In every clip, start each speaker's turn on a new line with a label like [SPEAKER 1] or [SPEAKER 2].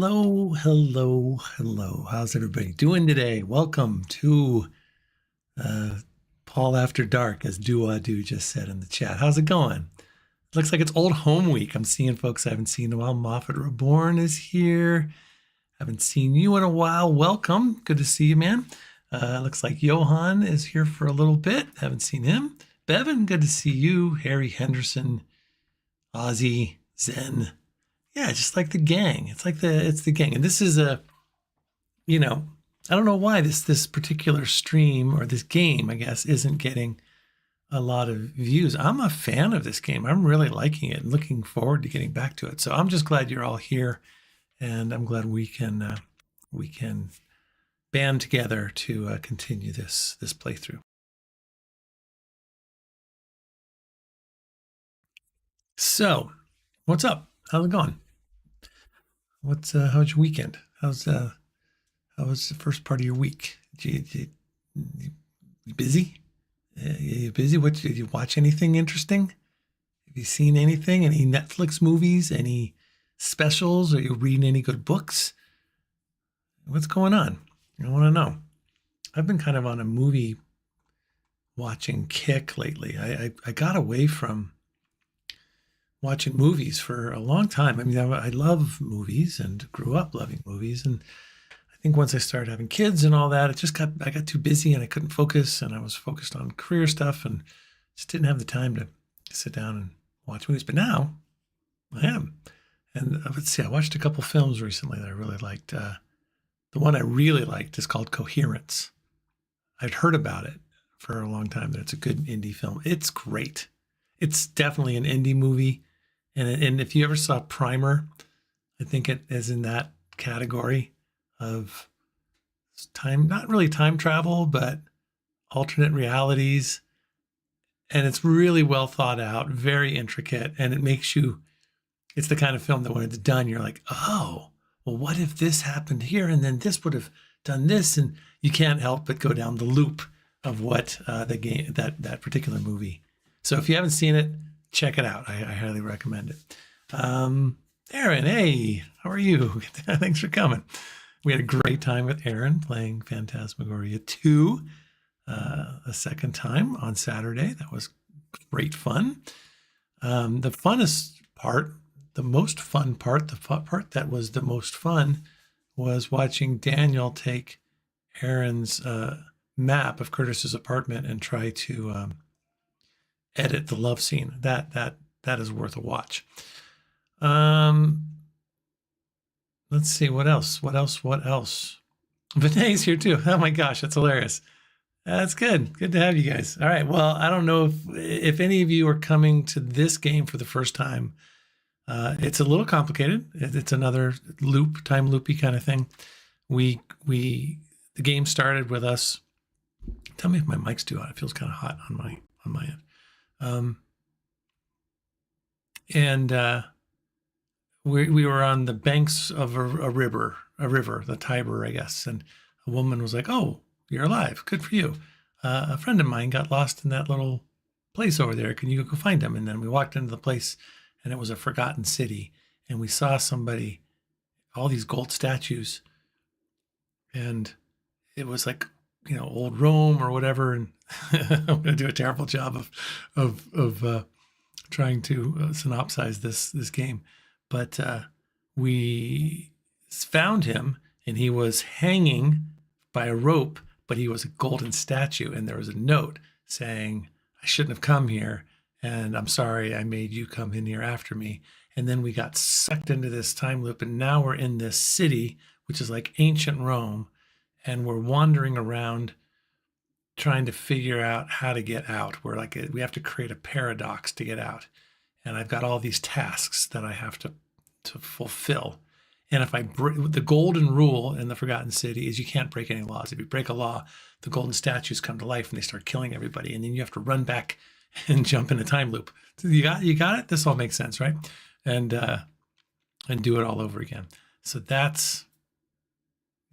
[SPEAKER 1] Hello, hello, hello. How's everybody doing today? Welcome to uh, Paul After Dark, as Do just said in the chat. How's it going? Looks like it's Old Home Week. I'm seeing folks I haven't seen in a while. Moffat Reborn is here. Haven't seen you in a while. Welcome. Good to see you, man. Looks like Johan is here for a little bit. Haven't seen him. Bevan, good to see you. Harry Henderson, Ozzy, Zen. Yeah, just like the gang. It's the gang. And this is I don't know why this particular stream or this game, I guess, isn't getting a lot of views. I'm a fan of this game. I'm really liking it and looking forward to getting back to it. So I'm just glad you're all here, and I'm glad we can band together to continue this playthrough. So, what's up? How's it going? How's your weekend? How was the first part of your week? You busy? You busy? Did you watch anything interesting? Have you seen anything? Any Netflix movies? Any specials? Are you reading any good books? What's going on? I want to know. I've been kind of on a movie watching kick lately. I got away from watching movies for a long time. I mean, I love movies and grew up loving movies. And I think once I started having kids and all that, I got too busy and I couldn't focus, and I was focused on career stuff and just didn't have the time to sit down and watch movies. But now I am. And let's see, I watched a couple films recently that I really liked. The one I really liked is called Coherence. I'd heard about it for a long time, that it's a good indie film. It's great. It's definitely an indie movie. And if you ever saw Primer, I think it is in that category of time, not really time travel, but alternate realities. And it's really well thought out, very intricate. And it's the kind of film that when it's done, you're like, oh, well, what if this happened here? And then this would have done this. And you can't help but go down the loop of what the game, that particular movie. So if you haven't seen it, check it out. I highly recommend it. Aaron, hey, how are you? Thanks for coming. We had a great time with Aaron playing Phantasmagoria 2 a second time on Saturday. That was great fun. The funnest part, the most fun part, the part that was the most fun was watching Daniel take Aaron's map of Curtis's apartment and try to edit the love scene. That is worth a watch. Let's see, what else? Vinay's here too. Oh my gosh, that's hilarious. That's good. Good to have you guys. All right. Well, I don't know if any of you are coming to this game for the first time. It's a little complicated. It's another time loopy kind of thing. The game started with us. Tell me if my mic's too hot. It feels kind of hot on my end. We were on the banks of a river, the Tiber, I guess. And a woman was like, "Oh, you're alive. Good for you. A friend of mine got lost in that little place over there. Can you go find him?" And then we walked into the place, and it was a forgotten city. And we saw all these gold statues. And it was like, old Rome or whatever. And I'm going to do a terrible job of trying to synopsize this game. But we found him, and he was hanging by a rope, but he was a golden statue. And there was a note saying, "I shouldn't have come here, and I'm sorry I made you come in here after me." And then we got sucked into this time loop, and now we're in this city, which is like ancient Rome, and we're wandering around trying to figure out how to get out. We have to create a paradox to get out. And I've got all these tasks that I have to fulfill. And if the golden rule in the Forgotten City is you can't break any laws. If you break a law, the golden statues come to life and they start killing everybody. And then you have to run back and jump in a time loop. So you got it? This all makes sense, right? And do it all over again. So that's,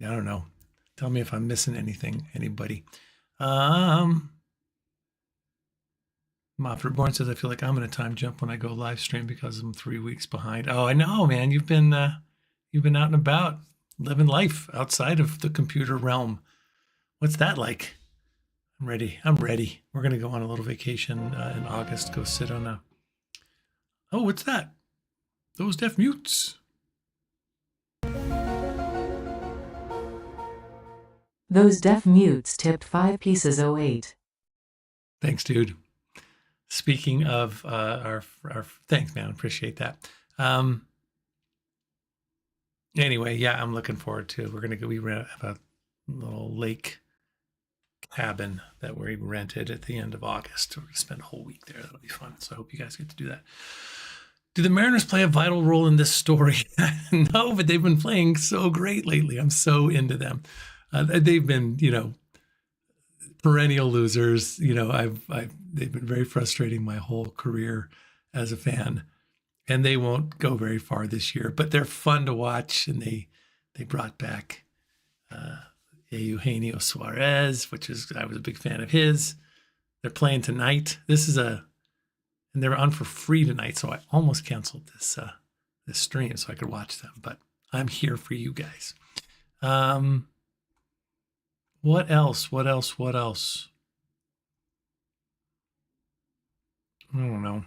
[SPEAKER 1] I don't know. Tell me if I'm missing anything, anybody. Moffat Reborn says, "I feel like I'm in a time jump when I go live stream because I'm 3 weeks behind." Oh, I know, man. You've been You've been out and about, living life outside of the computer realm. What's that like? I'm ready. I'm ready. We're going to go on a little vacation in August. Go sit on a. Oh, what's that? Those deaf mutes.
[SPEAKER 2] Those deaf mutes tipped 5 pieces 08.
[SPEAKER 1] Thanks, dude. Speaking of our thanks, man. Appreciate that. Anyway, yeah, I'm looking forward to it. We're gonna go. We have a little lake cabin that we rented at the end of August. We're gonna spend a whole week there. That'll be fun. So I hope you guys get to do that. Do the Mariners play a vital role in this story? No, but they've been playing so great lately. I'm so into them. They've been, perennial losers. They've been very frustrating my whole career as a fan, and they won't go very far this year. But they're fun to watch, and they brought back Eugenio Suarez, I was a big fan of his. They're playing tonight. And they were on for free tonight, so I almost canceled this stream so I could watch them. But I'm here for you guys. What else? I don't know.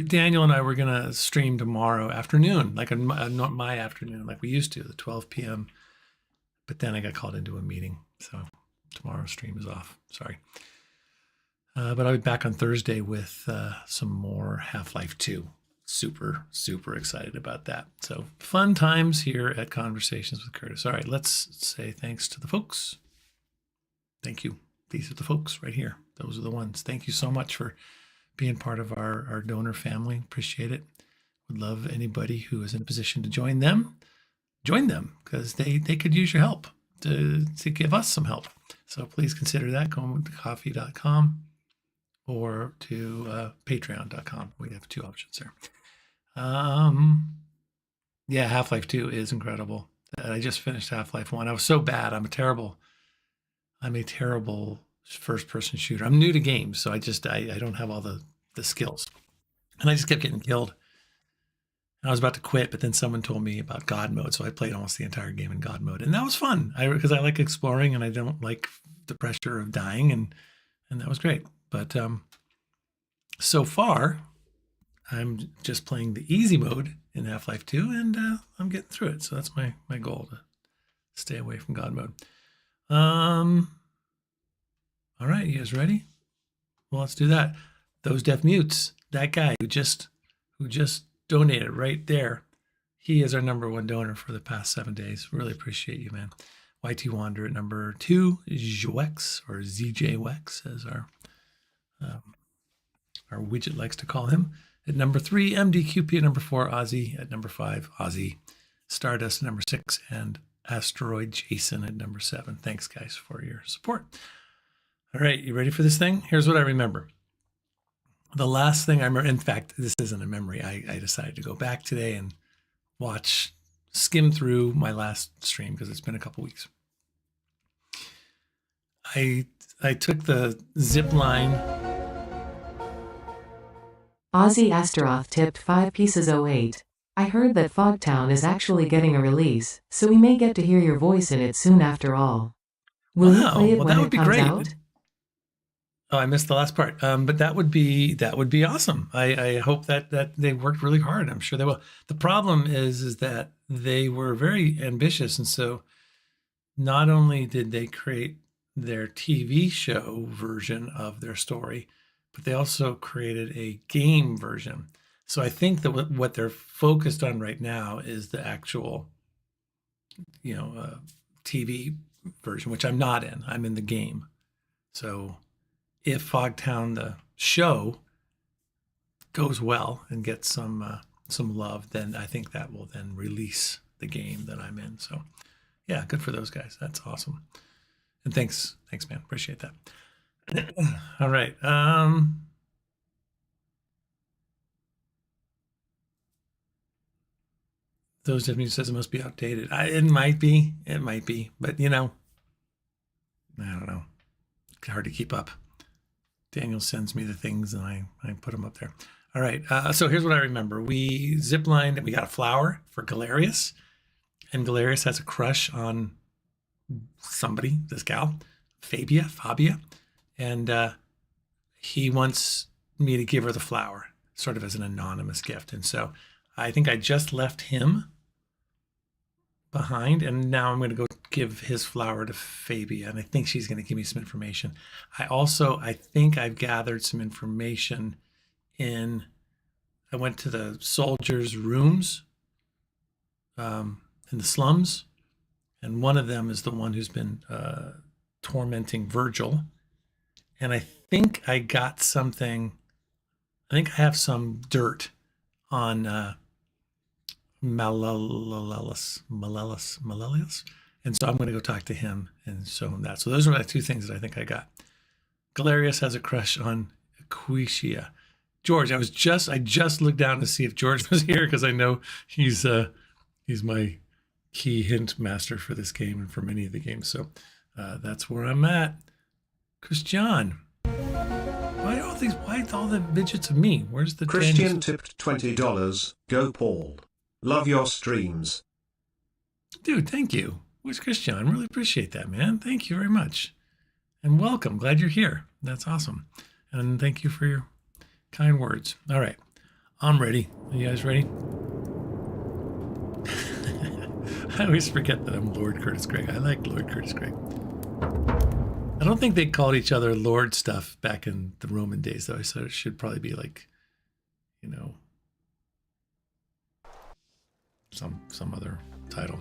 [SPEAKER 1] Daniel and I were going to stream tomorrow afternoon, like not my afternoon, like we used to, the 12 p.m. But then I got called into a meeting, so tomorrow's stream is off. Sorry. But I'll be back on Thursday with some more Half-Life 2. Super, super excited about that. So fun times here at Conversations with Curtis. All right, let's say thanks to the folks. Thank you. These are the folks right here. Those are the ones. Thank you so much for being part of our donor family. Appreciate it. Would love anybody who is in a position to join them, because they could use your help to give us some help. So please consider that. Going to coffee.com or to patreon.com. We have 2 options there. Yeah, Half-Life 2 is incredible. I just finished Half-Life 1. I was so bad. I'm a terrible first-person shooter. I'm new to games, so I don't have all the skills. And I just kept getting killed. And I was about to quit, but then someone told me about God mode, so I played almost the entire game in God mode. And that was fun, because I like exploring, and I don't like the pressure of dying, and that was great. But so far, I'm just playing the easy mode in Half-Life 2, and I'm getting through it. So that's my goal, to stay away from God mode. All right, you guys ready? Well, let's do that. Those deaf mutes, that guy who just donated right there, he is our number 1 donor for the past 7 days. Really appreciate you, man. YT Wander at number 2, Jwex, or ZJ Wex, as our widget likes to call him. At number 3, MDQP at number 4, Ozzy at number 5, Ozzy, Stardust at number 6, and Asteroid Jason at number 7. Thanks, guys, for your support. All right, you ready for this thing? Here's what I remember. The last thing I remember, in fact, this isn't a memory. I decided to go back today and skim through my last stream, because it's been a couple weeks. I took the zip line.
[SPEAKER 2] Ozzy Astaroth tipped 5 pieces 08. I heard that Fogtown is actually getting a release, so we may get to hear your voice in it soon after all. Will you play it when it comes out?
[SPEAKER 1] Oh, I missed the last part. But that would be awesome. I hope that they worked really hard. I'm sure they will. The problem is that they were very ambitious, and so not only did they create their TV show version of their story, but they also created a game version. So I think that what they're focused on right now is the actual, TV version, which I'm not in. I'm in the game. So if Fogtown, the show, goes well and gets some love, then I think that will then release the game that I'm in. So yeah, good for those guys. That's awesome. And thanks, man. Appreciate that. All right. Those definitely says it must be outdated. It might be, but I don't know. It's hard to keep up. Daniel sends me the things and I put them up there. All right. So here's what I remember. We ziplined and we got a flower for Galerius. And Galerius has a crush on somebody, this gal, Fabia. And he wants me to give her the flower, sort of as an anonymous gift. And so I think I just left him behind, and now I'm going to go give his flower to Fabia, and I think she's going to give me some information. I think I've gathered some information I went to the soldiers' rooms in the slums, and one of them is the one who's been tormenting Virgil. And I think I got something, I think I have some dirt on Malleus. And so I'm going to go talk to him and show him that. So those are the two things that I think I got. Galerius has a crush on Aquitia. George, I just looked down to see if George was here because I know he's my key hint master for this game and for many of the games. So that's where I'm at. Christian, why all the widgets of me? Where's the
[SPEAKER 3] Christian tipped $20. Go Paul. Love your streams.
[SPEAKER 1] Dude, thank you. Where's Christian? I really appreciate that, man. Thank you very much. And welcome. Glad you're here. That's awesome. And thank you for your kind words. All right. I'm ready. Are you guys ready? I always forget that I'm Lord Curtis Gregg. I like Lord Curtis Gregg. I don't think they called each other Lord stuff back in the Roman days, though. So it should probably be like, some other title.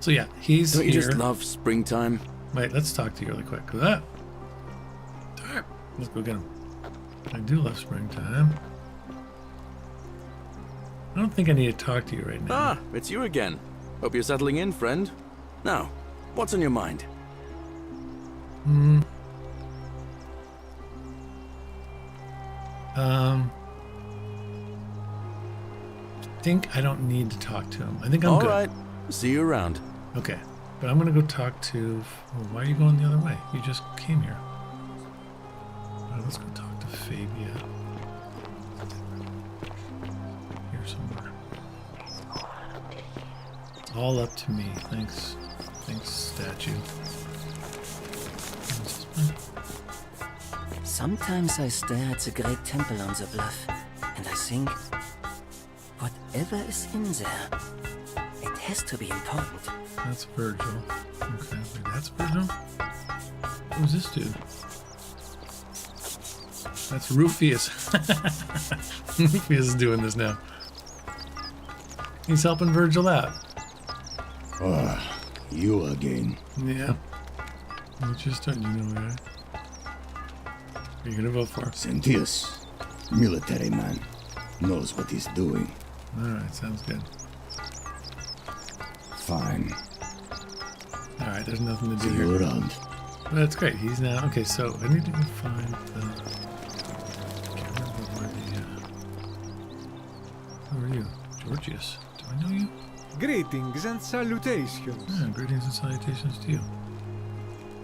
[SPEAKER 1] So yeah, he's
[SPEAKER 4] Don't you
[SPEAKER 1] here.
[SPEAKER 4] just love springtime?
[SPEAKER 1] Wait, let's talk to you really quick. Let's go get him. I do love springtime. I don't think I need to talk to you right now.
[SPEAKER 4] Ah, it's you again. Hope you're settling in, friend. Now, what's on your mind?
[SPEAKER 1] I think I don't need to talk to him. I think I'm good.
[SPEAKER 4] All right. See you around.
[SPEAKER 1] Okay. But I'm going to go talk to... Oh, why are you going the other way? You just came here. All right, let's go talk to Fabia. Here somewhere. It's all up to me. Thanks. Thanks, statue.
[SPEAKER 5] Sometimes I stare at the great temple on the bluff, and I think, whatever is in there, it has to be important.
[SPEAKER 1] That's Virgil. Okay, wait, that's Virgil? Who's this dude? That's Rufius. Rufius is doing this now. He's helping Virgil out.
[SPEAKER 6] Ah, you again.
[SPEAKER 1] Yeah. You just don't, who are you gonna vote for?
[SPEAKER 6] Sentius, military man, knows what he's doing.
[SPEAKER 1] Alright, sounds good.
[SPEAKER 6] Fine.
[SPEAKER 1] Alright, there's nothing to do
[SPEAKER 6] See
[SPEAKER 1] here.
[SPEAKER 6] you around.
[SPEAKER 1] Well, that's great. He's now... Okay, so I need to go find the... I can't remember where the... Who are you? Georgius. Do I know you?
[SPEAKER 7] Greetings and salutations.
[SPEAKER 1] Yeah, greetings and salutations to you.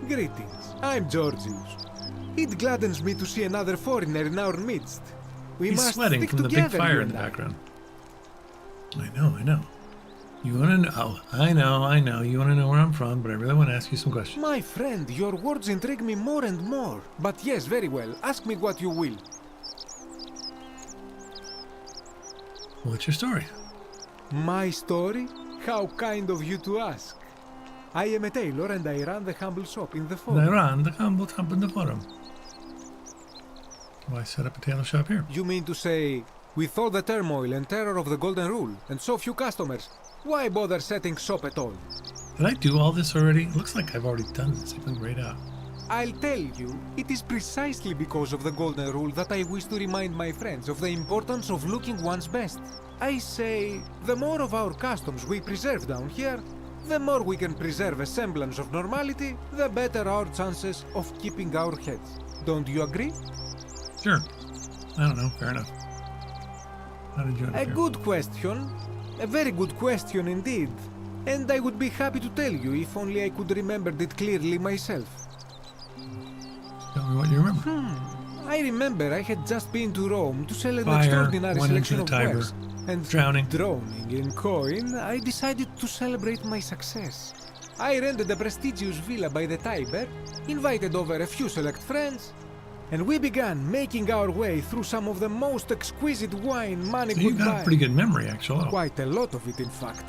[SPEAKER 7] Greetings. I'm Georgius. It gladdens me to see another foreigner in our midst. We
[SPEAKER 1] He's
[SPEAKER 7] must
[SPEAKER 1] sweating
[SPEAKER 7] stick
[SPEAKER 1] from the
[SPEAKER 7] together,
[SPEAKER 1] big fire
[SPEAKER 7] you
[SPEAKER 1] in the
[SPEAKER 7] and I.
[SPEAKER 1] background. I know. You want to know? Oh, I know. You want to know where I'm from, but I really want to ask you some questions.
[SPEAKER 7] My friend, your words intrigue me more and more. But yes, very well. Ask me what you will.
[SPEAKER 1] What's your story?
[SPEAKER 7] My story? How kind of you to ask. I am a tailor and I run the humble shop in the
[SPEAKER 1] I
[SPEAKER 7] forum.
[SPEAKER 1] ran the humble shop in the forum. Why set up a tailor shop here?
[SPEAKER 7] You mean to say, with all the turmoil and terror of the Golden Rule and so few customers, why bother setting shop at all?
[SPEAKER 1] Did I do all this already? It looks like I've already done this. I've been grayed out.
[SPEAKER 7] I'll tell you, it is precisely because of the Golden Rule that I wish to remind my friends of the importance of looking one's best. I say, the more of our customs we preserve down here, the more we can preserve a semblance of normality, the better our chances of keeping our heads. Don't you agree?
[SPEAKER 1] Sure. I don't know. Fair enough. How did you end up
[SPEAKER 7] A
[SPEAKER 1] here?
[SPEAKER 7] good question. A very good question indeed. And I would be happy to tell you if only I could remember it clearly myself.
[SPEAKER 1] Tell me what you remember.
[SPEAKER 7] I remember I had just been to Rome to sell an
[SPEAKER 1] Fire,
[SPEAKER 7] extraordinary
[SPEAKER 1] one
[SPEAKER 7] selection
[SPEAKER 1] into
[SPEAKER 7] of
[SPEAKER 1] the Tiber.
[SPEAKER 7] wares, and
[SPEAKER 1] Drowning.
[SPEAKER 7] drowning in coin, I decided to celebrate my success. I rented a prestigious villa by the Tiber, invited over a few select friends, and we began making our way through some of the most exquisite wine money
[SPEAKER 1] So you
[SPEAKER 7] could
[SPEAKER 1] got
[SPEAKER 7] buy.
[SPEAKER 1] a pretty good memory, actually.
[SPEAKER 7] Quite a lot of it, in fact.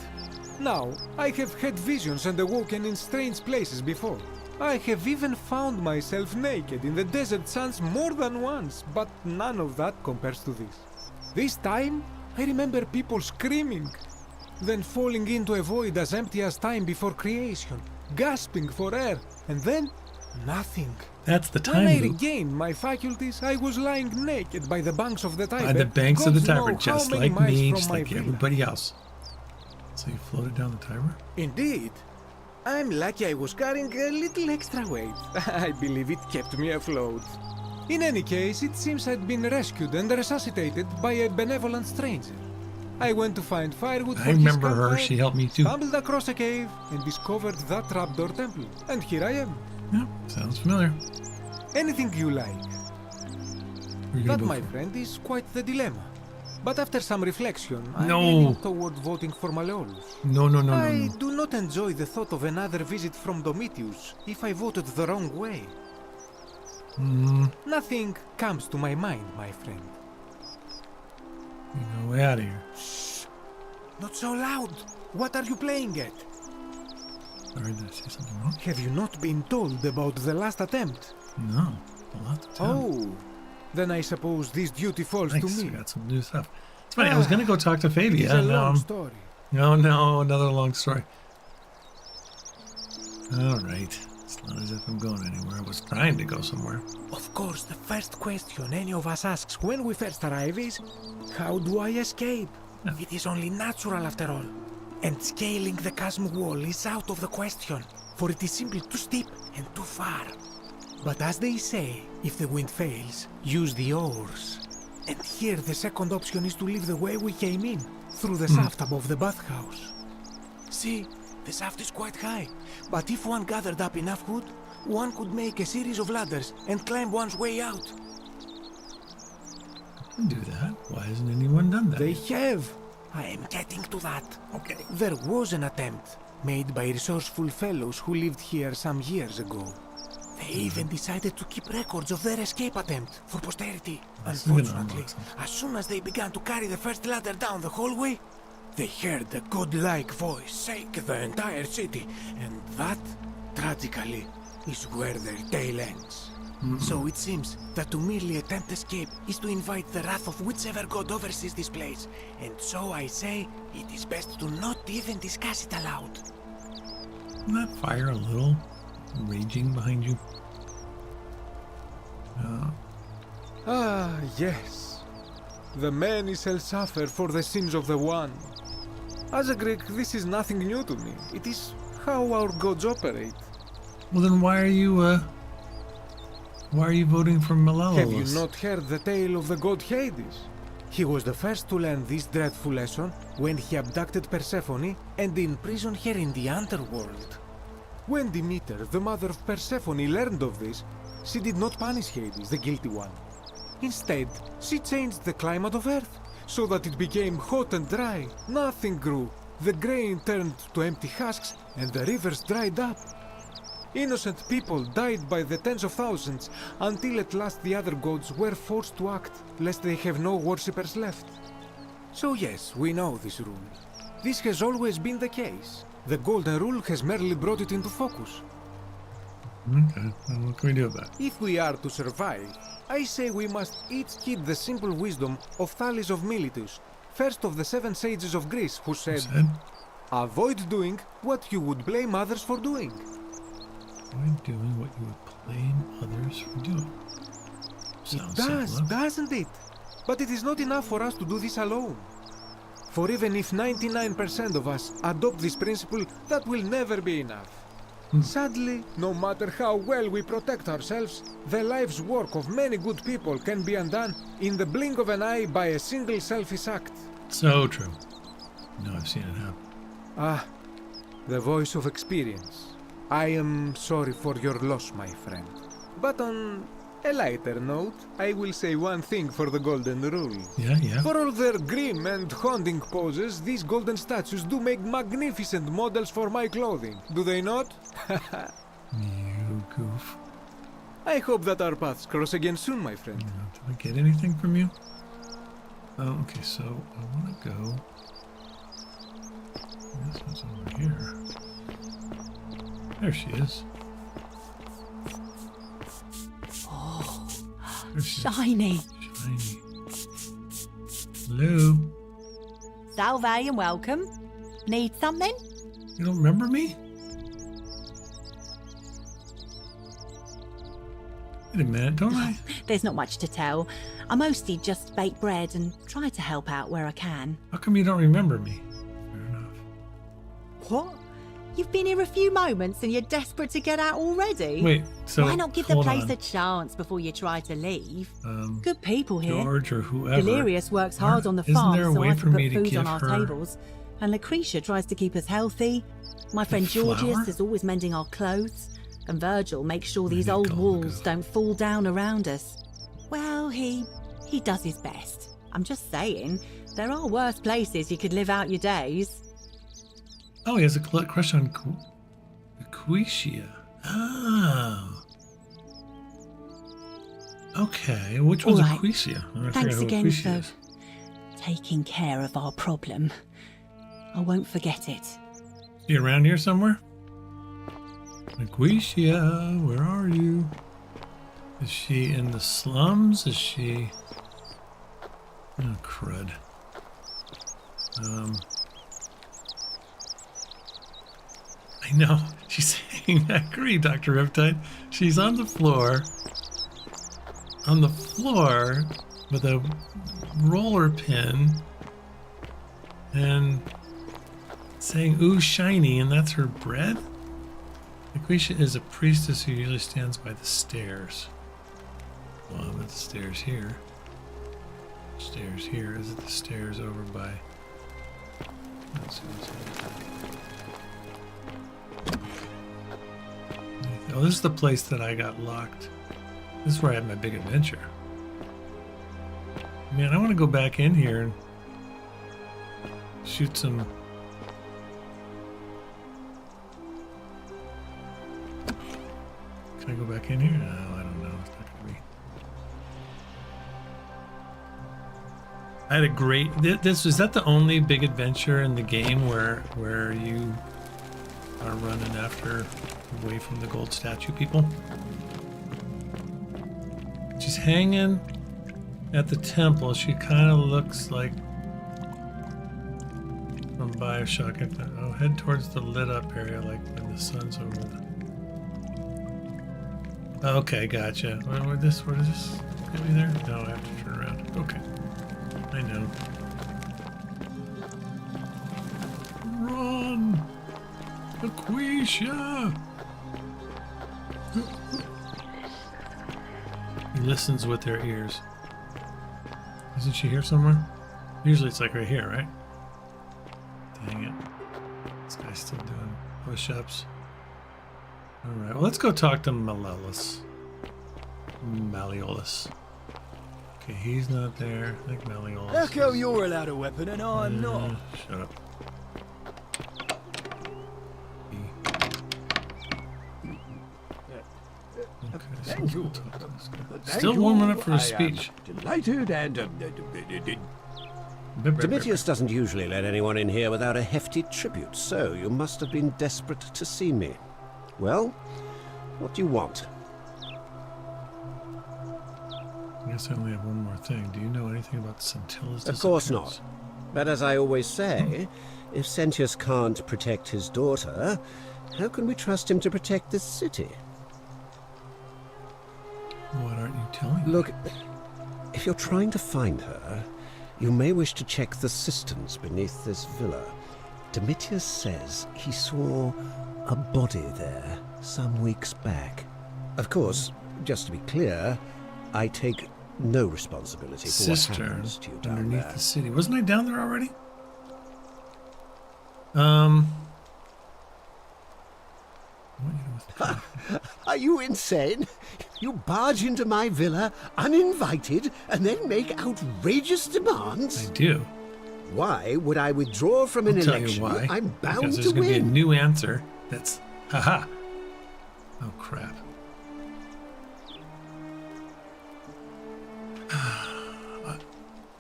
[SPEAKER 7] Now, I have had visions and awoken in strange places before. I have even found myself naked in the desert sands more than once, but none of that compares to this. This time, I remember people screaming, then falling into a void as empty as time before creation, gasping for air, and then nothing.
[SPEAKER 1] That's the
[SPEAKER 7] When I
[SPEAKER 1] time loop.
[SPEAKER 7] regained my faculties, I was lying naked by the banks of the Tiber.
[SPEAKER 1] By the banks of the
[SPEAKER 7] Gods know
[SPEAKER 1] Tiber,
[SPEAKER 7] how
[SPEAKER 1] just
[SPEAKER 7] many
[SPEAKER 1] like
[SPEAKER 7] miles
[SPEAKER 1] me,
[SPEAKER 7] from
[SPEAKER 1] just
[SPEAKER 7] my
[SPEAKER 1] like
[SPEAKER 7] villa.
[SPEAKER 1] everybody else. So you floated down the Tiber?
[SPEAKER 7] Indeed. I'm lucky I was carrying a little extra weight. I believe it kept me afloat. In any case, it seems I'd been rescued and resuscitated by a benevolent stranger. I went to find firewood for
[SPEAKER 1] I remember
[SPEAKER 7] his
[SPEAKER 1] her.
[SPEAKER 7] campfire,
[SPEAKER 1] She helped me too.
[SPEAKER 7] stumbled across a cave, and discovered that trapdoor temple. And here I am.
[SPEAKER 1] Yeah, sounds familiar.
[SPEAKER 7] Anything you like.
[SPEAKER 1] Where you
[SPEAKER 7] That,
[SPEAKER 1] gonna
[SPEAKER 7] my
[SPEAKER 1] go for?
[SPEAKER 7] friend, is quite the dilemma. But after some reflection, I'm
[SPEAKER 1] No.
[SPEAKER 7] leaning toward voting for Malleolus.
[SPEAKER 1] No, no, no, no,
[SPEAKER 7] I
[SPEAKER 1] no.
[SPEAKER 7] do not enjoy the thought of another visit from Domitius if I voted the wrong way. Nothing comes to my mind, my friend.
[SPEAKER 1] You know, way out of here.
[SPEAKER 7] Not so loud! What are you playing at?
[SPEAKER 1] Sorry, did I say something wrong?
[SPEAKER 7] Have you not been told about the last attempt?
[SPEAKER 1] No. I'll have to tell.
[SPEAKER 7] Oh, then I suppose this duty falls
[SPEAKER 1] Nice.
[SPEAKER 7] to
[SPEAKER 1] We
[SPEAKER 7] me.
[SPEAKER 1] got some new stuff. It's funny. I was gonna go talk to
[SPEAKER 7] It is
[SPEAKER 1] Fabia.
[SPEAKER 7] a
[SPEAKER 1] And,
[SPEAKER 7] long story.
[SPEAKER 1] no, another long story. All right. It's not as if I'm going anywhere. I was trying to go somewhere.
[SPEAKER 7] Of course, the first question any of us asks when we first arrive is, how do I escape?
[SPEAKER 1] Yeah.
[SPEAKER 7] It is only natural after all. And scaling the chasm wall is out of the question, for it is simply too steep and too far. But as they say, if the wind fails, use the oars. And here the second option is to leave the way we came in, through the shaft above the bathhouse. See, the shaft is quite high, but if one gathered up enough wood, one could make a series of ladders and climb one's way out.
[SPEAKER 1] I can do that. Why hasn't anyone done that?
[SPEAKER 7] They have. I am getting to that.
[SPEAKER 1] Okay.
[SPEAKER 7] There was an attempt made by resourceful fellows who lived here some years ago. They even decided to keep records of their escape attempt for posterity.
[SPEAKER 1] This is gonna
[SPEAKER 7] Unfortunately,
[SPEAKER 1] unlock something.
[SPEAKER 7] as soon as they began to carry the first ladder down the hallway, they heard a godlike voice shake the entire city, and that, tragically, is where their tale ends. So it seems that to merely attempt escape is to invite the wrath of whichever god oversees this place, and so I say it is best to not even discuss it aloud.
[SPEAKER 1] Isn't that fire a little raging behind you?
[SPEAKER 7] Ah, yes. The many shall suffer for the sins of the one. As a Greek, this is nothing new to me. It is how our gods operate.
[SPEAKER 1] Well, then why are you voting for Malleolus?
[SPEAKER 7] Have you not heard the tale of the god Hades? He was the first to learn this dreadful lesson when he abducted Persephone and imprisoned her in the underworld. When Demeter, the mother of Persephone, learned of this, she did not punish Hades, the guilty one. Instead, she changed the climate of Earth so that it became hot and dry. Nothing grew. The grain turned to empty husks and the rivers dried up. Innocent people died by the tens of thousands until at last the other gods were forced to act, lest they have no worshippers left. So yes, we know this rule. This has always been the case. The Golden Rule has merely brought it into focus.
[SPEAKER 1] Okay, well, what can we do about it?
[SPEAKER 7] If we are to survive, I say we must each heed the simple wisdom of Thales of Miletus, first of the 7 sages of Greece, who said, avoid doing what you would blame others for doing.
[SPEAKER 1] Avoid doing what you would blame others for doing.
[SPEAKER 7] It does, doesn't it? But it is not enough for us to do this alone. For even if 99% of us adopt this principle, that will never be enough. Sadly, no matter how well we protect ourselves, the life's work of many good people can be undone in the blink of an eye by a single selfish act.
[SPEAKER 1] So true. No, I've seen it happen.
[SPEAKER 7] Ah, the voice of experience. I am sorry for your loss, my friend. But on a lighter note, I will say one thing for the golden rule.
[SPEAKER 1] Yeah.
[SPEAKER 7] For all their grim and haunting poses, these golden statues do make magnificent models for my clothing. Do they not?
[SPEAKER 1] You goof.
[SPEAKER 7] I hope that our paths cross again soon, my friend.
[SPEAKER 1] Did I get anything from you? Oh, okay, so I want to go. This one's over here. There she is.
[SPEAKER 8] Oh,
[SPEAKER 1] There she is.
[SPEAKER 8] shiny.
[SPEAKER 1] Shiny. Hello?
[SPEAKER 8] Salve and welcome. Need something?
[SPEAKER 1] You don't remember me? Wait a minute, don't I?
[SPEAKER 8] There's not much to tell. I mostly just bake bread and try to help out where I can.
[SPEAKER 1] How come you don't remember me? Fair enough.
[SPEAKER 8] What? You've been here a few moments and you're desperate to get out already?
[SPEAKER 1] Wait, so
[SPEAKER 8] why not give the
[SPEAKER 1] hold
[SPEAKER 8] place
[SPEAKER 1] on.
[SPEAKER 8] a chance before you try to leave?
[SPEAKER 1] Um,
[SPEAKER 8] Good people here.
[SPEAKER 1] George or whoever.
[SPEAKER 8] Delirious works hard on the
[SPEAKER 1] Isn't
[SPEAKER 8] farm
[SPEAKER 1] there a
[SPEAKER 8] so
[SPEAKER 1] way
[SPEAKER 8] I
[SPEAKER 1] for
[SPEAKER 8] can
[SPEAKER 1] me
[SPEAKER 8] put
[SPEAKER 1] to
[SPEAKER 8] food
[SPEAKER 1] give
[SPEAKER 8] on our
[SPEAKER 1] her
[SPEAKER 8] tables. And Lucretia tries to keep us healthy. My friend
[SPEAKER 1] flour?
[SPEAKER 8] Georgius is always mending our clothes. And Virgil makes sure these
[SPEAKER 1] Maybe
[SPEAKER 8] old
[SPEAKER 1] go,
[SPEAKER 8] walls
[SPEAKER 1] go.
[SPEAKER 8] don't fall down around us. Well, he does his best. I'm just saying, there are worse places you could live out your days.
[SPEAKER 1] Oh, he has a crush on Lucretia. Oh. Okay, which one's
[SPEAKER 8] All right.
[SPEAKER 1] Lucretia? I forget
[SPEAKER 8] Thanks
[SPEAKER 1] who
[SPEAKER 8] again
[SPEAKER 1] Lucretia
[SPEAKER 8] for
[SPEAKER 1] is.
[SPEAKER 8] taking care of our problem. I won't forget it.
[SPEAKER 1] She around here somewhere? Lucretia, where are you? Is she in the slums? Is she... Oh, crud. I know. She's saying, I agree, Dr. Riptide. She's on the floor. On the floor with a roller pin. And saying, ooh, shiny, and that's her bread? Lucretia is a priestess who usually stands by the stairs. Well, I'm at the stairs here. Stairs here. Is it the stairs over by... Let's see what's happening. Oh, this is the place that I got locked. This is where I had my big adventure. Man, I want to go back in here and shoot some... Can I go back in here? No, I don't know. It's not going to be. I had a great... This was that the only big adventure in the game where you are running after away from the gold statue people? She's hanging at the temple. She kind of looks like from Bioshock. Oh, head towards the lit up area, like when the sun's over the... Okay, gotcha. Where is this? Get me there? No, I have to turn around. Okay. I know. Run! Lucretia! He listens with their ears. Isn't she here somewhere? Usually it's like right here, right? Dang it. This guy's still doing push-ups. Alright, well, let's go talk to Malleolus. Okay, he's not there. I think Malleolus.
[SPEAKER 9] How come you're allowed a weapon and I'm not?
[SPEAKER 1] Shut up. Okay, so
[SPEAKER 9] Thank
[SPEAKER 1] let's
[SPEAKER 9] you.
[SPEAKER 1] go talk to this guy.
[SPEAKER 9] Thank
[SPEAKER 1] Still
[SPEAKER 9] you.
[SPEAKER 1] warming up for his
[SPEAKER 9] I am
[SPEAKER 1] speech.
[SPEAKER 9] Delighted and
[SPEAKER 10] Demetrius doesn't usually let anyone in here without a hefty tribute, so you must have been desperate to see me. Well, what do you want?
[SPEAKER 1] I guess I only have one more thing. Do you know anything about Scintilla's
[SPEAKER 10] Of course
[SPEAKER 1] disappearance?
[SPEAKER 10] not. But as I always say, if Sentius can't protect his daughter, how can we trust him to protect this city?
[SPEAKER 1] What aren't you telling me?
[SPEAKER 10] Look, if you're trying to find her, you may wish to check the cisterns beneath this villa. Demetrius says he saw a body there some weeks back. Of course, just to be clear, I take no responsibility for what happens to you down
[SPEAKER 1] underneath
[SPEAKER 10] there.
[SPEAKER 1] the city. Wasn't I down there already? What you know with the
[SPEAKER 10] Are you insane? You barge into my villa uninvited and then make outrageous demands?
[SPEAKER 1] I do.
[SPEAKER 10] Why would I withdraw from an
[SPEAKER 1] I'll tell
[SPEAKER 10] election
[SPEAKER 1] you why.
[SPEAKER 10] I'm bound
[SPEAKER 1] because
[SPEAKER 10] to
[SPEAKER 1] there's going to be a
[SPEAKER 10] win?
[SPEAKER 1] new answer that's, haha. Oh, crap.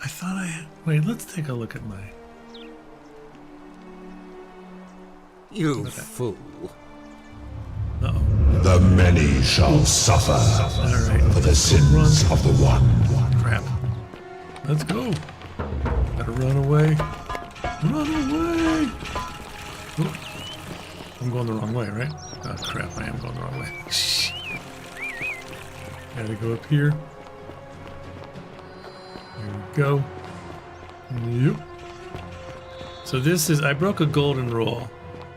[SPEAKER 1] I thought I... Wait, let's take a look at my...
[SPEAKER 10] You fool.
[SPEAKER 1] Uh-oh.
[SPEAKER 11] The many shall suffer for the sins of the one.
[SPEAKER 1] Crap. Let's go. Gotta run away. Run away! Oh, I'm going the wrong way, right? Oh, crap, I am going the wrong way. Shh. Gotta go up here. Here we go. Yep. So this is... I broke a golden rule.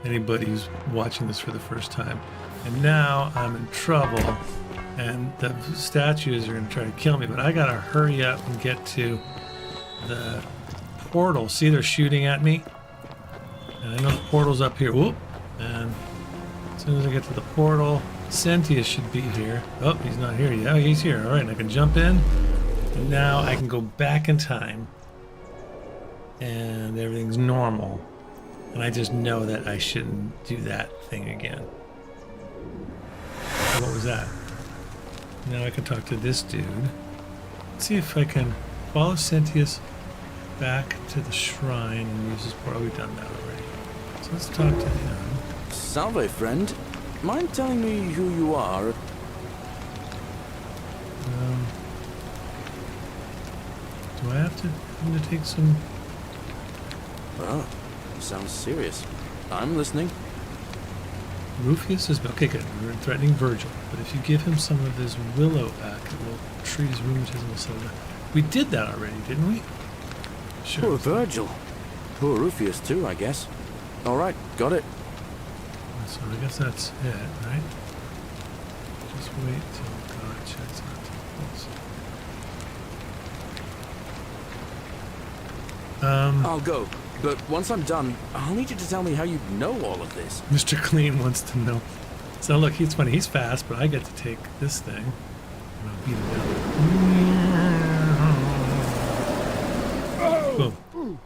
[SPEAKER 1] Anybody who's watching this for the first time. And now I'm in trouble. And the statues are going to try to kill me. But I gotta hurry up and get to the portal. See, they're shooting at me. And I know the portal's up here. Whoop. And as soon as I get to the portal, Sentius should be here. Oh, he's not here yet. Oh, he's here. All right, I can jump in. And now I can go back in time. And everything's normal. And I just know that I shouldn't do that thing again. What was that? Now I can talk to this dude. Let's see if I can follow Sentius back to the shrine and use his portal. We've done that already. So let's talk to him.
[SPEAKER 4] Salve, friend. Mind telling me who you are?
[SPEAKER 1] Do I have to take some...
[SPEAKER 4] Oh, sounds serious. I'm listening.
[SPEAKER 1] Rufius is... Okay, good. We're threatening Virgil. But if you give him some of this willow back, it will treat his rheumatism and so on. We did that already, didn't we? Sure.
[SPEAKER 4] Poor Virgil. Poor Rufius too, I guess. Alright, got it.
[SPEAKER 1] So I guess that's it, right? Just wait till God checks out the pulse.
[SPEAKER 4] I'll go. But once I'm done, I'll need you to tell me how you know all of this.
[SPEAKER 1] Mr. Clean wants to know. So look, he's funny. He's fast, but I get to take this thing. And I'll beat him down. Boom.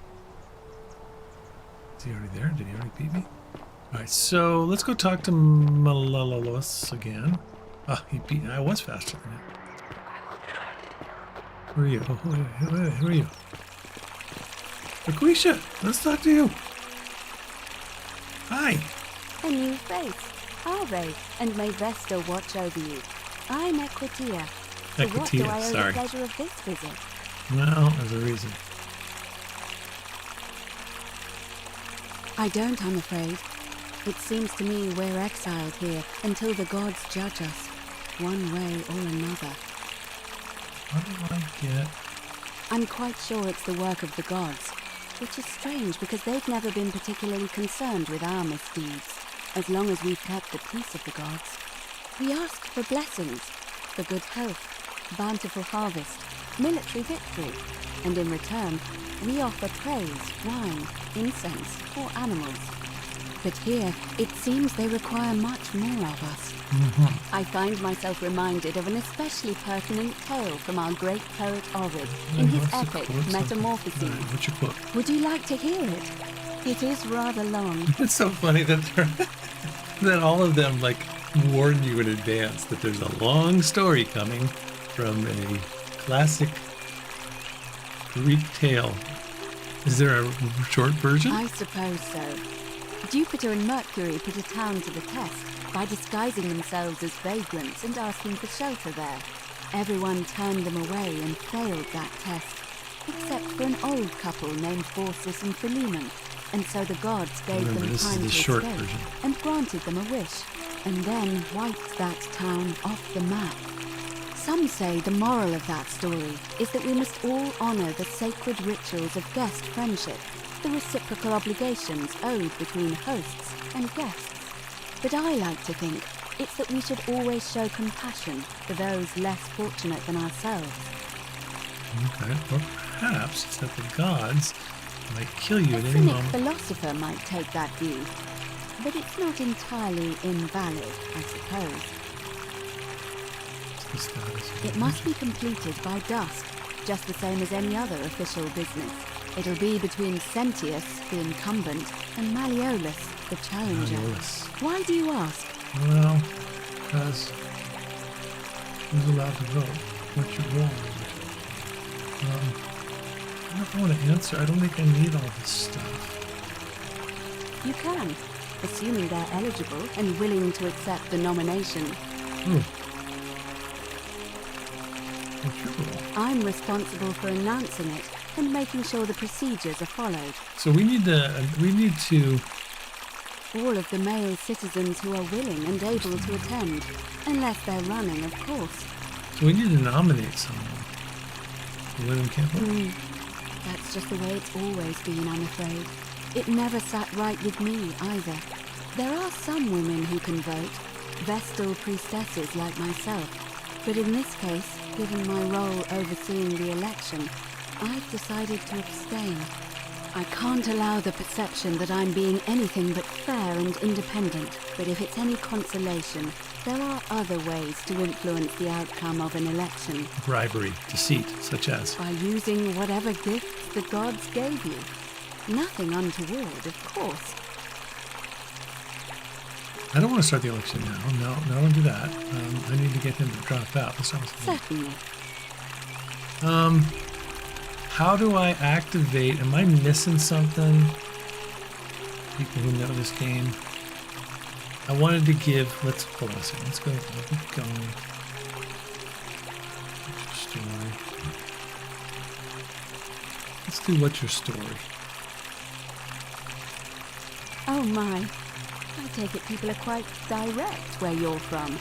[SPEAKER 1] Is he already there? Did he already beat me? Alright, so let's go talk to Malalos again. Ah, he beat me. I was faster than him. Who are you? Oh, who are you? Laquisha, let's talk to you. Hi.
[SPEAKER 12] A new face. Ave, and may Vesta watch over you. I'm Equitia. To what do I owe the pleasure of this visit?
[SPEAKER 1] Well, there's a reason.
[SPEAKER 12] I don't, I'm afraid. It seems to me we're exiled here until the gods judge us, one way or another.
[SPEAKER 1] What do I get?
[SPEAKER 12] I'm quite sure it's the work of the gods, which is strange because they've never been particularly concerned with our misdeeds, as long as we've kept the peace of the gods. We ask for blessings, for good health, bountiful harvest, military victory, and in return, we offer praise, wine, incense, or animals. But here, it seems they require much more of us. I find myself reminded of an especially pertinent tale from our great poet Ovid in his epic Metamorphoses.
[SPEAKER 1] What's your quote?
[SPEAKER 12] Would you like to hear it? It is rather long.
[SPEAKER 1] It's so funny that that all of them like warn you in advance that there's a long story coming from a classic Greek tale. Is there a short version?
[SPEAKER 12] I suppose so. Jupiter and Mercury put a town to the test by disguising themselves as vagrants and asking for shelter there. Everyone turned them away and failed that test, except for an old couple named Baucis and Philemon, and so the gods gave them time to escape and granted them a wish, and then wiped that town off the map. Some say the moral of that story is that we must all honor the sacred rituals of guest friendship, the reciprocal obligations owed between hosts and guests. But I like to think it's that we should always show compassion for those less fortunate than ourselves.
[SPEAKER 1] Okay, well perhaps it's that the gods might kill you
[SPEAKER 12] A
[SPEAKER 1] at any
[SPEAKER 12] cynic
[SPEAKER 1] moment.
[SPEAKER 12] philosopher might take that view, but it's not entirely invalid, I suppose.
[SPEAKER 1] the status?
[SPEAKER 12] It must be completed by dusk, just the same as any other official business. It'll be between Sentius, the incumbent, and Malleolus, the challenger.
[SPEAKER 1] Malleolus.
[SPEAKER 12] Why do you ask?
[SPEAKER 1] Well, because who's allowed to vote? What's your role? I don't want to answer. I don't think I need all this stuff.
[SPEAKER 12] You can, assuming they're eligible and willing to accept the nomination.
[SPEAKER 1] What's your role?
[SPEAKER 12] I'm responsible for announcing it and making sure the procedures are followed.
[SPEAKER 1] So we need to
[SPEAKER 12] All of the male citizens who are willing and able to attend, unless they're running, of course.
[SPEAKER 1] So we need to nominate someone. The women can't vote.
[SPEAKER 12] That's just the way it's always been, I'm afraid. It never sat right with me, either. There are some women who can vote, Vestal priestesses like myself. But in this case, given my role overseeing the election, I've decided to abstain. I can't allow the perception that I'm being anything but fair and independent, but if it's any consolation, there are other ways to influence the outcome of an election.
[SPEAKER 1] Bribery, deceit, such as?
[SPEAKER 12] By using whatever gifts the gods gave you. Nothing untoward, of course.
[SPEAKER 1] I don't want to start the election now. No, don't do that. I need to get him to drop out.
[SPEAKER 12] Certainly.
[SPEAKER 1] How do I activate? Am I missing something? People who know this game. I wanted to give. Hold on a second. Let's go. Keep going. What's your story? Let's do what's your story.
[SPEAKER 12] Oh my. I take it people are quite direct where you're from.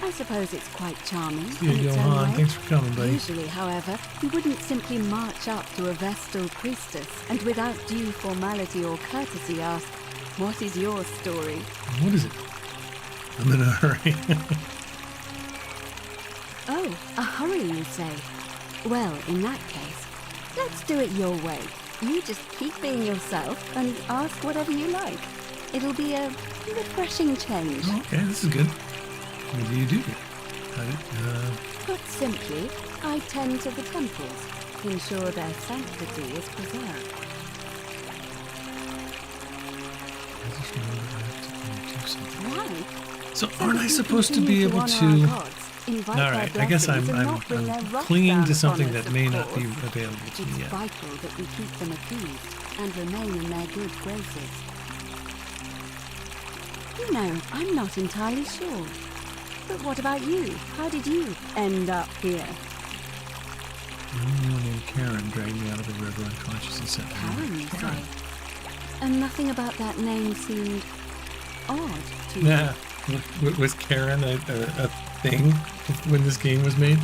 [SPEAKER 12] I suppose it's quite charming.
[SPEAKER 1] Yeah, Johan, thanks for coming, buddy.
[SPEAKER 12] Usually, however, you wouldn't simply march up to a Vestal priestess and without due formality or courtesy ask, "What is your story?"
[SPEAKER 1] What is it? I'm in a hurry.
[SPEAKER 12] Oh, a hurry, you say? Well, in that case, let's do it your way. You just keep being yourself and ask whatever you like. It'll be a refreshing change.
[SPEAKER 1] Okay, this is good. What do you do?
[SPEAKER 12] Put simply, I tend to the temples, ensure their sanctity is preserved.
[SPEAKER 1] I just remember I have to do something.
[SPEAKER 12] Why?
[SPEAKER 1] So aren't I supposed to be able to... All right, I guess I'm clinging to something that may not be available to me yet.
[SPEAKER 12] It's vital that we keep them appeased and remain in their good graces. You know, I'm not entirely sure. But what about you? How did you end up here?
[SPEAKER 1] Someone named Karen dragged me out of the river unconscious and set me
[SPEAKER 12] Karen, you say? And nothing about that name seemed odd to you?
[SPEAKER 1] Yeah. Was Karen a thing when this game was made?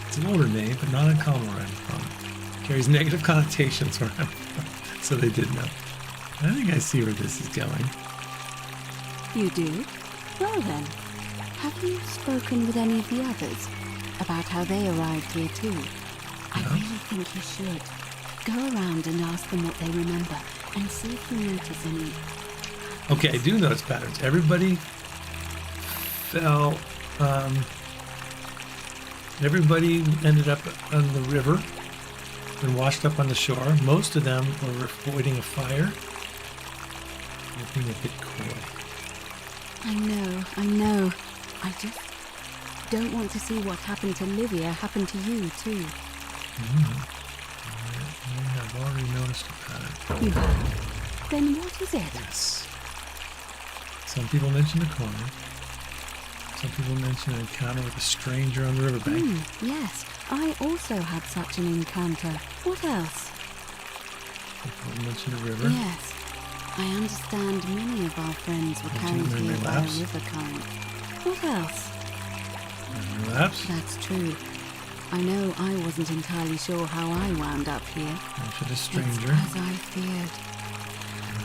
[SPEAKER 1] It's an older name, but not uncommon where I'm from. Carries negative connotations where I'm from. So they did know. I think I see where this is going.
[SPEAKER 12] You do? Well then, have you spoken with any of the others about how they arrived here too? I really think you should. Go around and ask them what they remember and see if you notice any...
[SPEAKER 1] Okay, I do notice patterns. Everybody fell... everybody ended up on the river and washed up on the shore. Most of them were avoiding a fire. They're being a bit coy.
[SPEAKER 12] I know. I just don't want to see what happened to Livia happen to you, too.
[SPEAKER 1] I have already noticed a pattern.
[SPEAKER 12] You have? Then what is it?
[SPEAKER 1] Yes. Some people mention the corner. Some people mention an encounter with a stranger on the riverbank.
[SPEAKER 12] Yes, I also had such an encounter. What else?
[SPEAKER 1] People mention the river.
[SPEAKER 12] Yes. I understand many of our friends were carried here by a river current. What else?
[SPEAKER 1] Relapse?
[SPEAKER 12] That's true. I know I wasn't entirely sure how I wound up here.
[SPEAKER 1] Mentioned a stranger.
[SPEAKER 12] It's as I feared.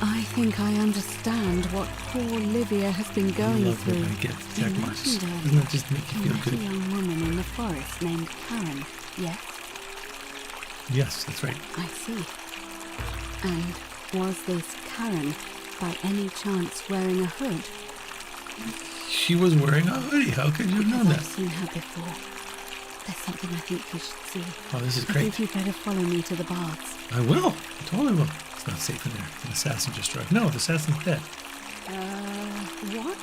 [SPEAKER 12] I think I understand what poor Livia has been going through.
[SPEAKER 1] I get the tag marks. Doesn't that just make you feel good?
[SPEAKER 12] A young woman in the forest named Karen, yes?
[SPEAKER 1] Yes, that's right.
[SPEAKER 12] I see. And was this Karen, by any chance, wearing a hood?
[SPEAKER 1] She was wearing a hoodie. How could you have known
[SPEAKER 12] I've
[SPEAKER 1] that?
[SPEAKER 12] seen her before. There's something I think you should see.
[SPEAKER 1] Oh, this is
[SPEAKER 12] I
[SPEAKER 1] great.
[SPEAKER 12] think you'd better follow me to the baths.
[SPEAKER 1] I will. I totally will. It's not safe in there. An assassin just arrived. No, the assassin's dead.
[SPEAKER 12] What?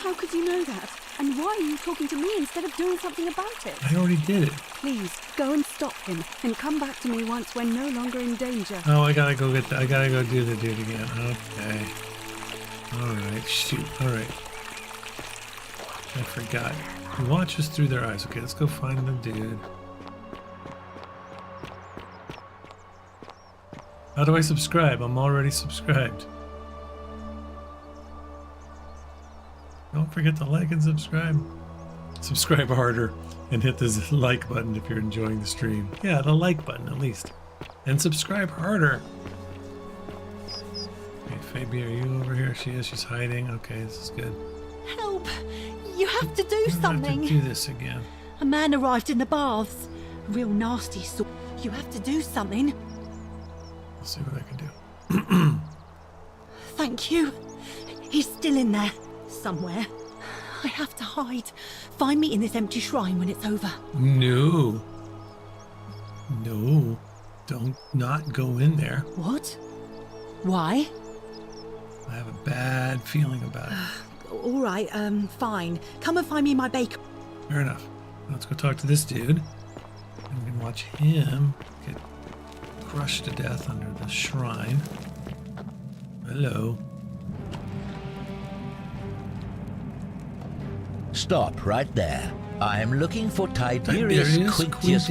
[SPEAKER 12] How could you know that? And why are you talking to me instead of doing something about it?
[SPEAKER 1] I already did it.
[SPEAKER 12] Please, go and stop him, and come back to me once we're no longer in danger.
[SPEAKER 1] Oh, I gotta go I gotta go do the dude again. Okay. Alright, shoot. Alright. I forgot. He watches through their eyes. Okay, let's go find the dude. How do I subscribe? I'm already subscribed. Don't forget to like and subscribe. Subscribe harder and hit this like button if you're enjoying the stream. Yeah, the like button at least. And subscribe harder. Okay, Fabi, are you over here? She is. She's hiding. Okay, this is good.
[SPEAKER 8] Help! You have to do
[SPEAKER 1] I
[SPEAKER 8] something.
[SPEAKER 1] have to do this again.
[SPEAKER 8] A man arrived in the baths. Real nasty sort. You have to do something.
[SPEAKER 1] Let's see what I can do.
[SPEAKER 8] Thank you. He's still in there. Somewhere. I have to hide. Find me in this empty shrine when it's over.
[SPEAKER 1] No. No. Don't not go in there.
[SPEAKER 8] What? Why?
[SPEAKER 1] I have a bad feeling about it.
[SPEAKER 8] All right, fine. Come and find me my bake.
[SPEAKER 1] Fair enough. Let's go talk to this dude. And we can watch him get crushed to death under the shrine. Hello.
[SPEAKER 13] Stop right there. I am looking for Tiberius Quinctius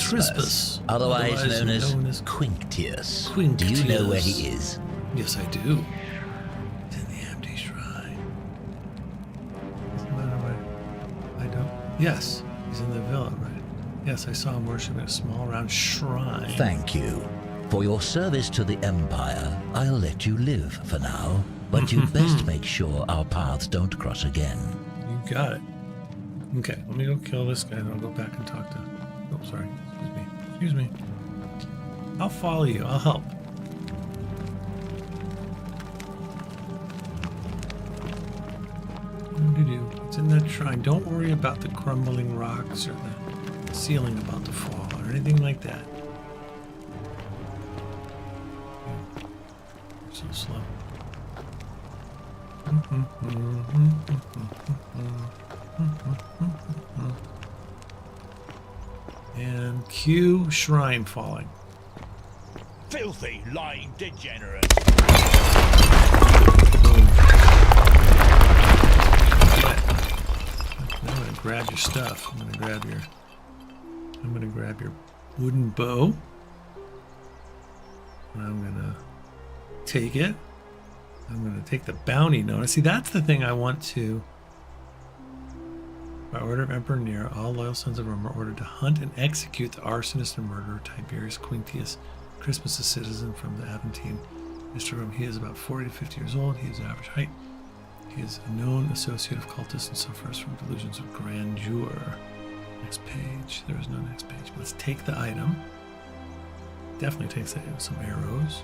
[SPEAKER 13] Crispus, otherwise known as Quinctius. Do you know where he is?
[SPEAKER 1] Yes, I do. It's in the empty shrine. I don't. Yes, he's in the villa, right? Yes, I saw him worshiping a small round shrine.
[SPEAKER 13] Thank you. For your service to the Empire, I'll let you live for now, but you'd best make sure our paths don't cross again.
[SPEAKER 1] You got it. Okay, let me go kill this guy and I'll go back and talk to... Oh, sorry. Excuse me. Excuse me. I'll follow you. I'll help. It's in that shrine. Don't worry about the crumbling rocks or the ceiling about to fall or anything like that. You're so slow. And cue shrine falling.
[SPEAKER 11] Filthy, lying degenerate.
[SPEAKER 1] I'm gonna grab your stuff. I'm gonna grab your wooden bow. And I'm gonna take it. I'm gonna take the bounty notice. See, that's the thing I want to. By order of Emperor Nero, all loyal sons of Rome are ordered to hunt and execute the arsonist and murderer Tiberius Quinctius Crispus, a citizen from the Aventine district of Rome. He is about 40 to 50 years old. He is average height. He is a known associate of cultists and suffers from delusions of grandeur. Next page. There is no next page. Let's take the item. Definitely takes some arrows.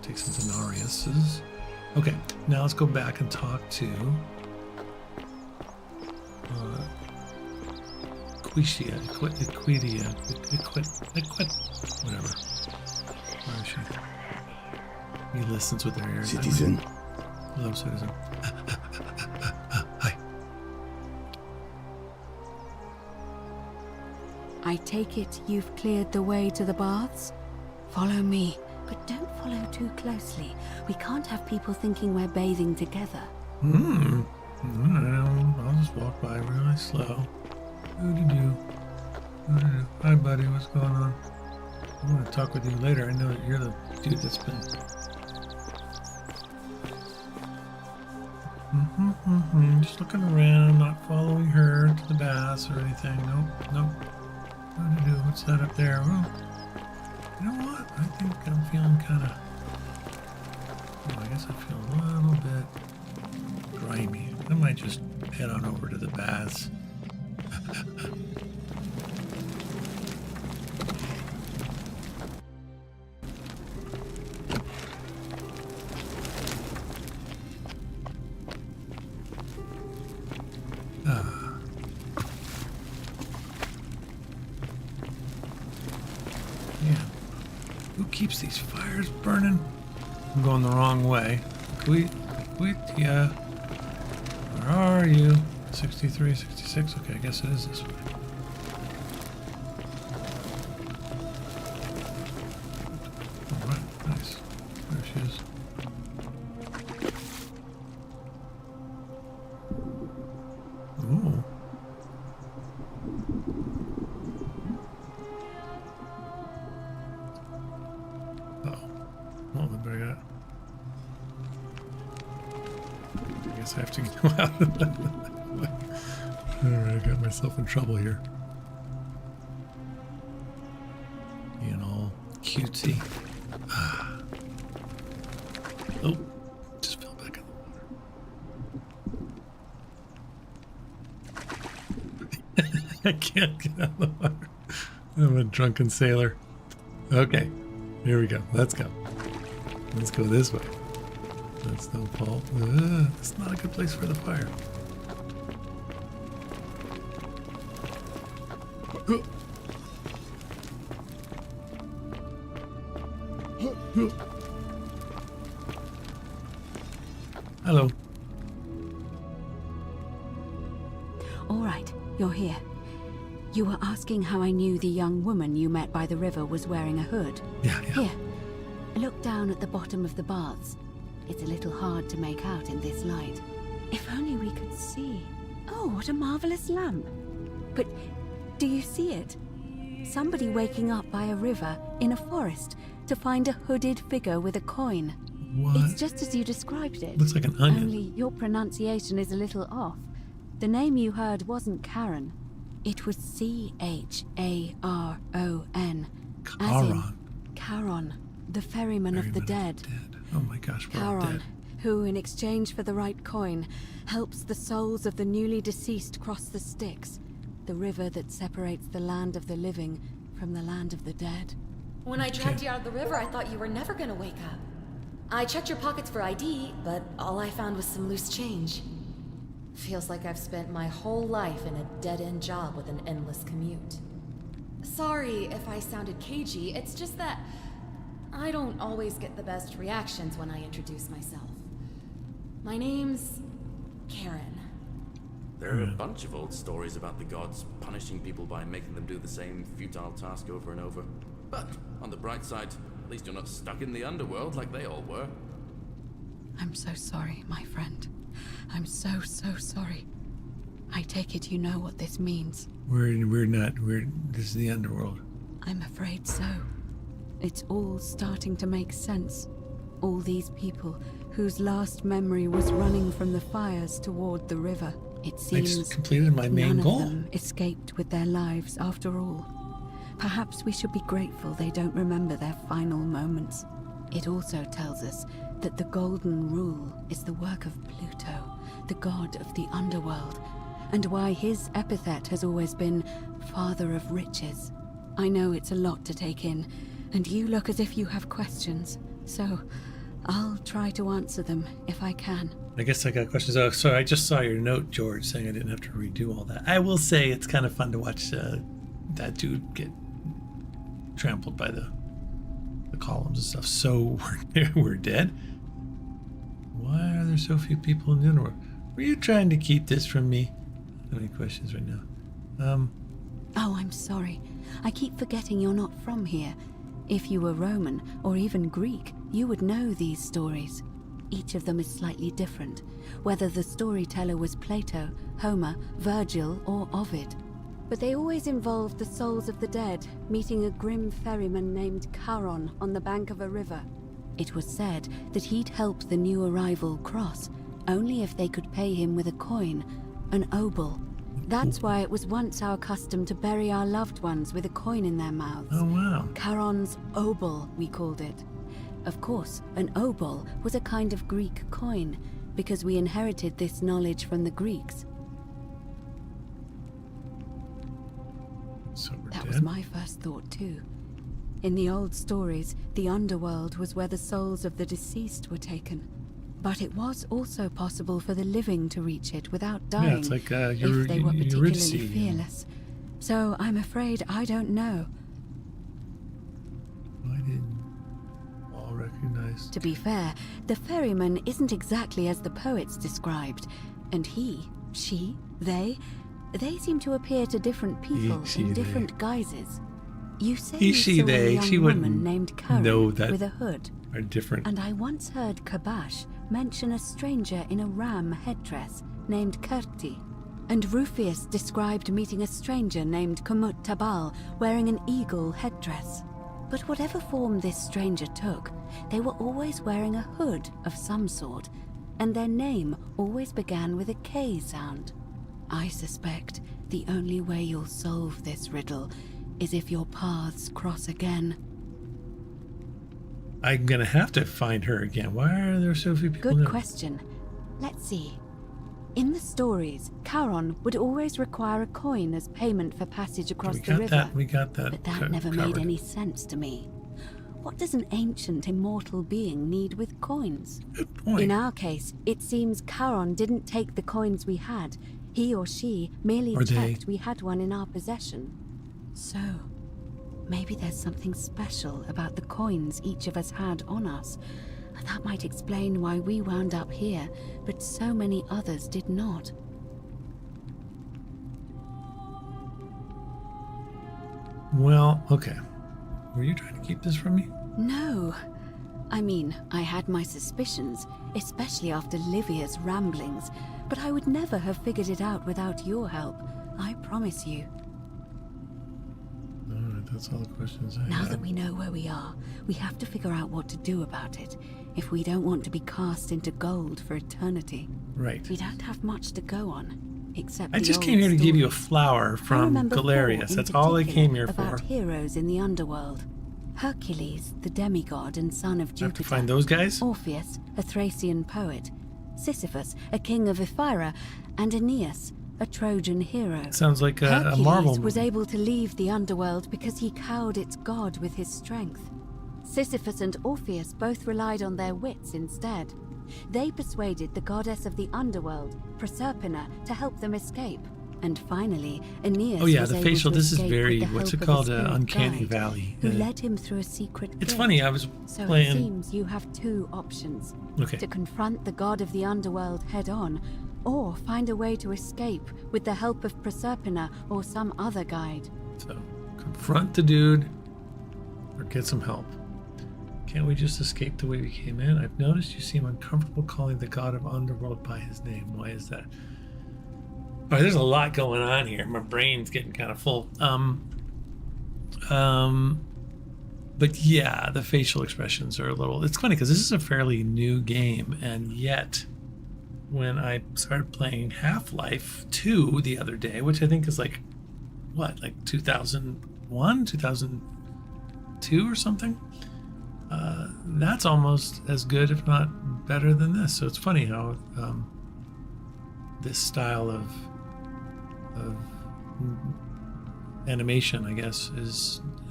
[SPEAKER 1] Take some denariuses. Okay, now let's go back and talk to Equitia, whatever. Where is she? He listens with their ears.
[SPEAKER 6] Citizen.
[SPEAKER 1] Hello, citizen. Hi.
[SPEAKER 12] I take it you've cleared the way to the baths? Follow me, but don't follow too closely. We can't have people thinking we're bathing together.
[SPEAKER 1] I'll just walk by really slow. Doo-doo-doo. Hi, buddy. What's going on? I want to talk with you later. I know that you're the dude that's been... Just looking around, not following her to the baths or anything. Nope. Doo-doo-doo. What's that up there? Well, you know what? I think I'm feeling kind of... I guess I feel a little bit grimy. I might just head on over to the baths. keeps these fires burning? I'm going the wrong way. Yeah. Where are you? 63, 66. Okay, I guess it is this way. All right, nice. There she is. Ooh. Well, we better get. I guess I have to go out of that. Alright, I got myself in trouble here. Being all cutesy. Ah. Oh, just fell back in the water. I can't get out of the water. I'm a drunken sailor. Okay, here we go. Let's go. Let's go this way. That's no fault. That's not a good place for the fire. Hello.
[SPEAKER 12] All right, you're here. You were asking how I knew the young woman you met by the river was wearing a hood.
[SPEAKER 1] Yeah.
[SPEAKER 12] Here, look down at the bottom of the baths. It's a little hard to make out in this light. If only we could see. Oh, what a marvelous lamp. But do you see it? Somebody waking up by a river in a forest to find a hooded figure with a coin.
[SPEAKER 1] What?
[SPEAKER 12] It's just as you described it.
[SPEAKER 1] Looks like an onion.
[SPEAKER 12] Only your pronunciation is a little off. The name you heard wasn't Karen. It was C-H-A-R-O-N.
[SPEAKER 1] Charon.
[SPEAKER 12] Charon, the ferryman of the dead.
[SPEAKER 1] Oh my gosh, we're all
[SPEAKER 12] Charon,
[SPEAKER 1] dead.
[SPEAKER 12] who, in exchange for the right coin, helps the souls of the newly deceased cross the Styx, the river that separates the land of the living from the land of the dead.
[SPEAKER 14] When I dragged you out of the river, I thought you were never gonna wake up. I checked your pockets for ID, but all I found was some loose change. Feels like I've spent my whole life in a dead-end job with an endless commute. Sorry if I sounded cagey, it's just that I don't always get the best reactions when I introduce myself. My name's Karen.
[SPEAKER 4] There are a bunch of old stories about the gods punishing people by making them do the same futile task over and over. But on the bright side, at least you're not stuck in the underworld like they all were.
[SPEAKER 12] I'm so sorry, my friend. I'm so sorry. I take it you know what this means.
[SPEAKER 1] We're not. This is the underworld.
[SPEAKER 12] I'm afraid so. It's all starting to make sense. All these people whose last memory was running from the fires toward the river. It seems
[SPEAKER 1] I just completed my main
[SPEAKER 12] none
[SPEAKER 1] goal.
[SPEAKER 12] of them escaped with their lives after all. Perhaps we should be grateful they don't remember their final moments. It also tells us that the Golden Rule is the work of Pluto, the god of the underworld, and why his epithet has always been Father of Riches. I know it's a lot to take in, and you look as if you have questions, so I'll try to answer them if I can.
[SPEAKER 1] I guess I got questions. Oh, sorry, I just saw your note, George, saying I didn't have to redo all that. I will say it's kind of fun to watch that dude get trampled by the columns and stuff. So we're dead? Why are there so few people in the underworld? Were you trying to keep this from me? So many questions right now.
[SPEAKER 12] Oh, I'm sorry. I keep forgetting you're not from here. If you were Roman, or even Greek, you would know these stories. Each of them is slightly different, whether the storyteller was Plato, Homer, Virgil, or Ovid. But they always involved the souls of the dead meeting a grim ferryman named Charon on the bank of a river. It was said that he'd help the new arrival cross, only if they could pay him with a coin, an obol. That's why it was once our custom to bury our loved ones with a coin in their mouths.
[SPEAKER 1] Oh, wow.
[SPEAKER 12] Charon's obol, we called it. Of course, an obol was a kind of Greek coin, because we inherited this knowledge from the Greeks.
[SPEAKER 1] So
[SPEAKER 12] that was my first thought too. In the old stories, the underworld was where the souls of the deceased were taken. But it was also possible for the living to reach it without dying,
[SPEAKER 1] yeah, it's like
[SPEAKER 12] if they were particularly
[SPEAKER 1] Eurydice.
[SPEAKER 12] fearless. So I'm afraid I don't know.
[SPEAKER 1] Why did Nice.
[SPEAKER 12] To be fair, the ferryman isn't exactly as the poets described, and he, she, they seem to appear to different people in different guises. You say you saw a young woman named Karen with a hood.
[SPEAKER 1] Are different.
[SPEAKER 12] And I once heard Kabash mention a stranger in a ram headdress named Kirti. And Rufius described meeting a stranger named Kumut Tabal wearing an eagle headdress. But whatever form this stranger took, they were always wearing a hood of some sort, and their name always began with a K sound. I suspect the only way you'll solve this riddle is if your paths cross again.
[SPEAKER 1] I'm gonna have to find her again. Why are there so few people?
[SPEAKER 12] Good question. Let's see. In the stories, Charon would always require a coin as payment for passage across the river.
[SPEAKER 1] We got that.
[SPEAKER 12] But that never made any sense to me. What does an ancient immortal being need with coins?
[SPEAKER 1] Good point.
[SPEAKER 12] In our case, it seems Charon didn't take the coins we had. He or she merely checked we had one in our possession. So, maybe there's something special about the coins each of us had on us. That might explain why we wound up here, but so many others did not.
[SPEAKER 1] Well, okay. Were you trying to keep this from me?
[SPEAKER 12] No. I mean, I had my suspicions, especially after Livia's ramblings, but I would never have figured it out without your help. I promise you.
[SPEAKER 1] Alright, that's all the questions I
[SPEAKER 12] Now
[SPEAKER 1] have.
[SPEAKER 12] that we know where we are, we have to figure out what to do about it, if we don't want to be cast into gold for eternity.
[SPEAKER 1] Right.
[SPEAKER 12] We don't have much to go on, except
[SPEAKER 1] I just came here to give you a flower from Galerius. That's all I came here for.
[SPEAKER 12] About heroes in the underworld. Hercules, the demigod and son of Jupiter.
[SPEAKER 1] Have to find those guys?
[SPEAKER 12] Orpheus, a Thracian poet. Sisyphus, a king of Ephyra, and Aeneas, a Trojan hero.
[SPEAKER 1] Sounds like a Marvel
[SPEAKER 12] Hercules
[SPEAKER 1] movie.
[SPEAKER 12] was able to leave the underworld because he cowed its god with his strength. Sisyphus and Orpheus both relied on their wits instead. They persuaded the goddess of the underworld, Proserpina, to help them escape. And finally, Aeneas
[SPEAKER 1] Oh yeah,
[SPEAKER 12] was
[SPEAKER 1] the
[SPEAKER 12] able
[SPEAKER 1] facial.
[SPEAKER 12] to
[SPEAKER 1] This is
[SPEAKER 12] escape
[SPEAKER 1] very,
[SPEAKER 12] with the
[SPEAKER 1] what's it
[SPEAKER 12] help of a
[SPEAKER 1] called?
[SPEAKER 12] spirit
[SPEAKER 1] Uncanny
[SPEAKER 12] guide,
[SPEAKER 1] Valley.
[SPEAKER 12] who led him through a secret
[SPEAKER 1] It's
[SPEAKER 12] pit.
[SPEAKER 1] funny, I was
[SPEAKER 12] So
[SPEAKER 1] playing...
[SPEAKER 12] it seems you have two options.
[SPEAKER 1] Okay.
[SPEAKER 12] To confront the god of the underworld head on, or find a way to escape with the help of Proserpina or some other guide.
[SPEAKER 1] So, confront the dude, or get some help. Can't we just escape the way we came in? I've noticed you seem uncomfortable calling the god of underworld by his name. Why is that? All right, there's a lot going on here. My brain's getting kind of full. But yeah, the facial expressions are a little... It's funny because this is a fairly new game, and yet when I started playing Half-Life 2 the other day, which I think is like, what, like 2001, 2002 or something? That's almost as good, if not better than this. So it's funny how this style of animation, I guess,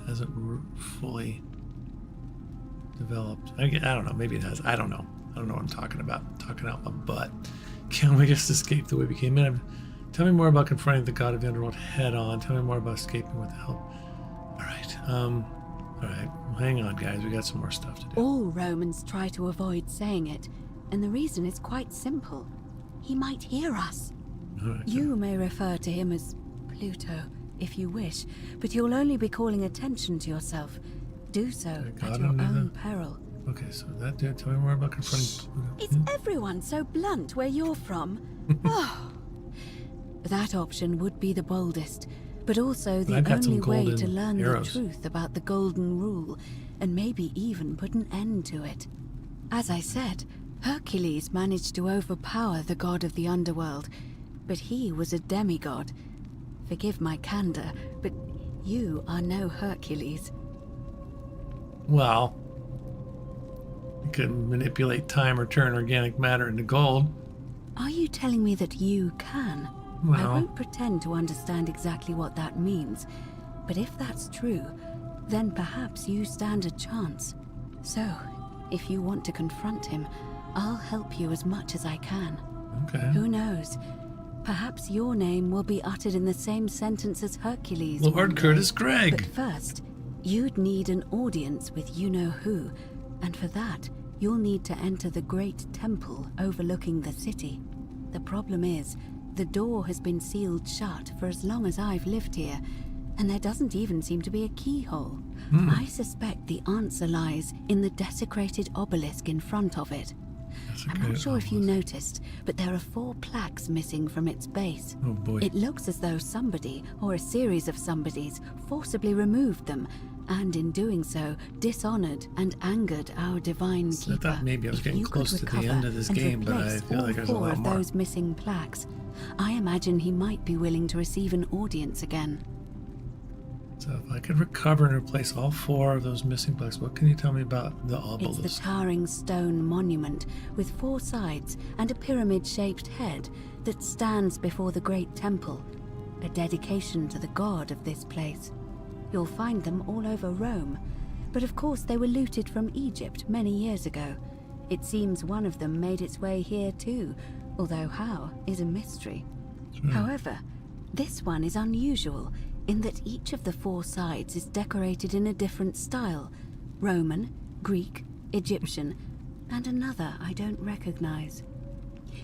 [SPEAKER 1] hasn't fully developed. I don't know. Maybe it has. I don't know. I don't know what I'm talking about. I'm talking out my butt. Can't we just escape the way we came in? Tell me more about confronting the god of the underworld head on. Tell me more about escaping with help. All right. All right. Well, hang on, guys. We got some more stuff to do.
[SPEAKER 12] All Romans try to avoid saying it, and the reason is quite simple. He might hear us.
[SPEAKER 1] All right.
[SPEAKER 12] You may refer to him as Pluto, if you wish, but you'll only be calling attention to yourself. Do so at your own peril.
[SPEAKER 1] Okay, so that dude, tell me more about confronting Pluto.
[SPEAKER 12] Is everyone so blunt where you're from? Oh. That option would be the boldest, but also the only way to learn the truth about the Golden Rule, and maybe even put an end to it. As I said, Hercules managed to overpower the god of the underworld, but he was a demigod. Forgive my candor, but you are no Hercules.
[SPEAKER 1] Well, you can manipulate time or turn organic matter into gold.
[SPEAKER 12] Are you telling me that you can?
[SPEAKER 1] Well,
[SPEAKER 12] I won't pretend to understand exactly what that means, but if that's true, then perhaps you stand a chance. So, if you want to confront him, I'll help you as much as I can.
[SPEAKER 1] Okay.
[SPEAKER 12] Who knows? Perhaps your name will be uttered in the same sentence as Hercules.
[SPEAKER 1] Lord Curtis Gregg.
[SPEAKER 12] But first, you'd need an audience with you-know-who, And for that, you'll need to enter the great temple overlooking the city. The problem is, the door has been sealed shut for as long as I've lived here, and there doesn't even seem to be a keyhole. I suspect the answer lies in the desecrated obelisk in front of it. I'm not sure if you noticed, but there are 4 plaques missing from its base.
[SPEAKER 1] Oh boy.
[SPEAKER 12] It looks as though somebody, or a series of somebodies, forcibly removed them, and in doing so, dishonored and angered our divine keeper.
[SPEAKER 1] I thought maybe I was getting close to the end of this game, but I feel like there's a lot more.
[SPEAKER 12] Those missing plaques, I imagine he might be willing to receive an audience again.
[SPEAKER 1] So if I could recover and replace all 4 of those missing plaques, what can you tell me about the obelisk?
[SPEAKER 12] It's the towering stone monument with 4 sides and a pyramid-shaped head that stands before the great temple, a dedication to the god of this place. You'll find them all over Rome, but of course they were looted from Egypt many years ago. It seems one of them made its way here too, although how is a mystery. However, this one is unusual in that each of the 4 sides is decorated in a different style: Roman, Greek, Egyptian, and another I don't recognize.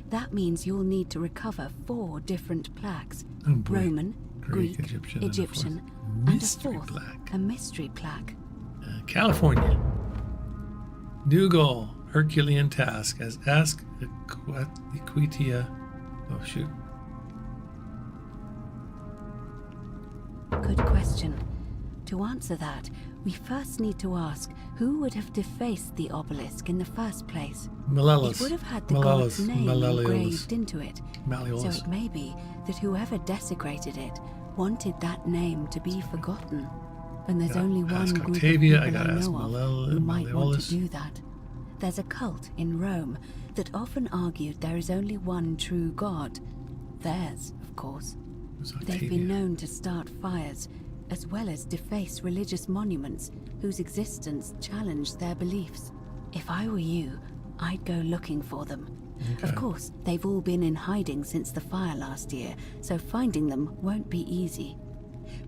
[SPEAKER 12] That means you'll need to recover 4 different plaques: Roman, Greek, Egyptian, and a 4th, a mystery plaque.
[SPEAKER 1] California. New goal, Herculean task, as ask Equitia. Oh shoot.
[SPEAKER 12] Good question. To answer that, we first need to ask who would have defaced the obelisk in the first place.
[SPEAKER 1] Malleolus.
[SPEAKER 12] It would have had the god's name engraved into it. So it may be that whoever desecrated it wanted that name to be forgotten. And there's only one group of people I know of who might want to do that. There's a cult in Rome that often argued there is only one true god. Theirs, of course. They've been known to start fires, as well as deface religious monuments whose existence challenged their beliefs. If I were you, I'd go looking for them. Of course, they've all been in hiding since the fire last year, so finding them won't be easy.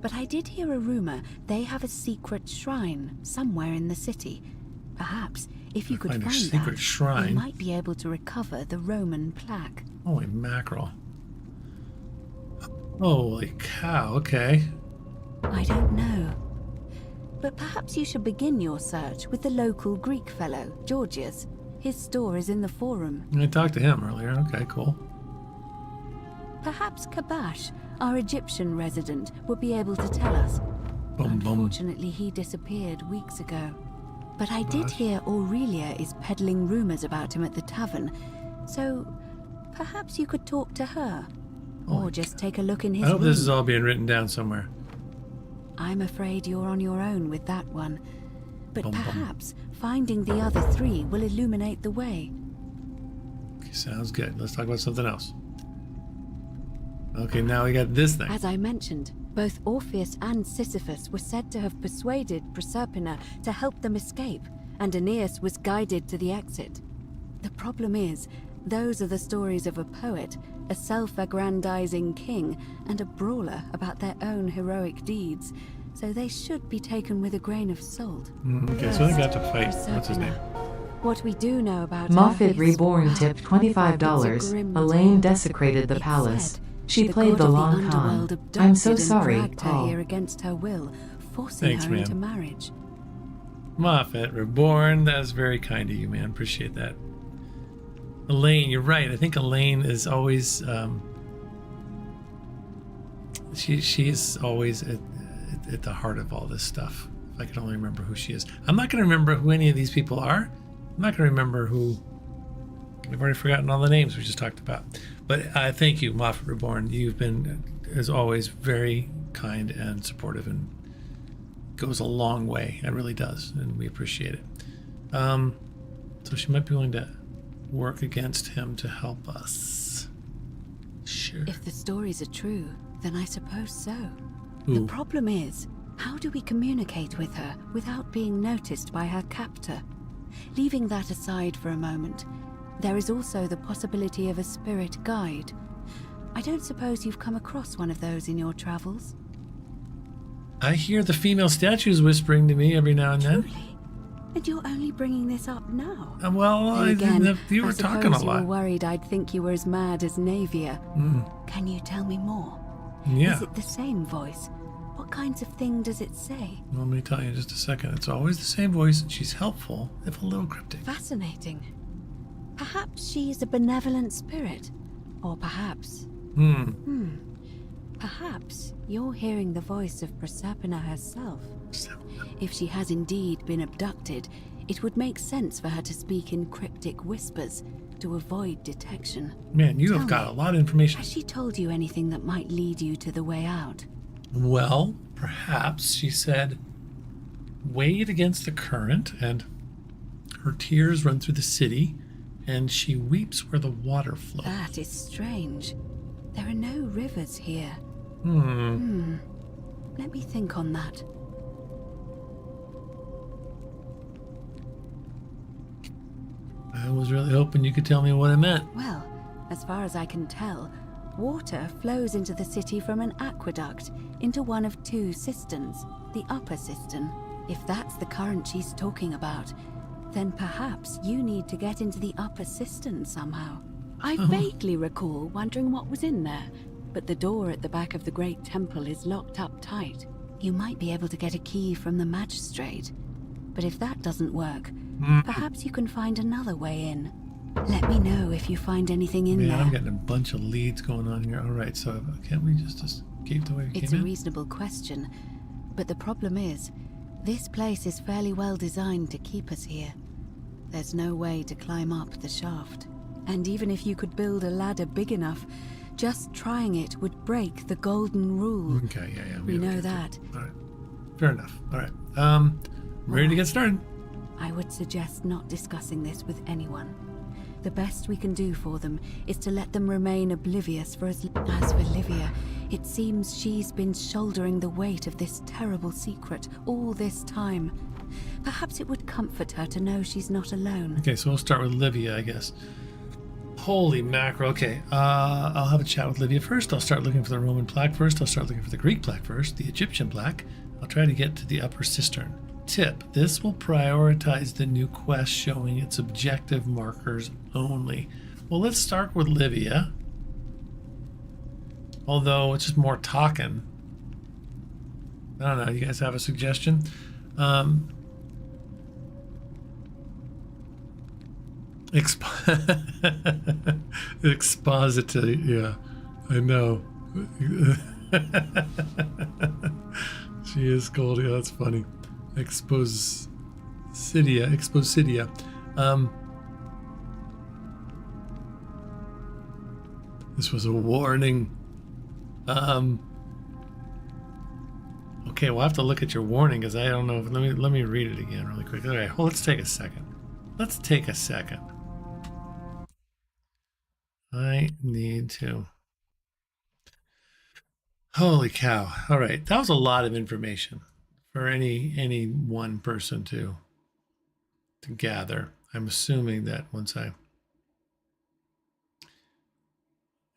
[SPEAKER 12] But I did hear a rumor they have a secret shrine somewhere in the city. Perhaps, if you could find that, you might be able to recover the Roman plaque.
[SPEAKER 1] Holy mackerel. Holy cow, okay.
[SPEAKER 12] I don't know. But perhaps you should begin your search with the local Greek fellow, Georgius. His store is in the forum.
[SPEAKER 1] I talked to him earlier. Okay, cool.
[SPEAKER 12] Perhaps Kabash, our Egyptian resident, would be able to tell us. Unfortunately, he disappeared weeks ago. But I did hear Aurelia is peddling rumors about him at the tavern, so perhaps you could talk to her. Or just take a look in his room.
[SPEAKER 1] I hope this is all being written down somewhere.
[SPEAKER 12] I'm afraid you're on your own with that one. But perhaps finding the other 3 will illuminate the way.
[SPEAKER 1] Okay, sounds good. Let's talk about something else. Okay, now we got this thing.
[SPEAKER 12] As I mentioned, both Orpheus and Sisyphus were said to have persuaded Proserpina to help them escape, and Aeneas was guided to the exit. The problem is, those are the stories of a poet, a self-aggrandizing king, and a brawler about their own heroic deeds, so they should be taken with a grain of salt.
[SPEAKER 1] Okay, so they got to fight. What's his name?
[SPEAKER 12] What we do know about
[SPEAKER 2] Moffat Reborn tipped $25. Elaine desecrated the palace. She played the long con. I'm so sorry, Paul.
[SPEAKER 12] Her here against her will, forcing her into marriage.
[SPEAKER 1] Moffat Reborn, that's very kind of you, man. Appreciate that. Elaine, you're right. I think Elaine is always she's always at the heart of all this stuff. If I could only remember who she is. I'm not going to remember who any of these people are. I'm not going to remember who. We've already forgotten all the names we just talked about. But thank you, Moffat Reborn. You've been, as always, very kind and supportive, and goes a long way. It really does, and we appreciate it. So she might be willing to work against him to help us. Sure.
[SPEAKER 12] If the stories are true, then I suppose so. The problem is, how do we communicate with her without being noticed by her captor? Leaving that aside for a moment, there is also the possibility of a spirit guide. I don't suppose you've come across one of those in your travels?
[SPEAKER 1] I hear the female statues whispering to me every now and then.
[SPEAKER 12] Truly? And you're only bringing this up now?
[SPEAKER 1] You were talking a lot.
[SPEAKER 12] You were worried I'd think you were as mad as Navia. Can you tell me more?
[SPEAKER 1] Yeah.
[SPEAKER 12] Is it the same voice? What kinds of thing does it say?
[SPEAKER 1] Let me tell you in just a second. It's always the same voice, and she's helpful, if a little cryptic.
[SPEAKER 12] Fascinating. Perhaps she's a benevolent spirit. Or perhaps... Perhaps you're hearing the voice of Proserpina herself. If she has indeed been abducted, it would make sense for her to speak in cryptic whispers to avoid detection.
[SPEAKER 1] Man, you have got a lot of information.
[SPEAKER 12] Has she told you anything that might lead you to the way out?
[SPEAKER 1] Well, perhaps she said, wade against the current, and her tears run through the city, and she weeps where the water flows.
[SPEAKER 12] That is strange. There are no rivers here. Let me think on that.
[SPEAKER 1] I was really hoping you could tell me what it meant.
[SPEAKER 12] Well, as far as I can tell, water flows into the city from an aqueduct into one of two cisterns, the upper cistern. If that's the current she's talking about, then perhaps you need to get into the upper cistern somehow. I vaguely recall wondering what was in there, but the door at the back of the great temple is locked up tight. You might be able to get a key from the magistrate, but if that doesn't work, perhaps you can find another way in. Let me know if you find anything in there.
[SPEAKER 1] I'm getting a bunch of leads going on here. All right, so can't we just escape the way we came in?
[SPEAKER 12] It's a reasonable question, but the problem is, this place is fairly well designed to keep us here. There's no way to climb up the shaft. And even if you could build a ladder big enough, just trying it would break the golden rule.
[SPEAKER 1] Okay, yeah.
[SPEAKER 12] We know that.
[SPEAKER 1] All right, fair enough. All right, ready to get started.
[SPEAKER 12] I would suggest not discussing this with anyone. The best we can do for them is to let them remain oblivious for as for Livia, it seems she's been shouldering the weight of this terrible secret all this time. Perhaps it would comfort her to know she's not alone.
[SPEAKER 1] Okay, so we'll start with Livia, I guess. Holy mackerel. Okay, I'll have a chat with Livia first. I'll start looking for the Roman plaque first. I'll start looking for the Greek plaque first, the Egyptian plaque. I'll try to get to the upper cistern. Tip, this will prioritize the new quest showing its objective markers only. Well, let's start with Livia. Although it's just more talking. I don't know, you guys have a suggestion? Expository, yeah, I know. She is cold, yeah, that's funny. Exposidia. This was a warning. Okay, we'll have to look at your warning because I don't know. Let me read it again really quick. All right, well, let's take a second. I need to. Holy cow! All right, that was a lot of information for any one person to gather. I'm assuming that once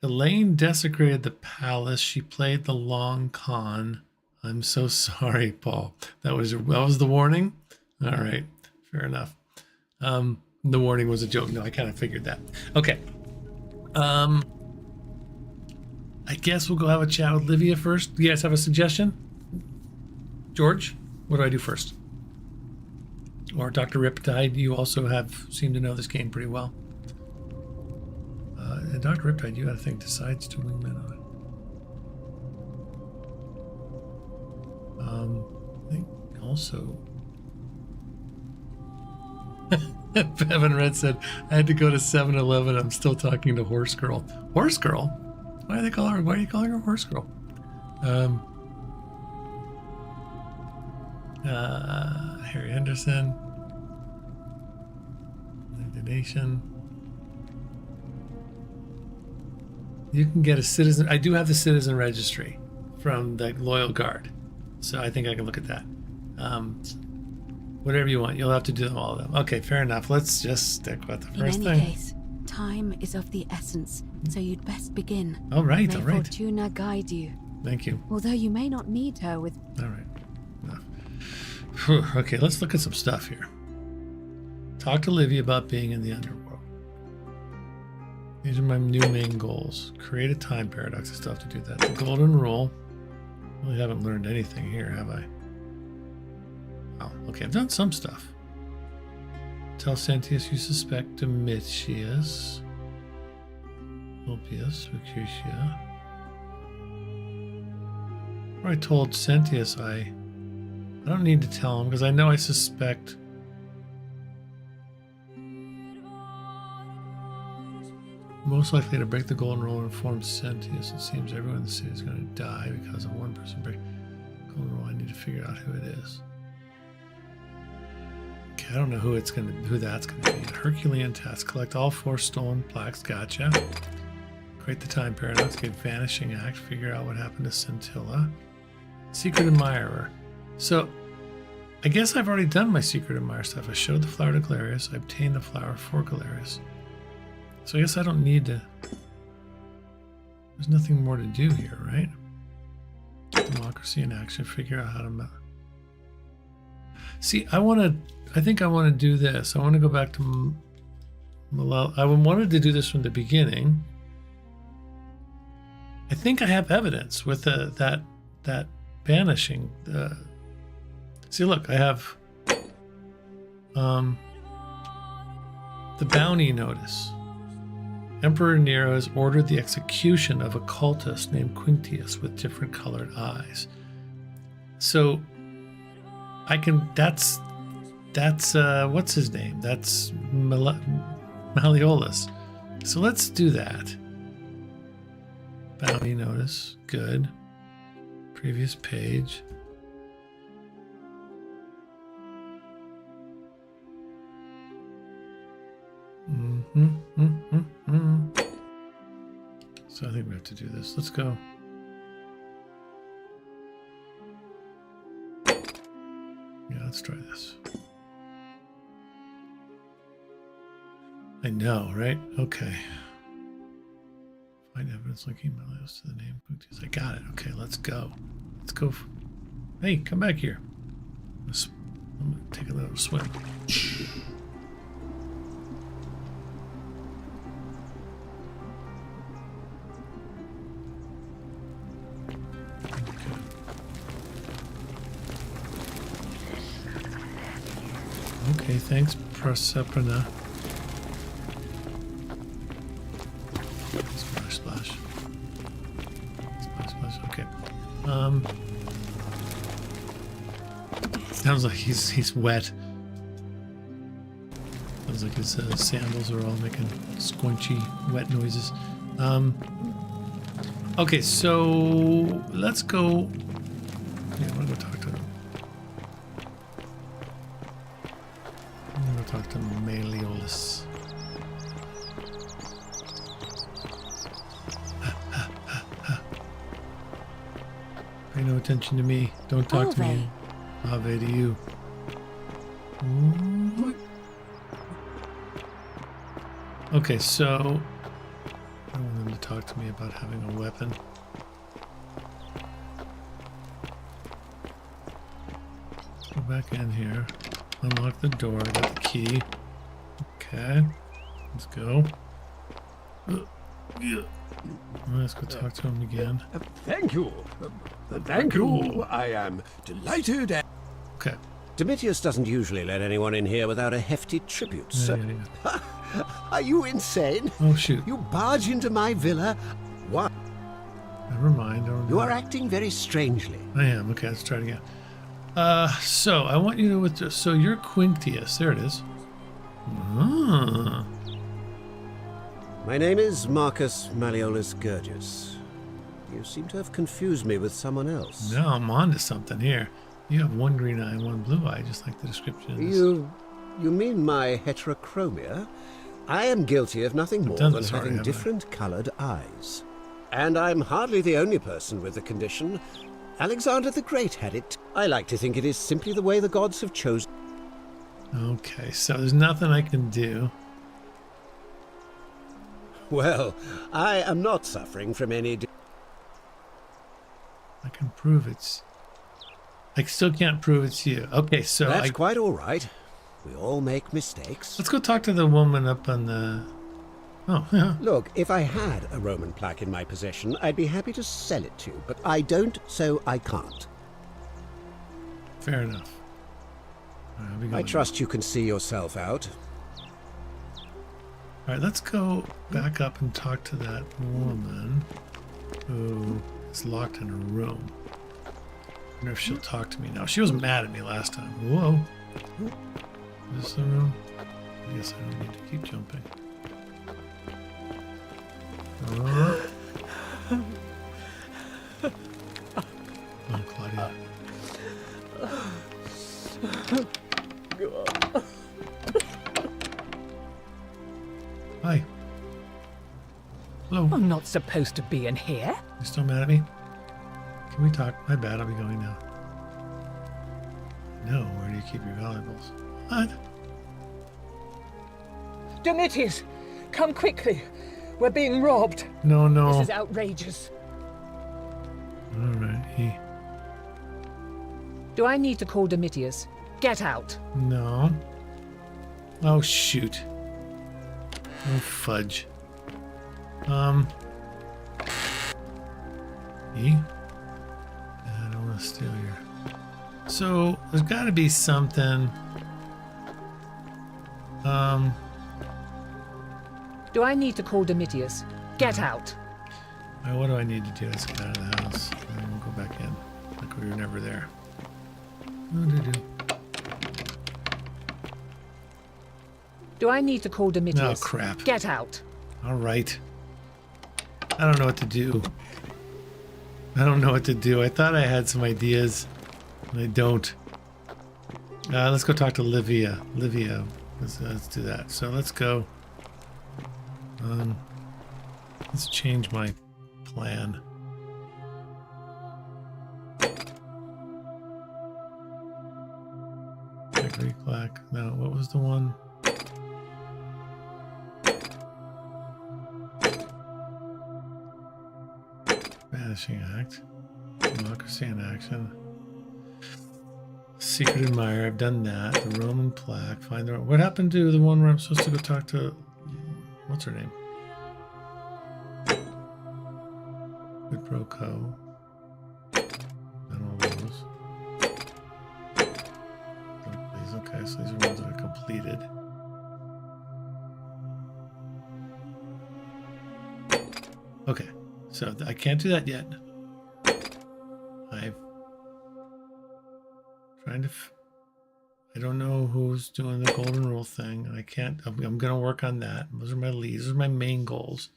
[SPEAKER 1] Elaine desecrated the palace. She played the long con. I'm so sorry, Paul. That was the warning? All right, fair enough. The warning was a joke. No, I kind of figured that. Okay. I guess we'll go have a chat with Livia first. Do you guys have a suggestion? George, what do I do first? Or Dr. Riptide, you also seem to know this game pretty well. And Dr. Riptide, you got a thing, decides to wingman on it. I think also... Bevan Red said, I had to go to 7-Eleven. I'm still talking to Horse Girl. Horse Girl? Why are you calling her Horse Girl? Harry Henderson. Donation. You can get a citizen. I do have the citizen registry from the Loyal Guard, so I think I can look at that. Whatever you want, you'll have to do all of them. Okay, fair enough. Let's just stick with the first thing.
[SPEAKER 12] In any case, time is of the essence, so you'd best begin.
[SPEAKER 1] All right.
[SPEAKER 12] May Fortuna guide you.
[SPEAKER 1] Thank you.
[SPEAKER 12] Although you may not need her with...
[SPEAKER 1] All right. Whew. Okay, let's look at some stuff here. Talk to Livy about being in the underworld. These are my new main goals. Create a time paradox. I still have to do that. The golden rule. Really haven't learned anything here, have I? Oh, okay. I've done some stuff. Tell Sentius you suspect Domitius. Ulpius, Mercutio. I told Sentius I don't need to tell him because I know I suspect most likely to break the golden rule and inform Sentius. It seems everyone in the city is going to die because of one person breaking the golden rule. I need to figure out who it is. Okay, I don't know who that's going to be. A Herculean task. Collect all 4 stolen plaques. Gotcha. Create the time paradox. Get vanishing act. Figure out what happened to Scintilla. Secret admirer. So, I guess I've already done my secret admirer stuff. I showed the flower to Galerius. I obtained the flower for Galerius. So I guess I don't need to... There's nothing more to do here, right? Democracy in action. Figure out how to... See, I think I want to do this. I want to go back to... I wanted to do this from the beginning. I think I have evidence with that banishing. See, look, I have the bounty notice. Emperor Nero has ordered the execution of a cultist named Quinctius with different colored eyes. So I can, that's what's his name? That's Malleolus. So let's do that. Bounty notice, good. Previous page. So I think we have to do this. Let's go. Yeah, let's try this. I know, right? Okay. Find evidence linking Malleus to the name. I got it. Okay, let's go. Let's go. Hey, come back here. I'm gonna take a little swim. Okay, thanks, Proserpina. Splash, splash. Splash, splash, okay. Sounds like he's wet. Sounds like his sandals are all making squinchy, wet noises. Okay, so let's go. Yeah, I want to go talk to him. I'm going to talk to Malleolus. Pay no attention to me. Don't talk to me. Ave to you. Okay, so I want him to talk to me about having a weapon. Let's go back in here. Unlock the door. Got the key. Okay. Let's go. Let's go talk to him again.
[SPEAKER 10] Thank you. Thank you. I am delighted.
[SPEAKER 1] Okay.
[SPEAKER 10] Domitius doesn't usually let anyone in here without a hefty tribute, sir. Yeah. Are you insane?
[SPEAKER 1] Oh, shoot.
[SPEAKER 10] You barge into my villa. What?
[SPEAKER 1] Never mind.
[SPEAKER 10] You are acting very strangely.
[SPEAKER 1] I am. Okay, let's try it again. So I want you to withdraw. So you're Quinctius. There it is. Ah.
[SPEAKER 10] My name is Marcus Malleolus Gurgis. You seem to have confused me with someone else.
[SPEAKER 1] No, I'm on to something here. You have one green eye and one blue eye, just like the description.
[SPEAKER 10] You mean my heterochromia? I am guilty of nothing more than having different coloured eyes. And I'm hardly the only person with the condition. Alexander the Great had it. I like to think it is simply the way the gods have chosen.
[SPEAKER 1] Okay, so there's nothing I can do.
[SPEAKER 10] Well, I am not suffering from any...
[SPEAKER 1] I can prove it's... I still can't prove it's you. Okay, so
[SPEAKER 10] That's quite all right. We all make mistakes.
[SPEAKER 1] Let's go talk to the woman up on the... Oh, yeah.
[SPEAKER 10] Look, if I had a Roman plaque in my possession, I'd be happy to sell it to you, but I don't, so I can't.
[SPEAKER 1] Fair enough. Right,
[SPEAKER 10] I trust you can see yourself out.
[SPEAKER 1] All right, let's go back up and talk to that woman who is locked in her room. I wonder if she'll talk to me now. She was mad at me last time. Whoa. Is this the room? I guess I don't need to keep jumping. Oh, Claudia. Hi. Hello.
[SPEAKER 15] I'm not supposed to be in here.
[SPEAKER 1] You still mad at me? Can we talk? My bad, I'll be going now. No, where do you keep your valuables? What?
[SPEAKER 15] Domitius, come quickly. We're being robbed.
[SPEAKER 1] No, no.
[SPEAKER 15] This is outrageous.
[SPEAKER 1] Alright,
[SPEAKER 15] Do I need to call Domitius? Get out.
[SPEAKER 1] No. Oh, shoot. Oh, fudge. I don't want to steal your... So, there's got to be something...
[SPEAKER 15] Do I need to call Domitius? Get out.
[SPEAKER 1] Alright, what do I need to do? Let's get out of the house. And we'll go back in. Like we were never there.
[SPEAKER 15] Do I need to call Domitius?
[SPEAKER 1] Oh, crap.
[SPEAKER 15] Get out.
[SPEAKER 1] Alright. I don't know what to do. I don't know what to do. I thought I had some ideas, and I don't. Let's go talk to Livia. Livia. Let's do that. So let's go. Let's change my plan. Greek black. No, what was the one? Vanishing Act. Democracy in Action. Secret Admirer. I've done that. The Roman plaque. Find the... What happened to the one where I'm supposed to go talk to... What's her name? Quid pro quo. Done all those. Okay, so these are ones that are completed. Okay, so I can't do that yet. I'm trying to... I don't know who's doing the golden rule thing. I can't... I'm going to work on that. Those are my leads. Those are my main goals.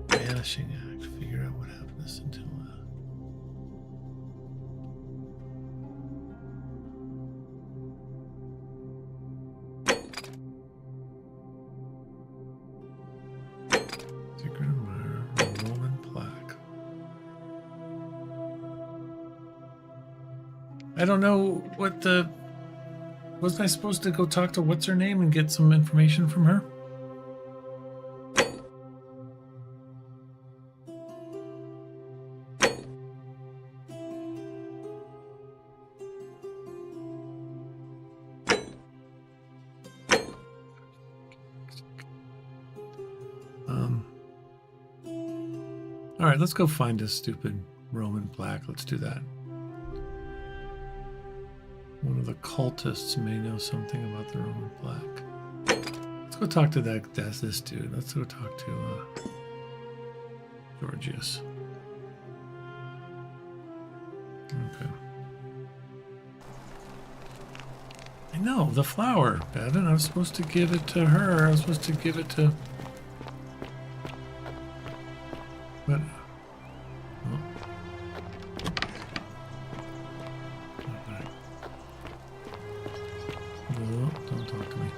[SPEAKER 1] Vanishing Act. Figure out what happened to Scintilla. Secret Admirer. Roman plaque. I don't know what the... Wasn't I supposed to go talk to what's her name and get some information from her? All right, let's go find this stupid Roman plaque. Let's do that. One of the cultists may know something about the Roman plaque. Let's go talk to this dude. Let's go talk to Georgius. Okay. I know, the flower, Bevan. I was supposed to give it to her. I was supposed to give it to... But... Oh. Right. No, don't talk to me.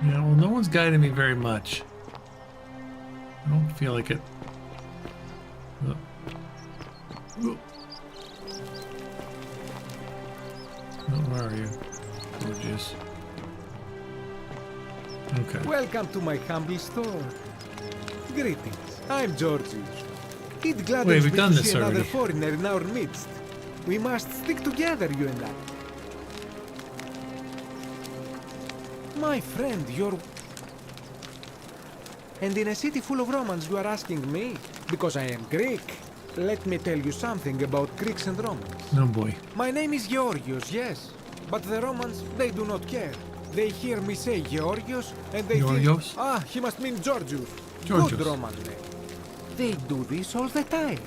[SPEAKER 1] Yeah, well, no one's guiding me very much. I don't feel like it. Where are you? Gorgeous. Okay.
[SPEAKER 7] Welcome to my humble store. Greetings. I'm Georgius. It gladdens
[SPEAKER 1] Wait,
[SPEAKER 7] me
[SPEAKER 1] we've done
[SPEAKER 7] to
[SPEAKER 1] this
[SPEAKER 7] see another
[SPEAKER 1] already.
[SPEAKER 7] foreigner in our midst. We must stick together, you and I. My friend, you're... And in a city full of Romans, you are asking me? Because I am Greek. Let me tell you something about Greeks and Romans.
[SPEAKER 1] Oh boy.
[SPEAKER 7] My name is Georgios, yes. But the Romans, they do not care. They hear me say Georgios, and they
[SPEAKER 1] Georgios?
[SPEAKER 7] think, he must mean Georgios.
[SPEAKER 1] Georgios.
[SPEAKER 7] Good Roman name. They do this all the time.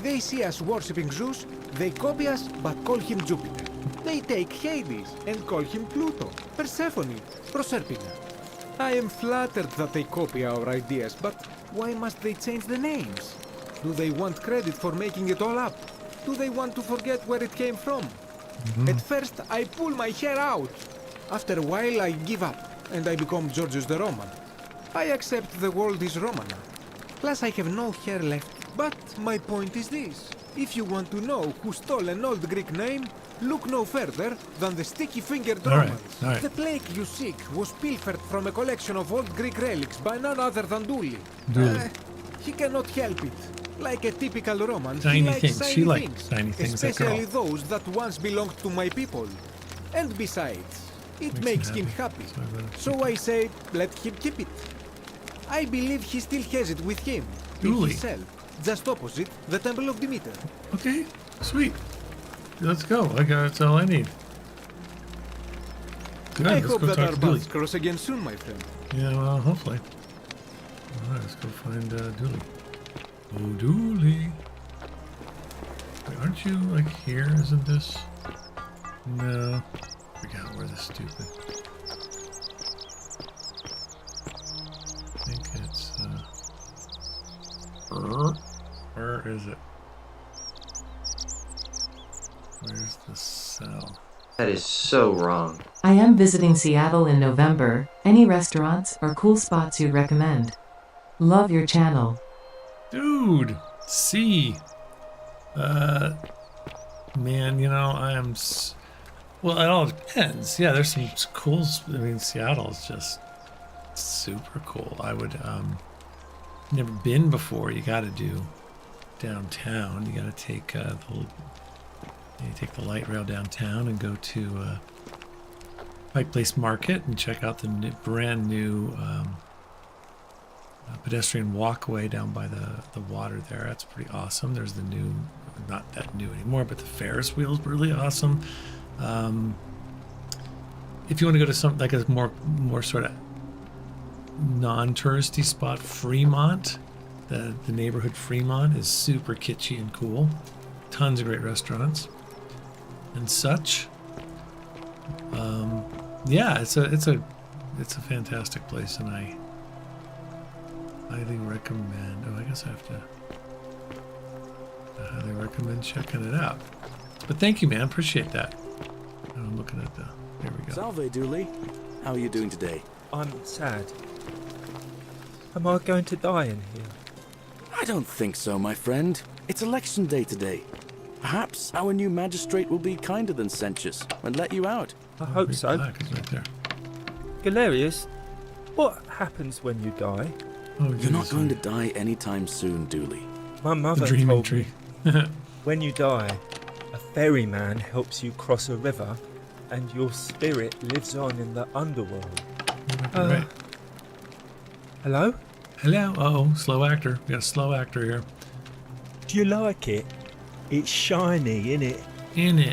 [SPEAKER 7] They see us worshipping Zeus, they copy us, but call him Jupiter. They take Hades and call him Pluto, Persephone, Proserpina. I am flattered that they copy our ideas, but why must they change the names? Do they want credit for making it all up? Do they want to forget where it came from? At first, I pull my hair out. After a while, I give up, and I become Georgios the Roman. I accept the world is Roman now. Plus, I have no hair left. But my point is this. If you want to know who stole an old Greek name, look no further than the sticky-fingered Romans.
[SPEAKER 1] All right.
[SPEAKER 7] The plague you seek was pilfered from a collection of old Greek relics by none other than Dooley. He cannot help it. Like a typical Roman,
[SPEAKER 1] Tiny
[SPEAKER 7] he likes
[SPEAKER 1] things.
[SPEAKER 7] shiny
[SPEAKER 1] She likes tiny things, that girl.
[SPEAKER 7] especially those that once belonged to my people. And besides, it makes him happy. So I say, let him keep it. I believe he still has it with him. In
[SPEAKER 1] Dooley.
[SPEAKER 7] his cell, just opposite the Temple of Demeter.
[SPEAKER 1] Okay, sweet. Let's go. That's all I need. Good,
[SPEAKER 7] I
[SPEAKER 1] let's
[SPEAKER 7] hope
[SPEAKER 1] go
[SPEAKER 7] that
[SPEAKER 1] talk
[SPEAKER 7] our
[SPEAKER 1] to Dooley.
[SPEAKER 7] paths cross again soon, my friend.
[SPEAKER 1] Yeah, well, hopefully. All right, let's go find Dooley. Oh, Dooley. Wait, aren't you, like, here? Isn't this? No. I forgot where this stupid. I think it's, where is it? Where's the cell?
[SPEAKER 16] That is so wrong.
[SPEAKER 2] I am visiting Seattle in November. Any restaurants or cool spots you'd recommend? Love your channel.
[SPEAKER 1] Dude, see, man, you know, I am, well, it all depends. Yeah, there's some cool, I mean, Seattle is just super cool. I would, never been before. You got to do downtown. You got to take, you take the light rail downtown and go to, Pike Place Market and check out the brand new, pedestrian walkway down by the water there. That's pretty awesome. There's the new, not that new anymore, but the Ferris wheel is really awesome. If you want to go to some like a more sort of non-touristy spot, Fremont, the neighborhood Fremont is super kitschy and cool. Tons of great restaurants and such. Yeah, it's a fantastic place, and I highly recommend. Oh, I guess I have to. I highly recommend checking it out. But thank you, man. Appreciate that. I'm looking at the. There we go.
[SPEAKER 17] Salve, Dooley. How are you doing today?
[SPEAKER 18] I'm sad. Am I going to die in here?
[SPEAKER 17] I don't think so, my friend. It's election day today. Perhaps our new magistrate will be kinder than Sentius and let you out.
[SPEAKER 18] I hope so.
[SPEAKER 1] Right there.
[SPEAKER 18] Galerius, what happens when you die?
[SPEAKER 1] Oh,
[SPEAKER 17] you're not going to die anytime soon, Dooley.
[SPEAKER 18] My mother told me when you die, a ferryman helps you cross a river and your spirit lives on in the underworld.
[SPEAKER 1] Right.
[SPEAKER 18] Hello?
[SPEAKER 1] Hello. Uh-oh, slow actor. We got a slow actor here.
[SPEAKER 18] Do you like it? It's shiny, innit?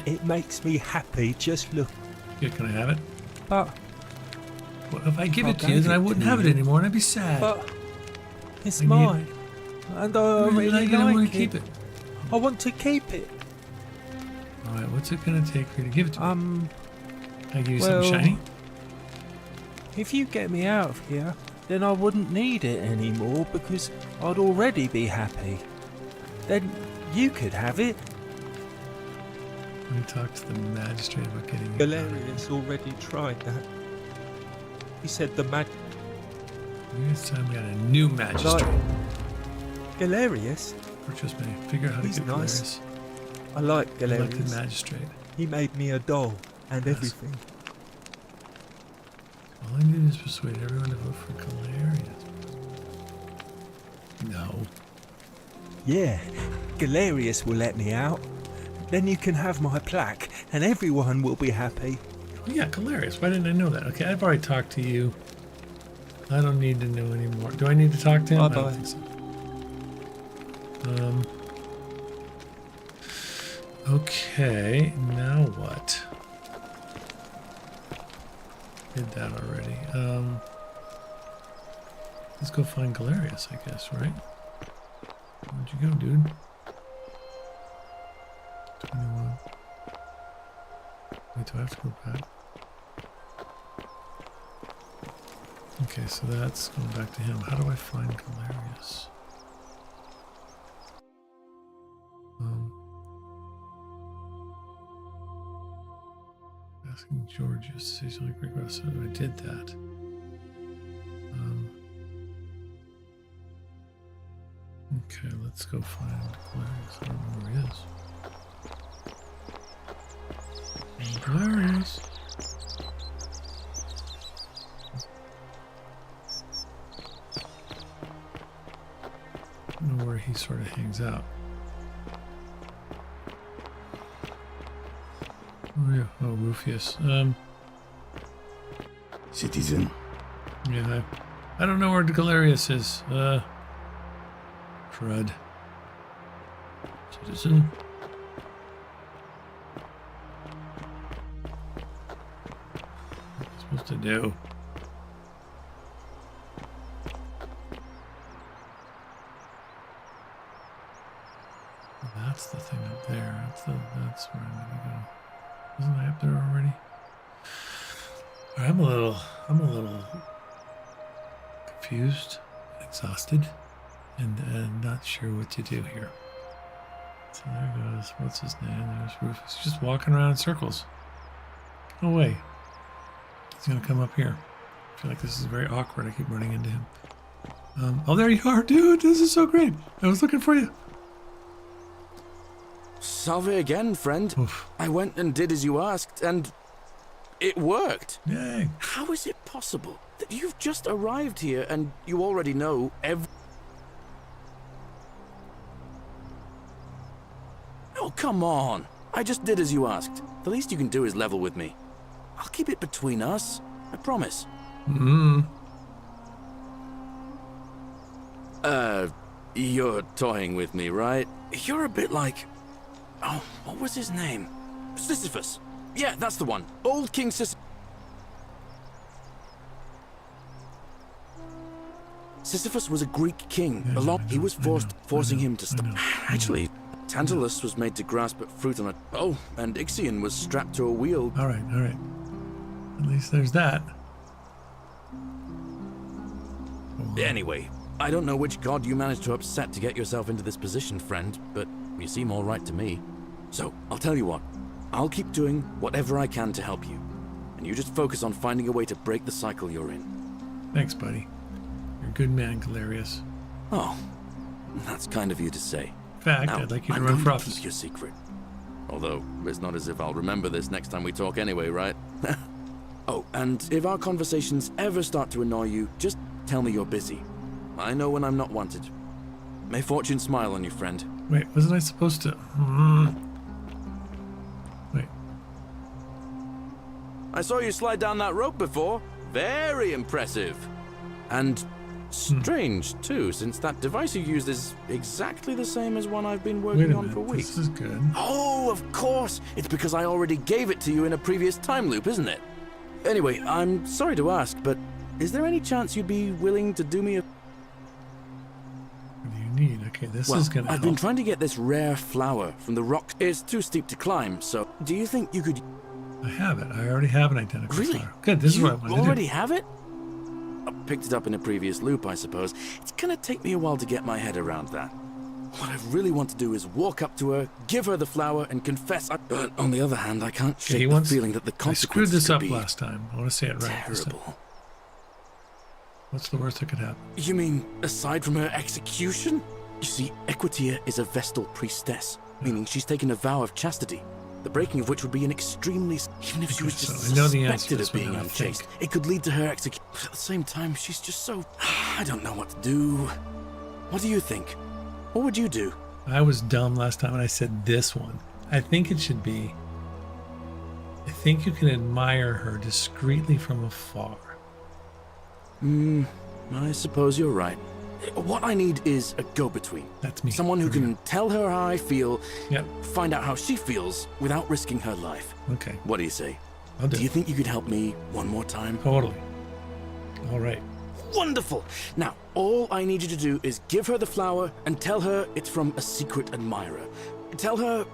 [SPEAKER 18] It makes me happy. Just look.
[SPEAKER 1] Yeah, can I have it?
[SPEAKER 18] But
[SPEAKER 1] well, if I give it to you, then I wouldn't have it anymore, and I'd be sad.
[SPEAKER 18] But it's mine, and I really like it.
[SPEAKER 1] I want to keep it.
[SPEAKER 18] I want to keep it.
[SPEAKER 1] All right, what's it gonna take for you to give it to me? Can I give you
[SPEAKER 18] well,
[SPEAKER 1] something shiny?
[SPEAKER 18] If you get me out of here, then I wouldn't need it anymore because I'd already be happy. Then you could have it.
[SPEAKER 1] Let me talk to the magistrate about getting it.
[SPEAKER 18] Galerius already tried that. He said the
[SPEAKER 1] This time we got a new magistrate.
[SPEAKER 18] Galerius?
[SPEAKER 1] Purchase me. Figure out how to
[SPEAKER 18] He's
[SPEAKER 1] get
[SPEAKER 18] nice.
[SPEAKER 1] Galerius.
[SPEAKER 18] I like Galerius.
[SPEAKER 1] I like the magistrate.
[SPEAKER 18] He made me a doll and everything.
[SPEAKER 1] All I need is persuade everyone to vote for Galerius. No.
[SPEAKER 18] Yeah, Galerius will let me out. Then you can have my plaque, and everyone will be happy.
[SPEAKER 1] Oh, yeah, Galerius. Why didn't I know that? Okay, I've already talked to you. I don't need to know anymore. Do I need to talk to him? I don't think so. Okay, now what? Did that already. Let's go find Galerius, I guess, right? Where'd you go, dude? 21. Wait, do I have to go back? Okay, so that's going back to him. How do I find Galerius? Asking Georgius to say something quick about something. I did that. Okay, let's go find Galerius. I don't know where he is. Galerius. I don't know where he sort of hangs out. Oh yeah, oh Rufius.
[SPEAKER 6] Citizen.
[SPEAKER 1] Yeah, I don't know where Galerius is. Crud. Citizen. What am I supposed to do? That's the thing up there. That's where I'm gonna go. Wasn't I up there already? I'm a little confused, exhausted, and not sure what to do here. So there goes, what's his name? There's Rufus. He's just walking around in circles. No way. He's gonna come up here. I feel like this is very awkward. I keep running into him. Oh, there you are, dude. This is so great. I was looking for you.
[SPEAKER 17] Salve again, friend.
[SPEAKER 1] Oof.
[SPEAKER 17] I went and did as you asked, and it worked.
[SPEAKER 1] Yay.
[SPEAKER 17] How is it possible that you've just arrived here and you already know Oh, come on. I just did as you asked. The least you can do is level with me. I'll keep it between us. I promise. You're toying with me, right? You're a bit like... Oh, what was his name? Sisyphus. Yeah, that's the one. Old King Sisyphus. Sisyphus was a Greek king. He was forcing him to stop. Actually, Tantalus was made to grasp at fruit on a... Oh, and Ixion was strapped to a wheel.
[SPEAKER 1] All right. At least there's that.
[SPEAKER 17] Anyway, I don't know which god you managed to upset to get yourself into this position, friend, but you seem all right to me. So, I'll tell you what. I'll keep doing whatever I can to help you. And you just focus on finding a way to break the cycle you're in.
[SPEAKER 1] Thanks, buddy. You're a good man, Galerius.
[SPEAKER 17] Oh, that's kind of you to say.
[SPEAKER 1] In fact,
[SPEAKER 17] now,
[SPEAKER 1] I'd like you to run for office.
[SPEAKER 17] Keep your secret. Although, it's not as if I'll remember this next time we talk anyway, right? Oh, and if our conversations ever start to annoy you, just tell me you're busy. I know when I'm not wanted. May fortune smile on you, friend.
[SPEAKER 1] Wait, wasn't I supposed to... Wait.
[SPEAKER 17] I saw you slide down that rope before. Very impressive. And strange, too, since that device you used is exactly the same as one I've been working on for weeks.
[SPEAKER 1] This is good.
[SPEAKER 17] Oh, of course. It's because I already gave it to you in a previous time loop, isn't it? Anyway, I'm sorry to ask, but is there any chance you'd be willing to do me a...
[SPEAKER 1] What do you need? Okay, this is gonna
[SPEAKER 17] I've been trying to get this rare flower from the rock. It's too steep to climb, so do you think you could...
[SPEAKER 1] I have it. I already have an identical
[SPEAKER 17] Really?
[SPEAKER 1] flower. Good, this is what I wanted to do.
[SPEAKER 17] You already have it? I picked it up in a previous loop, I suppose. It's gonna take me a while to get my head around that. What I really want to do is walk up to her, give her the flower, and confess. But on the other hand, I can't shake the feeling that the consequences
[SPEAKER 1] I screwed this up
[SPEAKER 17] could be
[SPEAKER 1] last time. I want to say it right.
[SPEAKER 17] terrible.
[SPEAKER 1] What's the worst that could happen?
[SPEAKER 17] You mean, aside from her execution? You see, Equitia is a Vestal priestess, meaning she's taken a vow of chastity, the breaking of which would be an extremely... Even if she was just suspected of being unchaste, it could lead to her execution. But at the same time, she's just so... I don't know what to do. What do you think? What would you do?
[SPEAKER 1] I was dumb last time when I said this one. I think it should be, I think you can admire her discreetly from afar.
[SPEAKER 17] I suppose you're right. What I need is a go-between.
[SPEAKER 1] That's me.
[SPEAKER 17] Someone who can tell her how I feel,
[SPEAKER 1] Yep.
[SPEAKER 17] find out how she feels without risking her life.
[SPEAKER 1] Okay.
[SPEAKER 17] What do you say?
[SPEAKER 1] I'll do
[SPEAKER 17] Do you
[SPEAKER 1] it.
[SPEAKER 17] think you could help me one more time?
[SPEAKER 1] Totally. All right.
[SPEAKER 17] Wonderful! Now, all I need you to do is give her the flower and tell her it's from a secret admirer. Tell her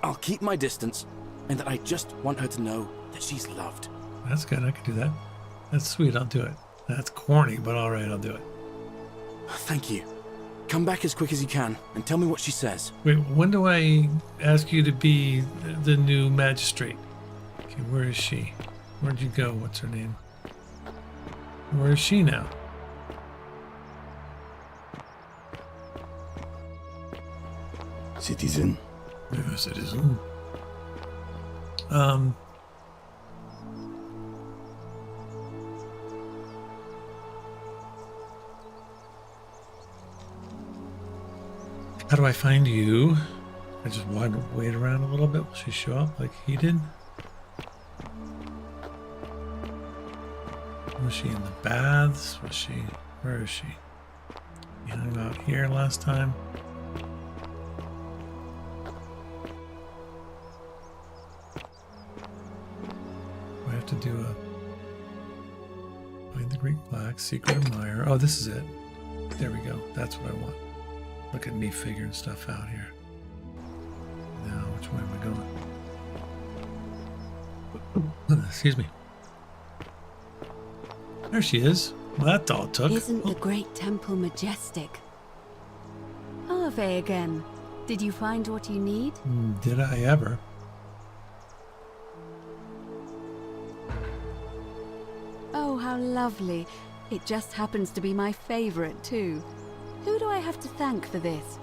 [SPEAKER 17] I'll keep my distance and that I just want her to know that she's loved.
[SPEAKER 1] That's good. I can do that. That's sweet. I'll do it. That's corny, but all right. I'll do it.
[SPEAKER 17] Thank you. Come back as quick as you can and tell me what she says.
[SPEAKER 1] Wait, when do I ask you to be the new magistrate? Okay, where is she? Where'd you go? What's her name? Where is she now?
[SPEAKER 6] Citizen.
[SPEAKER 1] Yeah, citizen. How do I find you? I just wait around a little bit. Will she show up like he did? Was she in the baths? Was she? Where is she? You hung out here last time. I have to do a find the Greek black secret admirer. Oh, this is it. There we go. That's what I want. Look at me figuring stuff out here. Now, which way am I going? Excuse me. There she is. Well, that's all it took.
[SPEAKER 12] Isn't the great temple majestic? Ave again. Did you find what you need?
[SPEAKER 1] Did I ever?
[SPEAKER 12] Oh, how lovely. It just happens to be my favorite, too. Who do I have to thank for this?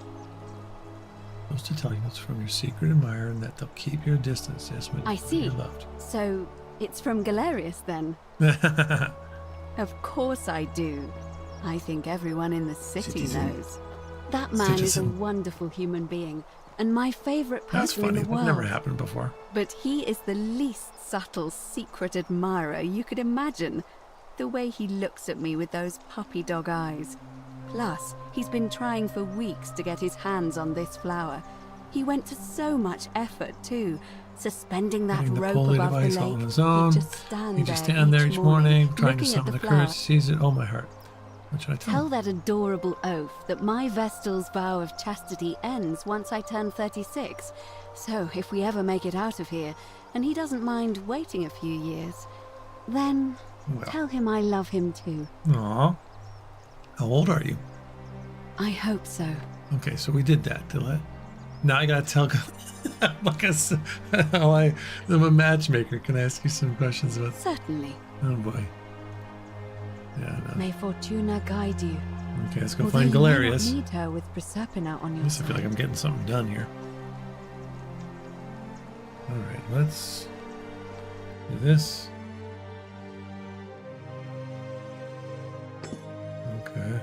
[SPEAKER 1] I'm supposed to tell you it's from your secret admirer and that they'll keep your distance. Yes, when
[SPEAKER 12] I see.
[SPEAKER 1] you're loved.
[SPEAKER 12] So, it's from Galerius, then? Of course I do. I think everyone in the city knows. That man is a wonderful human being, and my favorite person in the world.
[SPEAKER 1] That's never happened before.
[SPEAKER 12] But he is the least subtle secret admirer you could imagine. The way he looks at me with those puppy dog eyes. Plus, he's been trying for weeks to get his hands on this flower. He went to so much effort, too. Suspending that rope above the lake,
[SPEAKER 1] on his own.
[SPEAKER 12] He'd just stand
[SPEAKER 1] there each morning trying to
[SPEAKER 12] looking at
[SPEAKER 1] summon
[SPEAKER 12] the
[SPEAKER 1] the
[SPEAKER 12] flower.
[SPEAKER 1] courage to seize it. Oh, my heart. What should I tell
[SPEAKER 12] Tell
[SPEAKER 1] him?
[SPEAKER 12] that adorable oaf that my Vestal's vow of chastity ends once I turn 36. So, if we ever make it out of here, and he doesn't mind waiting a few years, then tell him I love him too.
[SPEAKER 1] Aw. How old are you?
[SPEAKER 12] I hope so.
[SPEAKER 1] Okay, so we did that. Now I gotta tell. Like I'm a matchmaker. Can I ask you some questions about?
[SPEAKER 12] Certainly.
[SPEAKER 1] Oh boy. Yeah. No.
[SPEAKER 12] May Fortuna guide you.
[SPEAKER 1] Okay, let's go
[SPEAKER 12] Although
[SPEAKER 1] find
[SPEAKER 12] you may not
[SPEAKER 1] Galerius.
[SPEAKER 12] need her with Proserpina on
[SPEAKER 1] I
[SPEAKER 12] your
[SPEAKER 1] guess I
[SPEAKER 12] side.
[SPEAKER 1] feel like I'm getting something done here. All right, let's do this. Okay.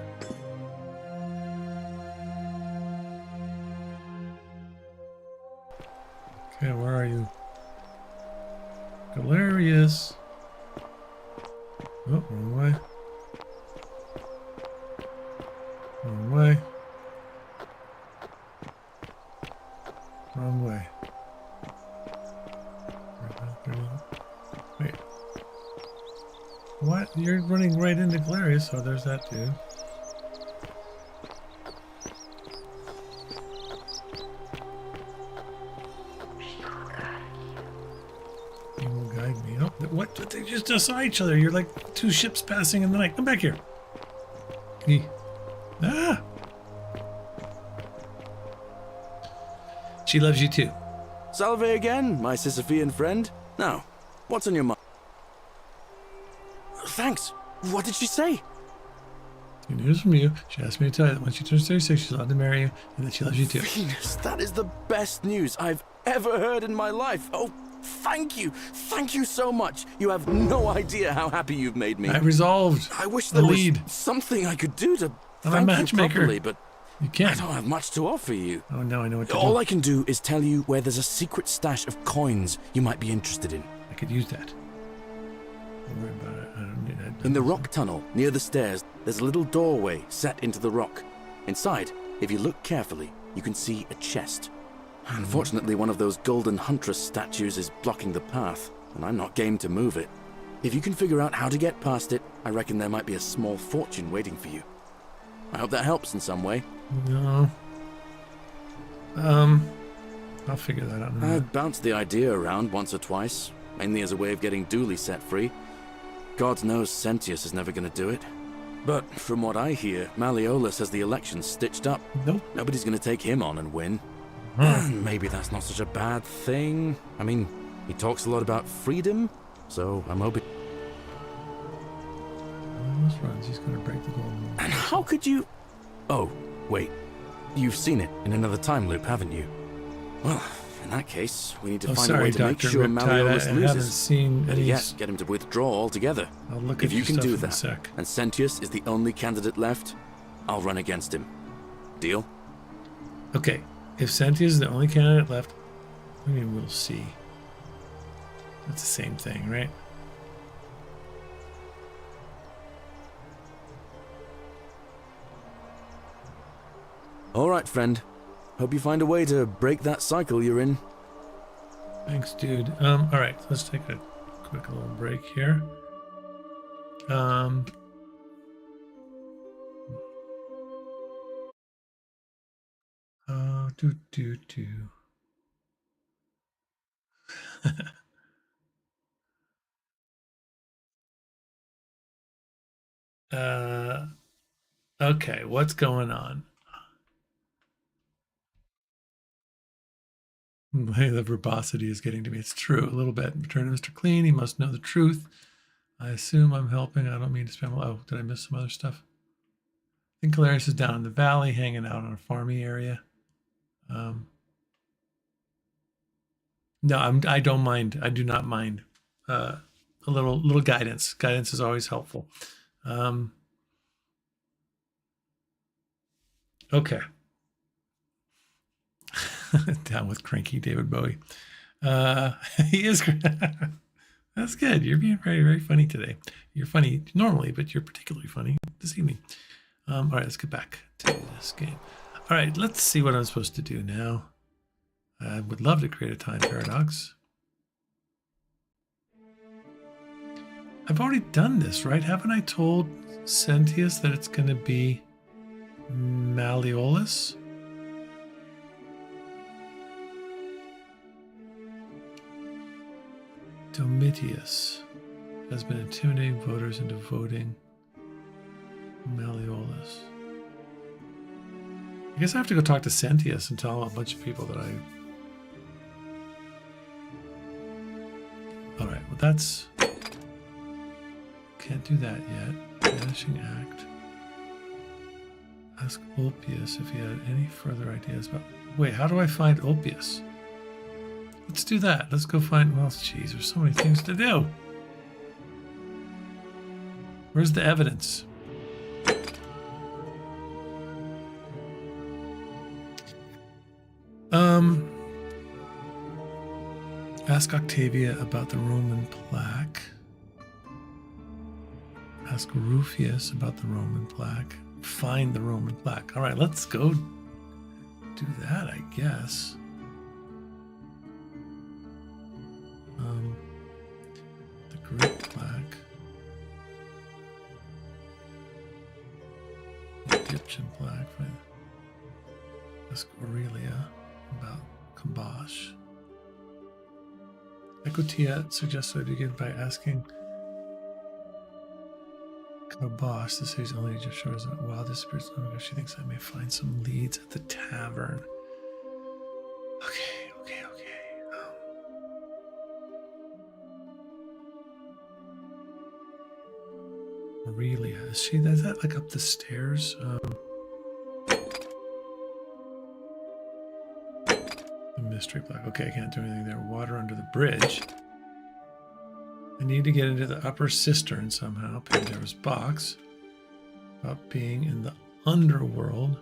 [SPEAKER 1] Okay, where are you? Galerius. Oh, wrong way. Wrong way. Wrong way. Wait. What? You're running right into Galerius. Oh, there's that dude. He will guide me. Oh, what? They just saw each other. You're like two ships passing in the night. Come back here. Ah! She loves you too.
[SPEAKER 17] Salve again, my Sisyphean friend. Now, what's on your mind? Thanks. What did she say?
[SPEAKER 1] Good news from you. She asked me to tell you that when she turns 36, she's allowed to marry you and that she loves you too.
[SPEAKER 17] Venus, that is the best news I've ever heard in my life. Oh, thank you. Thank you so much. You have no idea how happy you've made me.
[SPEAKER 1] I resolved.
[SPEAKER 17] I wish
[SPEAKER 1] the
[SPEAKER 17] there
[SPEAKER 1] lead.
[SPEAKER 17] was something I could do to
[SPEAKER 1] I'm a
[SPEAKER 17] thank you
[SPEAKER 1] matchmaker.
[SPEAKER 17] properly, but
[SPEAKER 1] You can.
[SPEAKER 17] I don't have much to offer you.
[SPEAKER 1] Oh, no, I know what to do.
[SPEAKER 17] All I can do is tell you where there's a secret stash of coins you might be interested in.
[SPEAKER 1] I could use that. Don't worry about it. I don't need that.
[SPEAKER 17] In the rock tunnel, near the stairs, there's a little doorway set into the rock. Inside, if you look carefully, you can see a chest. Unfortunately, one of those golden huntress statues is blocking the path, and I'm not game to move it. If you can figure out how to get past it, I reckon there might be a small fortune waiting for you. I hope that helps in some way.
[SPEAKER 1] No. I'll figure that out in a minute.
[SPEAKER 17] I've bounced the idea around once or twice, mainly as a way of getting Dooley set free. God knows Sentius is never going to do it. But from what I hear, Malleolus has the election stitched up.
[SPEAKER 1] Nope.
[SPEAKER 17] Nobody's going to take him on and win. Maybe that's not such a bad thing. I mean, he talks a lot about freedom, so I'm hoping...
[SPEAKER 1] Runs. He's going to break the golden rule.
[SPEAKER 17] And how could you... Oh, wait. You've seen it in another time loop, haven't you? Well, in that case, we need to find a way to make sure Malleolus loses.
[SPEAKER 1] I haven't seen any...
[SPEAKER 17] Yes, get him to withdraw altogether.
[SPEAKER 1] I'll look
[SPEAKER 17] if
[SPEAKER 1] at
[SPEAKER 17] you can do
[SPEAKER 1] in a
[SPEAKER 17] that,
[SPEAKER 1] sec.
[SPEAKER 17] and Sentius is the only candidate left, I'll run against him. Deal?
[SPEAKER 1] Okay. If Sentius is the only candidate left, I mean, we'll see. That's the same thing, right?
[SPEAKER 17] All right, friend. Hope you find a way to break that cycle you're in.
[SPEAKER 1] Thanks, dude. All right, let's take a quick little break here. Okay, what's going on? The verbosity is getting to me. It's true, a little bit. Return to Mr. Clean. He must know the truth. I assume I'm helping. I don't mean to spam. Oh, did I miss some other stuff? I think Hilarious is down in the valley, hanging out on a farmy area. No, I don't mind. I do not mind. A little guidance. Guidance is always helpful. Okay. Down with cranky David Bowie. He is. That's good. You're being very, very funny today. You're funny normally, but you're particularly funny this evening. All right, let's get back to this game. All right, let's see what I'm supposed to do now. I would love to create a time paradox. I've already done this, right? Haven't I told Sentius that it's going to be Malleolus? Domitius has been intimidating voters into voting Malleolus. I guess I have to go talk to Sentius and tell him a bunch of people that I... Alright, well that's... Can't do that yet. Vanishing Act. Ask Ulpius if he had any further ideas about... Wait, how do I find Ulpius? Let's do that. Let's go find... Well, jeez, there's so many things to do. Where's the evidence? Ask Octavia about the Roman plaque. Ask Rufius about the Roman plaque. Find the Roman plaque. All right, let's go do that, I guess. The Greek plaque. The Egyptian plaque. Ask Aurelia about Kabosh. Equitia suggested I begin by asking Kabosh. The city's only just shows that wild disappears. She thinks I may find some leads at the tavern. Okay. Aurelia, is that like up the stairs? The mystery block. Okay, I can't do anything there. Water under the bridge. I need to get into the upper cistern somehow. Pandora's box. About being in the underworld.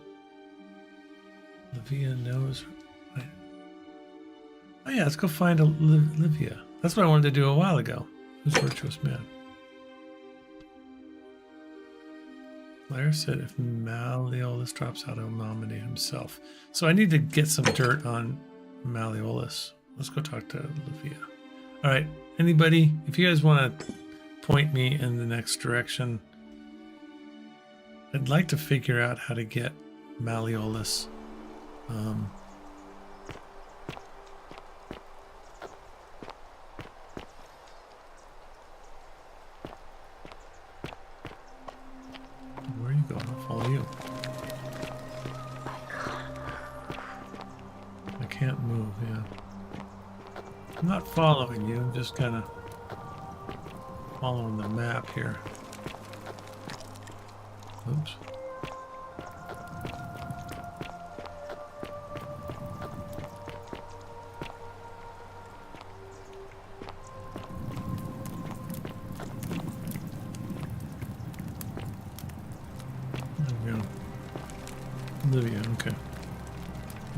[SPEAKER 1] Livia knows. Oh yeah, let's go find Livia. That's what I wanted to do a while ago. Who's virtuous man? Claire said if Malleolus drops out, he'll nominate himself. So I need to get some dirt on Malleolus. Let's go talk to Livia. All right, anybody, if you guys want to point me in the next direction, I'd like to figure out how to get Malleolus. Where are you going? I'll follow you. I can't move, yeah. I'm not following you, I'm just kind of following the map here. Oops. There we go. Livia, okay.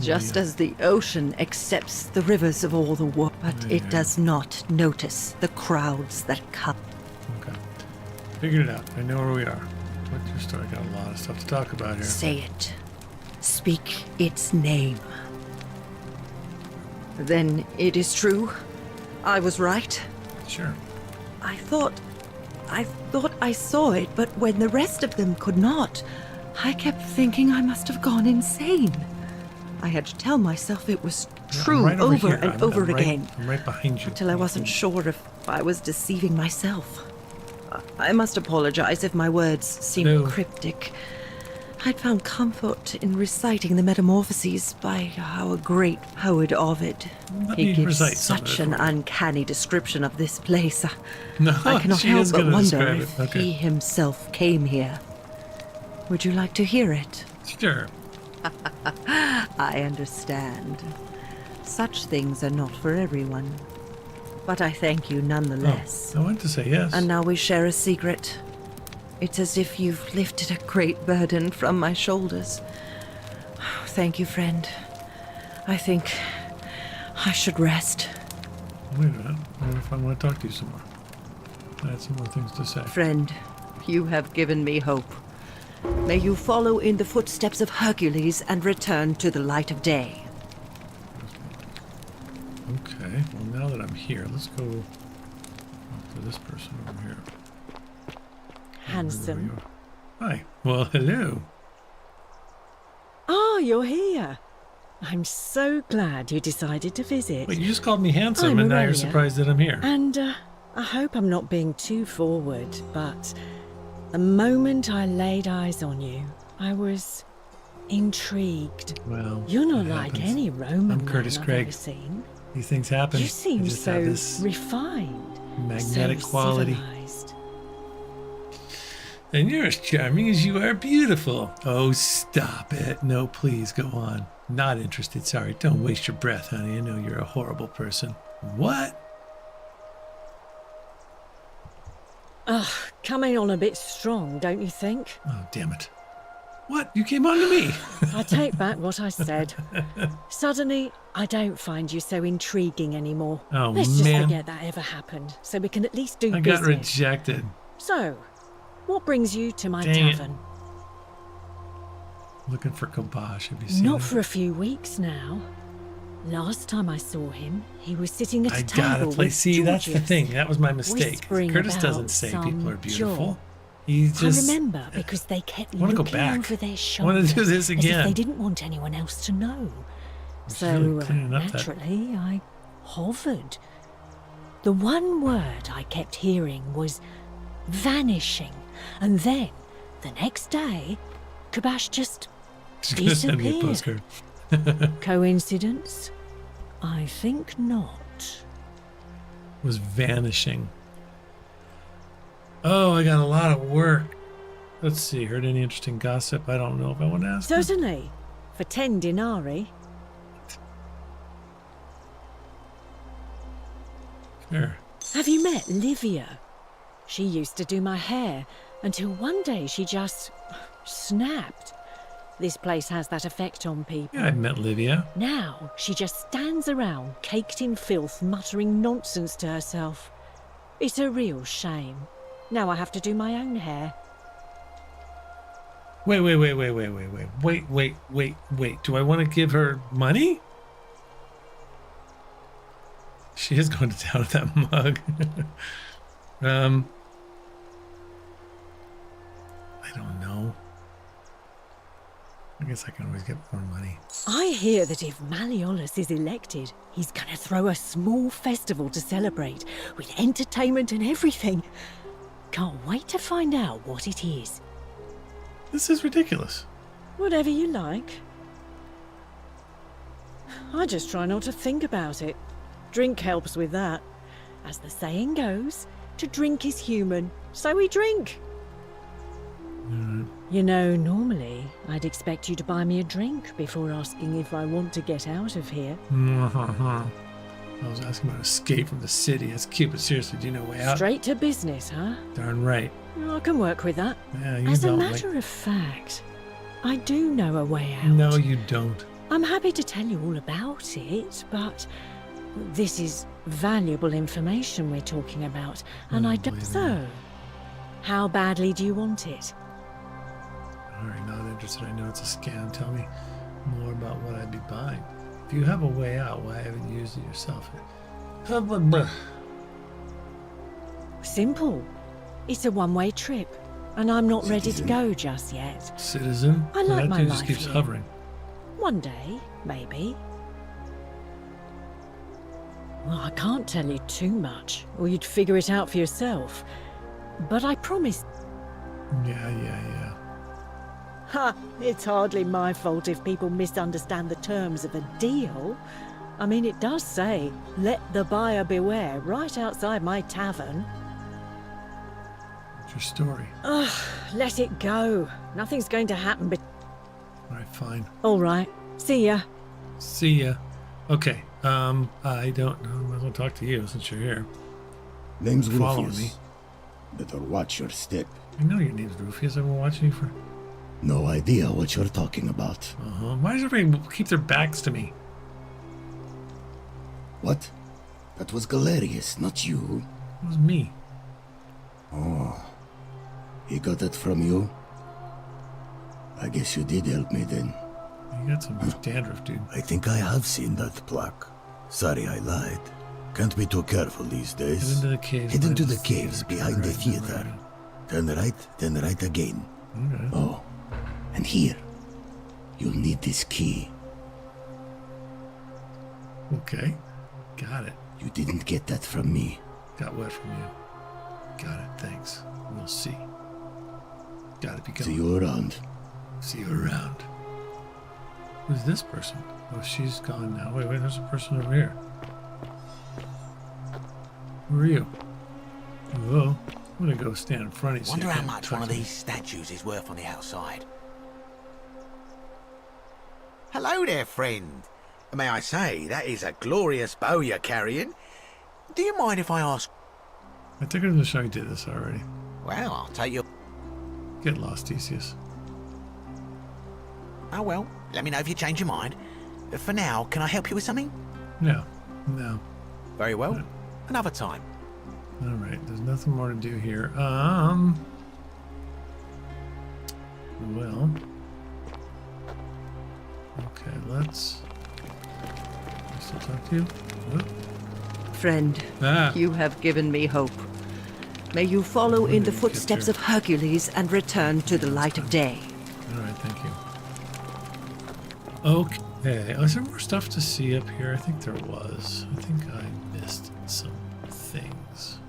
[SPEAKER 19] Just as the ocean accepts the rivers of all the world, but it does not notice the crowds that come.
[SPEAKER 1] Okay. Figured it out. I know where we are. What's your story? I got a lot of stuff to talk about here.
[SPEAKER 19] Say it. Speak its name. Then it is true. I was right.
[SPEAKER 1] Sure.
[SPEAKER 19] I thought I saw it, but when the rest of them could not, I kept thinking I must have gone insane. I had to tell myself it was true
[SPEAKER 1] right
[SPEAKER 19] over
[SPEAKER 1] here.
[SPEAKER 19] and over again.
[SPEAKER 1] I'm right behind you.
[SPEAKER 19] Until I wasn't sure if I was deceiving myself. I must apologize if my words seem cryptic. I'd found comfort in reciting the Metamorphoses by our great poet Ovid. He gives such an uncanny description of this place. I cannot help but wonder if he himself came here. Would you like to hear it?
[SPEAKER 1] Sure.
[SPEAKER 19] I understand. Such things are not for everyone. But I thank you nonetheless.
[SPEAKER 1] I want to say yes.
[SPEAKER 19] And now we share a secret. It's as if you've lifted a great burden from my shoulders. Thank you, friend. I think I should rest.
[SPEAKER 1] Wait a minute. I wonder if I want to talk to you some more. I had some more things to say.
[SPEAKER 19] Friend, you have given me hope. May you follow in the footsteps of Hercules and return to the light of day.
[SPEAKER 1] Okay, well now that I'm here, let's go talk to this person over here.
[SPEAKER 20] Handsome.
[SPEAKER 1] Hi. Well, hello.
[SPEAKER 20] Oh, you're here. I'm so glad you decided to visit.
[SPEAKER 1] Wait, you just called me handsome and now you're surprised that I'm here.
[SPEAKER 20] And I hope I'm not being too forward, but the moment I laid eyes on you, I was intrigued.
[SPEAKER 1] Well,
[SPEAKER 20] you're not like any Roman
[SPEAKER 1] I'm Curtis
[SPEAKER 20] man
[SPEAKER 1] Craig.
[SPEAKER 20] I've ever seen.
[SPEAKER 1] These things happen.
[SPEAKER 20] You seem
[SPEAKER 1] just
[SPEAKER 20] so
[SPEAKER 1] have this
[SPEAKER 20] refined,
[SPEAKER 1] magnetic
[SPEAKER 20] so
[SPEAKER 1] quality.
[SPEAKER 20] civilized.
[SPEAKER 1] And you're as charming as you are beautiful. Oh, stop it. No, please, go on. Not interested. Sorry. Don't waste your breath, honey. I know you're a horrible person. What?
[SPEAKER 20] Ugh, coming on a bit strong, don't you think?
[SPEAKER 1] Oh, damn it. What? You came on to me.
[SPEAKER 20] I take back what I said. Suddenly, I don't find you so intriguing anymore.
[SPEAKER 1] Oh,
[SPEAKER 20] Let's just
[SPEAKER 1] man.
[SPEAKER 20] forget that ever happened, so we can at least do
[SPEAKER 1] I
[SPEAKER 20] business.
[SPEAKER 1] got rejected.
[SPEAKER 20] So, what brings you to my
[SPEAKER 1] Dang it.
[SPEAKER 20] tavern?
[SPEAKER 1] Looking for Kobosh. Have you seen
[SPEAKER 20] Not
[SPEAKER 1] him?
[SPEAKER 20] for a few weeks now. Last time I saw him, he was sitting at a
[SPEAKER 1] I
[SPEAKER 20] table
[SPEAKER 1] gotta play.
[SPEAKER 20] with
[SPEAKER 1] See, that's the
[SPEAKER 20] Georgius,
[SPEAKER 1] thing. That was my mistake.
[SPEAKER 20] whispering
[SPEAKER 1] Curtis
[SPEAKER 20] about
[SPEAKER 1] doesn't say
[SPEAKER 20] some
[SPEAKER 1] people are beautiful.
[SPEAKER 20] job.
[SPEAKER 1] He just.
[SPEAKER 20] I remember because they kept
[SPEAKER 1] I wanna
[SPEAKER 20] looking
[SPEAKER 1] go back.
[SPEAKER 20] over their
[SPEAKER 1] I
[SPEAKER 20] shoulders
[SPEAKER 1] wanna do this
[SPEAKER 20] as if
[SPEAKER 1] again.
[SPEAKER 20] they didn't want anyone else to know.
[SPEAKER 1] It's
[SPEAKER 20] So
[SPEAKER 1] really cleaning up that-
[SPEAKER 20] naturally, I hovered. The one word I kept hearing was vanishing, and then the next day, Kabash just
[SPEAKER 1] She's gonna send me a
[SPEAKER 20] disappeared.
[SPEAKER 1] postcard.
[SPEAKER 20] Coincidence? I think not.
[SPEAKER 1] Was vanishing. Oh, I got a lot of work. Let's see. Heard any interesting gossip? I don't know if I want to ask. them.
[SPEAKER 20] Certainly, for 10 denarii.
[SPEAKER 1] Sure.
[SPEAKER 20] Have you met Livia? She used to do my hair until one day she just snapped. This place has that effect on people.
[SPEAKER 1] Yeah, I've met Livia.
[SPEAKER 20] Now, she just stands around, caked in filth, muttering nonsense to herself. It's a real shame. Now I have to do my own hair.
[SPEAKER 1] Wait. Do I want to give her money? She is going to town with that mug. I don't know. I guess I can always get more money.
[SPEAKER 20] I hear that if Malleolus is elected, he's going to throw a small festival to celebrate, with entertainment and everything. Can't wait to find out what it is.
[SPEAKER 1] This is ridiculous.
[SPEAKER 20] Whatever you like. I just try not to think about it. Drink helps with that. As the saying goes, to drink is human, so we drink. You know, normally, I'd expect you to buy me a drink before asking if I want to get out of here.
[SPEAKER 1] I was asking about escape from the city. That's cute, but seriously, do you know a way out?
[SPEAKER 20] Straight to business, huh?
[SPEAKER 1] Darn right.
[SPEAKER 20] I can work with that.
[SPEAKER 1] Yeah, you
[SPEAKER 20] As a
[SPEAKER 1] don't
[SPEAKER 20] matter of fact, I do know a way out.
[SPEAKER 1] No, you don't.
[SPEAKER 20] I'm happy to tell you all about it, but this is valuable information we're talking about, and I don't. So, how badly do you want it?
[SPEAKER 1] Alright, not interested. I know it's a scam. Tell me more about what I'd be buying. If you have a way out, why haven't you used it yourself?
[SPEAKER 20] Simple. It's a one-way trip, and I'm not ready to go just yet.
[SPEAKER 1] Citizen?
[SPEAKER 20] I like my
[SPEAKER 1] dude
[SPEAKER 20] life
[SPEAKER 1] just keeps
[SPEAKER 20] here.
[SPEAKER 1] hovering.
[SPEAKER 20] One day, maybe. Well, I can't tell you too much, or you'd figure it out for yourself. But I promise.
[SPEAKER 1] Yeah.
[SPEAKER 20] Ha! It's hardly my fault if people misunderstand the terms of a deal. I mean, it does say, "Let the buyer beware," right outside my tavern.
[SPEAKER 1] What's your story?
[SPEAKER 20] Ugh, let it go. Nothing's going to happen, but...
[SPEAKER 1] Alright, fine.
[SPEAKER 20] All right. See ya.
[SPEAKER 1] See ya. Okay, I don't know. I might as well talk to you since you're here.
[SPEAKER 6] Name's
[SPEAKER 1] Follow
[SPEAKER 6] Rufius.
[SPEAKER 1] me.
[SPEAKER 6] Better watch your step.
[SPEAKER 1] I know your name's Rufius. I've been watching you for...
[SPEAKER 6] No idea what you're talking about.
[SPEAKER 1] Why does everybody keep their backs to me?
[SPEAKER 6] What? That was Galerius, not you.
[SPEAKER 1] It was me.
[SPEAKER 6] Oh. He got that from you? I guess you did help me then.
[SPEAKER 1] You got some dandruff, dude.
[SPEAKER 6] I think I have seen that plaque. Sorry I lied. Can't be too careful these days.
[SPEAKER 1] Head into the caves.
[SPEAKER 6] Head into the caves behind the theater. Turn right, then right again.
[SPEAKER 1] Okay.
[SPEAKER 6] Oh, and here. You'll need this key.
[SPEAKER 1] Okay. Got it.
[SPEAKER 6] You didn't get that from me.
[SPEAKER 1] Got what from you? Got it. Thanks. We'll see. Gotta be going.
[SPEAKER 6] See you around.
[SPEAKER 1] See you around. Who's this person? Oh, she's gone now. Wait, there's a person over here. Who are you? Whoa. I'm gonna go stand in front of you.
[SPEAKER 21] Wonder how much one of these statues is worth on the outside. Hello there, friend. May I say, that is a glorious bow you're carrying. Do you mind if I ask?
[SPEAKER 1] I took her to the show. I did this already.
[SPEAKER 21] Well, I'll take your...
[SPEAKER 1] Get lost, Theseus.
[SPEAKER 21] Oh, well, let me know if you change your mind. For now, can I help you with something?
[SPEAKER 1] No.
[SPEAKER 21] Very well. Another time.
[SPEAKER 1] Alright, there's nothing more to do here. Well. Okay, let's still talk to you. What?
[SPEAKER 19] Friend, you have given me hope. May you follow in the footsteps of Hercules and return to the light of day.
[SPEAKER 1] Alright, thank you. Okay, is there more stuff to see up here? I think there was. I think I missed some things.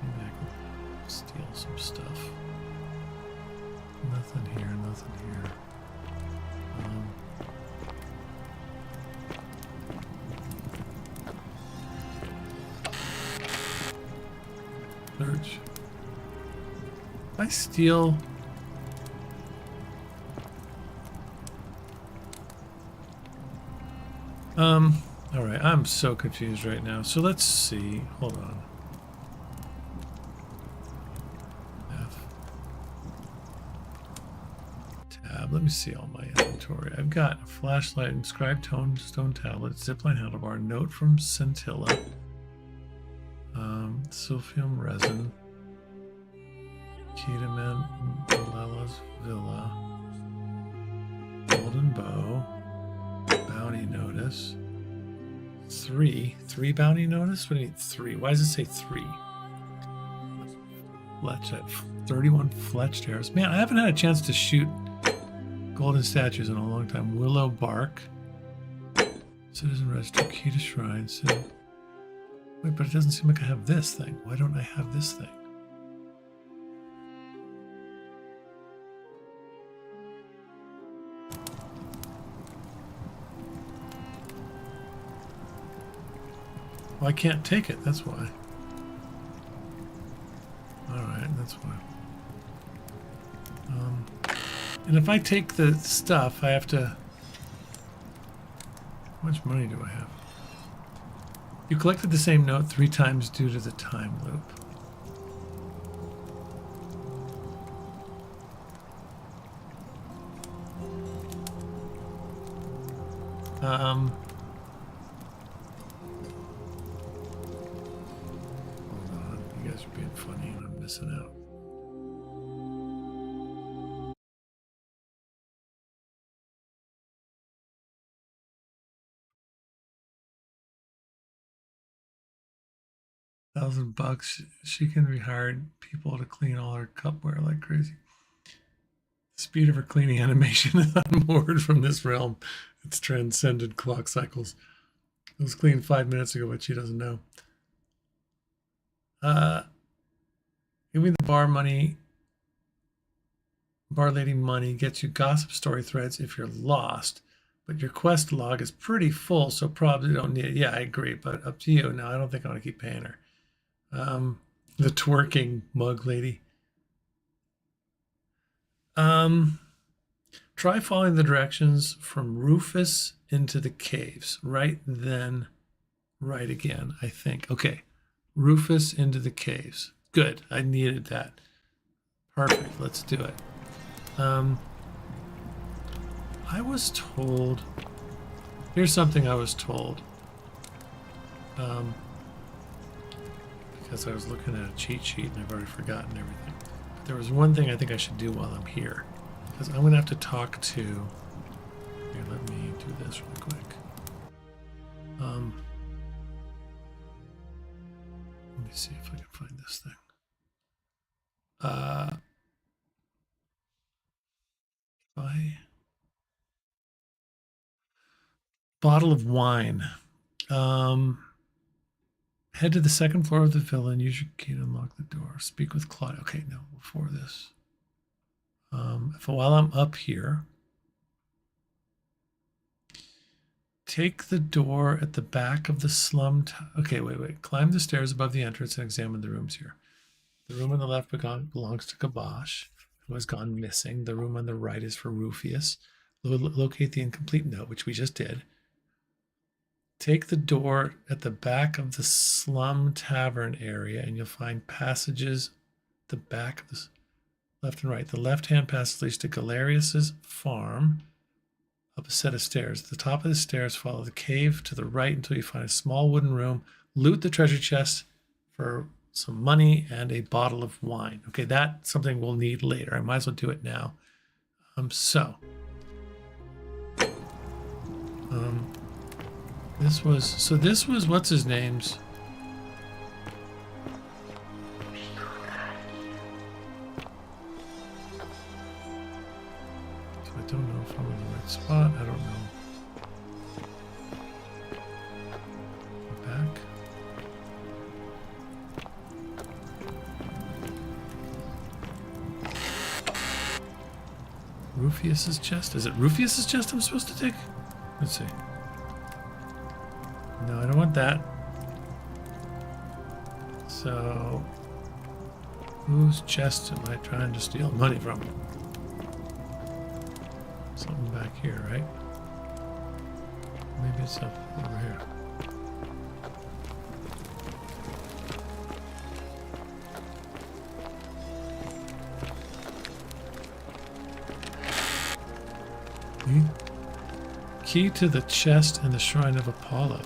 [SPEAKER 1] Maybe I can steal some stuff. Nothing here, nothing here. Search. I steal. All right, I'm so confused right now. So let's see. Hold on. F. grab? Let me see all my inventory. I've got a flashlight, inscribed stone tablet, zipline handlebar, note from Scintilla, silphium resin, key to Mandela's villa, golden bow, bounty notice. Three bounty notice? What do you mean 3? Why does it say 3? Fletch at 31 fletched arrows. Man, I haven't had a chance to shoot golden statues in a long time. Willow bark. Citizen register, key to shrine. Wait, but it doesn't seem like I have this thing. Why don't I have this thing? Well, I can't take it, that's why. Alright, that's why. And if I take the stuff, I have to... How much money do I have? You collected the same note 3 times due to the time loop. Hold on, you guys are being funny and I'm missing out. $1,000. She can rehire people to clean all her cupware like crazy. The speed of her cleaning animation is unmoored from this realm. It's transcended clock cycles. It was cleaned 5 minutes ago, but she doesn't know. Give me the bar money. Bar lady money gets you gossip story threads if you're lost. But your quest log is pretty full, so probably don't need it. Yeah, I agree, but up to you. No, I don't think I want to keep paying her. The twerking mug lady. Try following the directions from Rufus into the caves. Right then, right again, I think. Okay, Rufus into the caves. Good, I needed that. Perfect, let's do it. I was told... Here's something I was told. Because I was looking at a cheat sheet and I've already forgotten everything. But there was one thing I think I should do while I'm here. Because I'm going to have to talk to... Here, let me do this real quick. Let me see if I can find this thing. Bottle of wine. Head to the second floor of the villa and use your key to unlock the door. Speak with Claude. Okay, no, before this. While I'm up here, take the door at the back of the slum. Okay, wait. Climb the stairs above the entrance and examine the rooms here. The room on the left belongs to Kabosh, who has gone missing. The room on the right is for Rufius. Locate the incomplete note, which we just did. Take the door at the back of the slum tavern area, and you'll find passages at the back of the left and right. The left-hand passage leads to Galerius's farm, up a set of stairs. At the top of the stairs, follow the cave to the right until you find a small wooden room. Loot the treasure chest for some money and a bottle of wine. Okay, that's something we'll need later. I might as well do it now. This was what's his name's. So I don't know if I'm in the right spot. I don't know. Back. Rufius's chest? Is it Rufius's chest I'm supposed to take? Let's see. No, I don't want that. So, whose chest am I trying to steal money from? Something back here, right? Maybe it's up over here. Key to the chest in the Shrine of Apollo.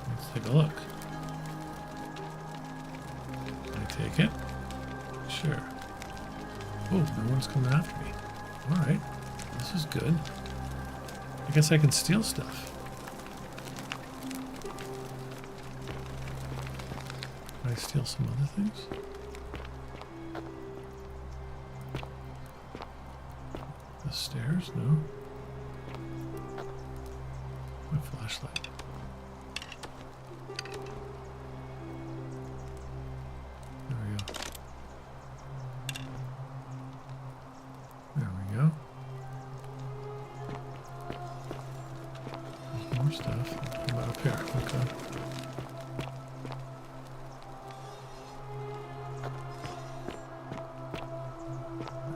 [SPEAKER 1] Let's take a look. Can I take it? Sure. Oh, no one's coming after me. Alright. This is good. I guess I can steal stuff. Can I steal some other things? The stairs? No. My flashlight. There we go. There we go. There's more stuff. How about up here? Okay.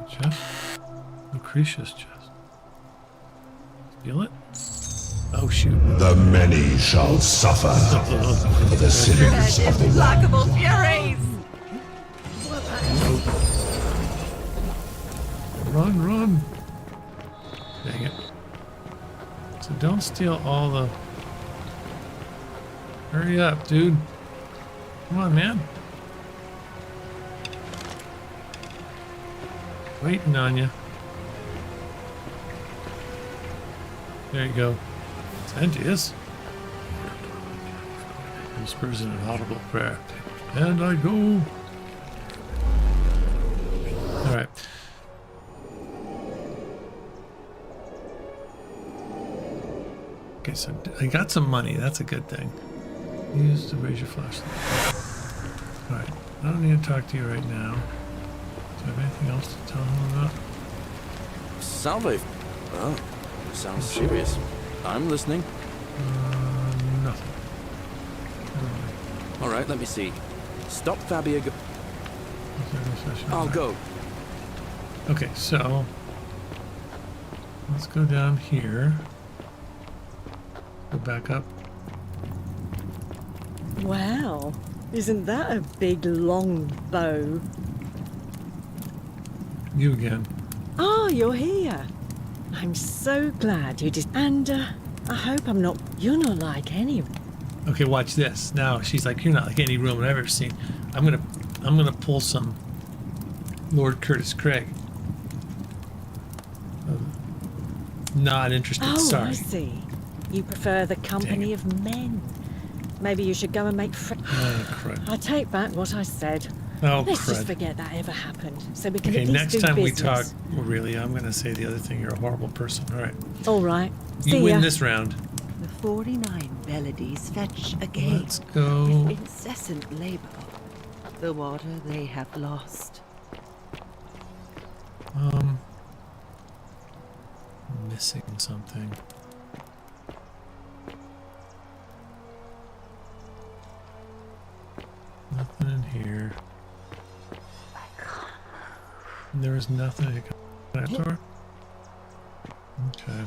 [SPEAKER 1] Chest. Lucretia's chest. Steal it? Oh shoot.
[SPEAKER 11] The many shall suffer for the sins of the one.
[SPEAKER 19] Implacable furies!
[SPEAKER 1] Run, run! Dang it. So don't steal all the... Hurry up, dude. Come on, man. Waiting on you. There you go. Sentius. Whispers in an audible prayer. And I go. Alright. Okay, so I got some money. That's a good thing. Use to raise your flashlight. Alright. I don't need to talk to you right now. Do I have anything else to tell him about?
[SPEAKER 17] Salve. Oh, sounds serious. I'm listening.
[SPEAKER 1] Nothing.
[SPEAKER 17] All right, let me see. Stop Fabia. I'll go.
[SPEAKER 1] Okay, so let's go down here. Go back up.
[SPEAKER 20] Wow, isn't that a big long bow?
[SPEAKER 1] You again.
[SPEAKER 20] Oh, you're here. I'm so glad you did. And I hope you're not like any.
[SPEAKER 1] Okay, watch this. Now she's like, you're not like any room I've ever seen. I'm gonna pull some Lord Curtis Craig. Not interested.
[SPEAKER 20] Oh,
[SPEAKER 1] sorry.
[SPEAKER 20] I see. You prefer the company of men. Maybe you should go and make friends.
[SPEAKER 1] Oh, crud.
[SPEAKER 20] I take back what I said.
[SPEAKER 1] Oh,
[SPEAKER 20] Let's just
[SPEAKER 1] crud.
[SPEAKER 20] forget that ever happened, so we can
[SPEAKER 1] Okay,
[SPEAKER 20] at least
[SPEAKER 1] next
[SPEAKER 20] do
[SPEAKER 1] time
[SPEAKER 20] business.
[SPEAKER 1] we talk, well, really, I'm gonna say the other thing. You're a horrible person. All right.
[SPEAKER 20] All right.
[SPEAKER 1] You
[SPEAKER 20] See
[SPEAKER 1] win
[SPEAKER 20] ya.
[SPEAKER 1] this round.
[SPEAKER 19] The 49 melodies fetch again.
[SPEAKER 1] Let's go.
[SPEAKER 19] With incessant labor. The water they have lost.
[SPEAKER 1] Missing something. Nothing in here. There is nothing to that door. Okay.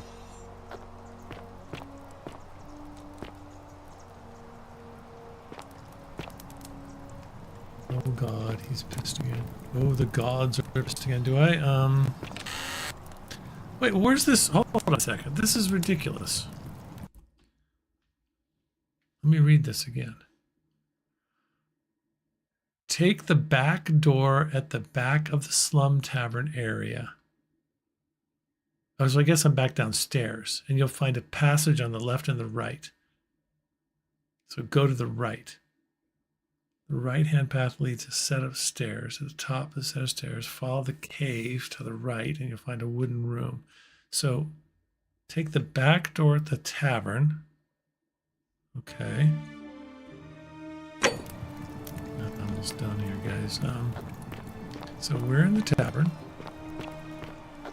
[SPEAKER 1] Oh God, he's pissed again. Oh, the gods are pissed again. Do I? Wait, where's this? Hold on a second. This is ridiculous. Let me read this again. Take the back door at the back of the Slum Tavern area. Oh, so I guess I'm back downstairs, and you'll find a passage on the left and the right. So go to the right. The right-hand path leads a set of stairs. At the top of the set of stairs, follow the cave to the right, and you'll find a wooden room. So take the back door at the tavern. Okay. I'm almost done here, guys. So we're in the tavern.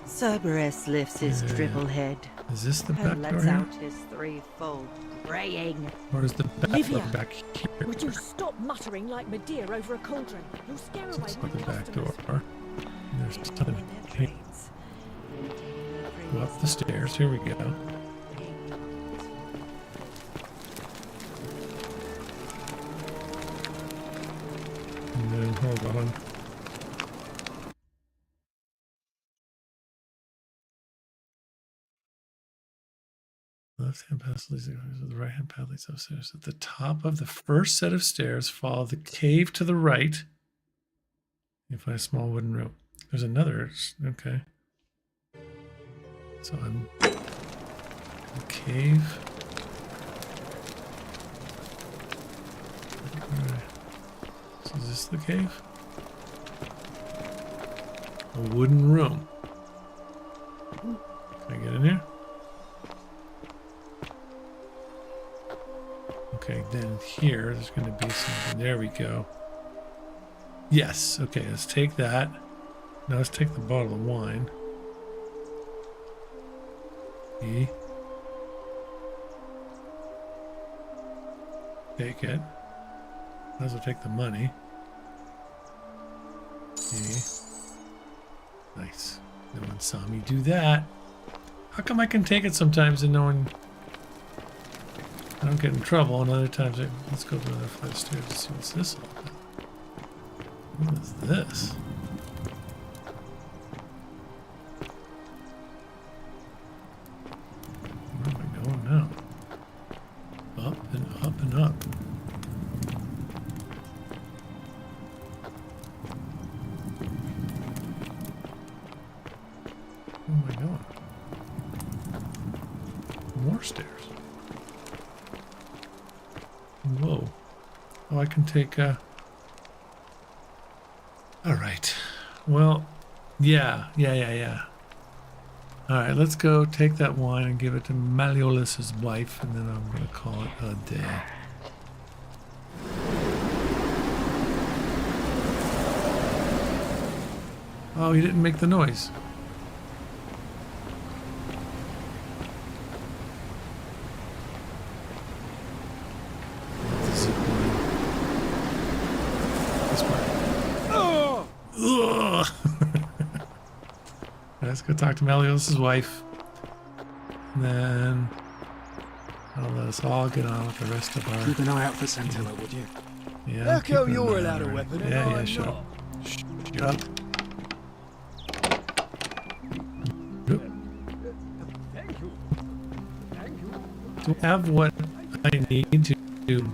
[SPEAKER 19] Cerberus lifts his dribble head.
[SPEAKER 1] Is this the
[SPEAKER 19] and
[SPEAKER 1] back door
[SPEAKER 19] lets
[SPEAKER 1] here?
[SPEAKER 19] out his threefold braying.
[SPEAKER 1] Or is the back door
[SPEAKER 20] Livia,
[SPEAKER 1] back here?
[SPEAKER 20] Would you stop muttering like Medea over a cauldron? You'll scare away
[SPEAKER 1] It's
[SPEAKER 20] my
[SPEAKER 1] not the back
[SPEAKER 20] customers.
[SPEAKER 1] door. There's something here. Go up the stairs. Here we go. And then, hold on. Left hand path leads the right hand path leads upstairs. At the top of the first set of stairs, follow the cave to the right. You find a small wooden rope. There's another. Okay. So I'm the cave. So is this the cave? A wooden room. Can I get in here? Okay, then here, there's going to be something. There we go. Yes. Okay, let's take that. Now let's take the bottle of wine. E. Take it. Might as well take the money. E. Nice. No one saw me do that. How come I can take it sometimes and no one... I don't get in trouble, and other times let's go up another flight of stairs to see what's this all about. What is this? Where am I going now? Up and up and up. Where am I going? More stairs. Whoa. Oh, I can take, all right. Well, yeah. All right, let's go take that wine and give it to Malleolus's wife, and then I'm going to call it a day. Oh, he didn't make the noise. Let's go talk to Malleolus's wife. And then I'll let us all get on with the rest of our...
[SPEAKER 9] Keep an eye out for Santella, would you?
[SPEAKER 1] Yeah.
[SPEAKER 9] Echo, you're allowed a weapon.
[SPEAKER 1] Yeah, shut up. Shut up.
[SPEAKER 9] Thank you. Thank you.
[SPEAKER 1] Do I have what I need to do?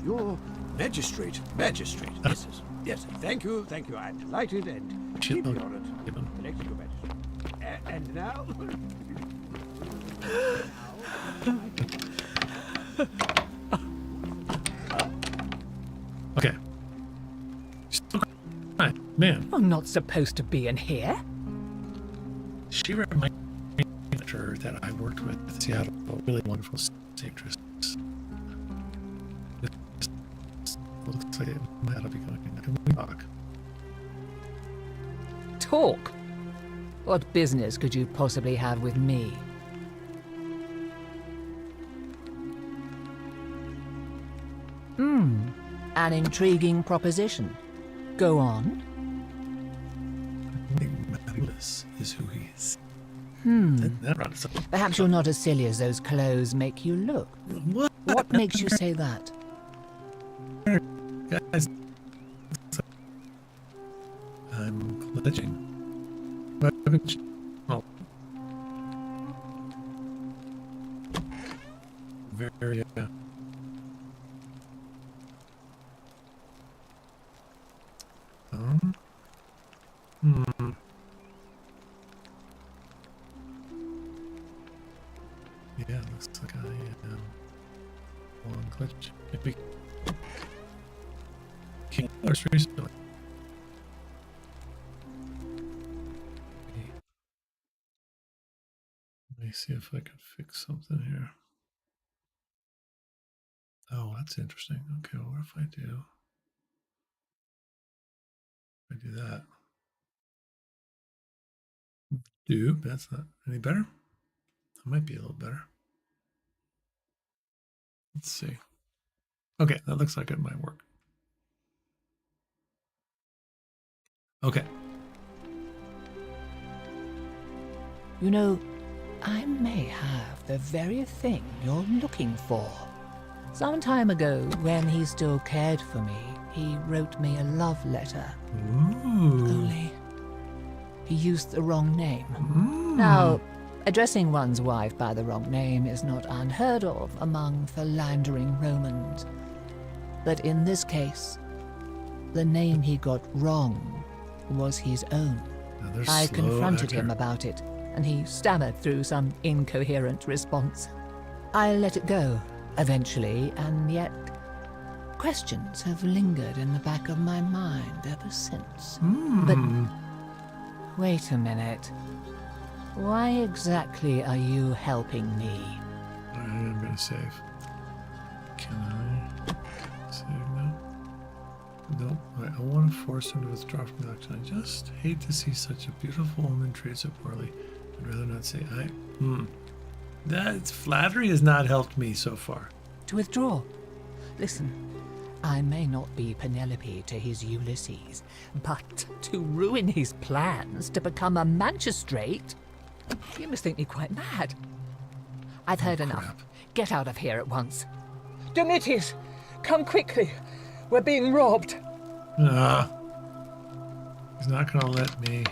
[SPEAKER 9] You're magistrate. Magistrate. Yes, yes. Thank you. Thank you. I'm delighted and keep you on it. Elect you magistrate. And now...
[SPEAKER 1] Okay. Man.
[SPEAKER 15] I'm not supposed to be in here.
[SPEAKER 1] She reminded me that I worked with in Seattle, a really wonderful seamstress. Looks like it might be going. Can we talk?
[SPEAKER 15] Talk? What business could you possibly have with me? An intriguing proposition. Go on.
[SPEAKER 1] I think Malleolus is who he is.
[SPEAKER 15] Perhaps you're not as silly as those clothes make you look. What makes you say that?
[SPEAKER 1] Guys, I'm glitching. Very, Yeah, looks like I am on glitch. Maybe King Lars recently. Let me see if I can fix something here. Oh, that's interesting. Okay, well, what if I do? If I do that. Dude, that's not any better. That might be a little better. Let's see. Okay, that looks like it might work. Okay.
[SPEAKER 15] You know, I may have the very thing you're looking for. Some time ago, when he still cared for me, he wrote me a love letter.
[SPEAKER 1] Ooh.
[SPEAKER 15] Only he used the wrong name. Now, Addressing one's wife by the wrong name is not unheard of among philandering Romans. But in this case, the name he got wrong was his own. I confronted him about it, and he stammered through some incoherent response. I let it go, eventually, and yet questions have lingered in the back of my mind ever since. But wait a minute. Why exactly are you helping me?
[SPEAKER 1] I'm going to save. Can I save now? Nope. I want to force him to withdraw from the auction. I just hate to see such a beautiful woman treated so poorly. I'd rather not say That flattery has not helped me so far.
[SPEAKER 15] To withdraw? Listen, I may not be Penelope to his Ulysses, but to ruin his plans to become a magistrate? You must think me quite mad. I've heard enough. Get out of here at once. Domitius, come quickly. We're being robbed.
[SPEAKER 1] He's not going to let me.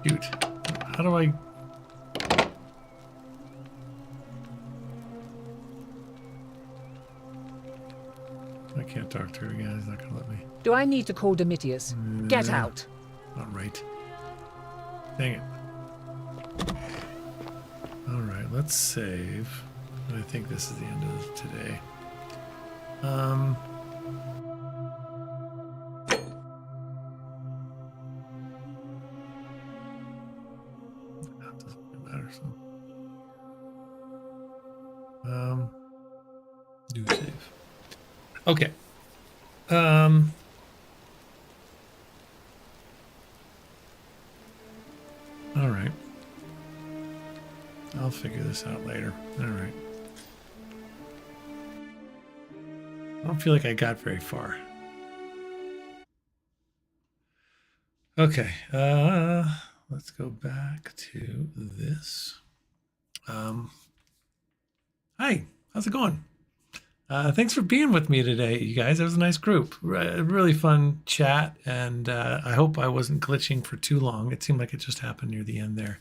[SPEAKER 1] Shoot. How do I... I can't talk to her again. He's not going to let me.
[SPEAKER 15] Do I need to call Domitius? Get out.
[SPEAKER 1] Not right. Dang it. All right, let's save. I think this is the end of today. That doesn't matter, so. Do save. Okay. All right. I'll figure this out later. All right. I don't feel like I got very far. Okay. Let's go back to this. Hi, how's it going? Thanks for being with me today, you guys. It was a nice group. Really fun chat, and I hope I wasn't glitching for too long. It seemed like it just happened near the end there.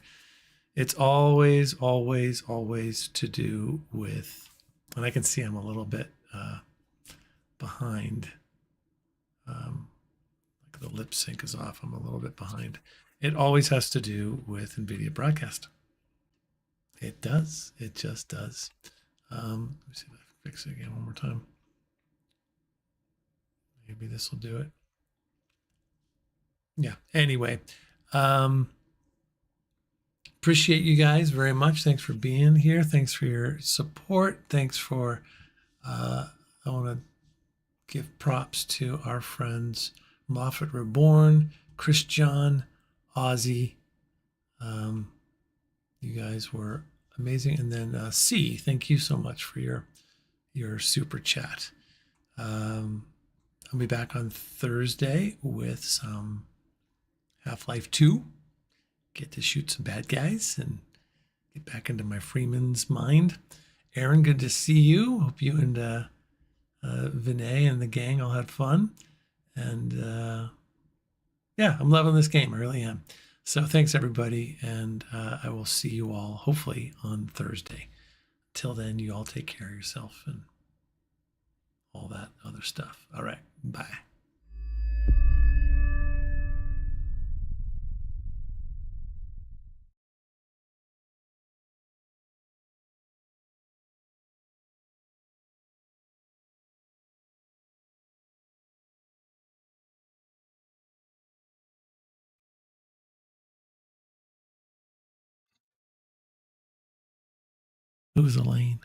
[SPEAKER 1] It's always, always, always to do with, and I can see I'm a little bit behind. Like the lip sync is off. I'm a little bit behind. It always has to do with NVIDIA Broadcast. It does. It just does. Let me see if I can fix it again one more time. Maybe this will do it. Yeah. Anyway, appreciate you guys very much. Thanks for being here. Thanks for your support. Thanks for, I want to give props to our friends Moffat Reborn, Chris John, Ozzy. You guys were amazing. And then C, thank you so much for your super chat. I'll be back on Thursday with some Half-Life 2. Get to shoot some bad guys and get back into my Freeman's mind. Aaron, good to see you. Hope you and Vinay and the gang all had fun. And yeah, I'm loving this game. I really am. So thanks, everybody. And I will see you all hopefully on Thursday. Till then, you all take care of yourself and all that other stuff. All right. Bye. Who's Elaine?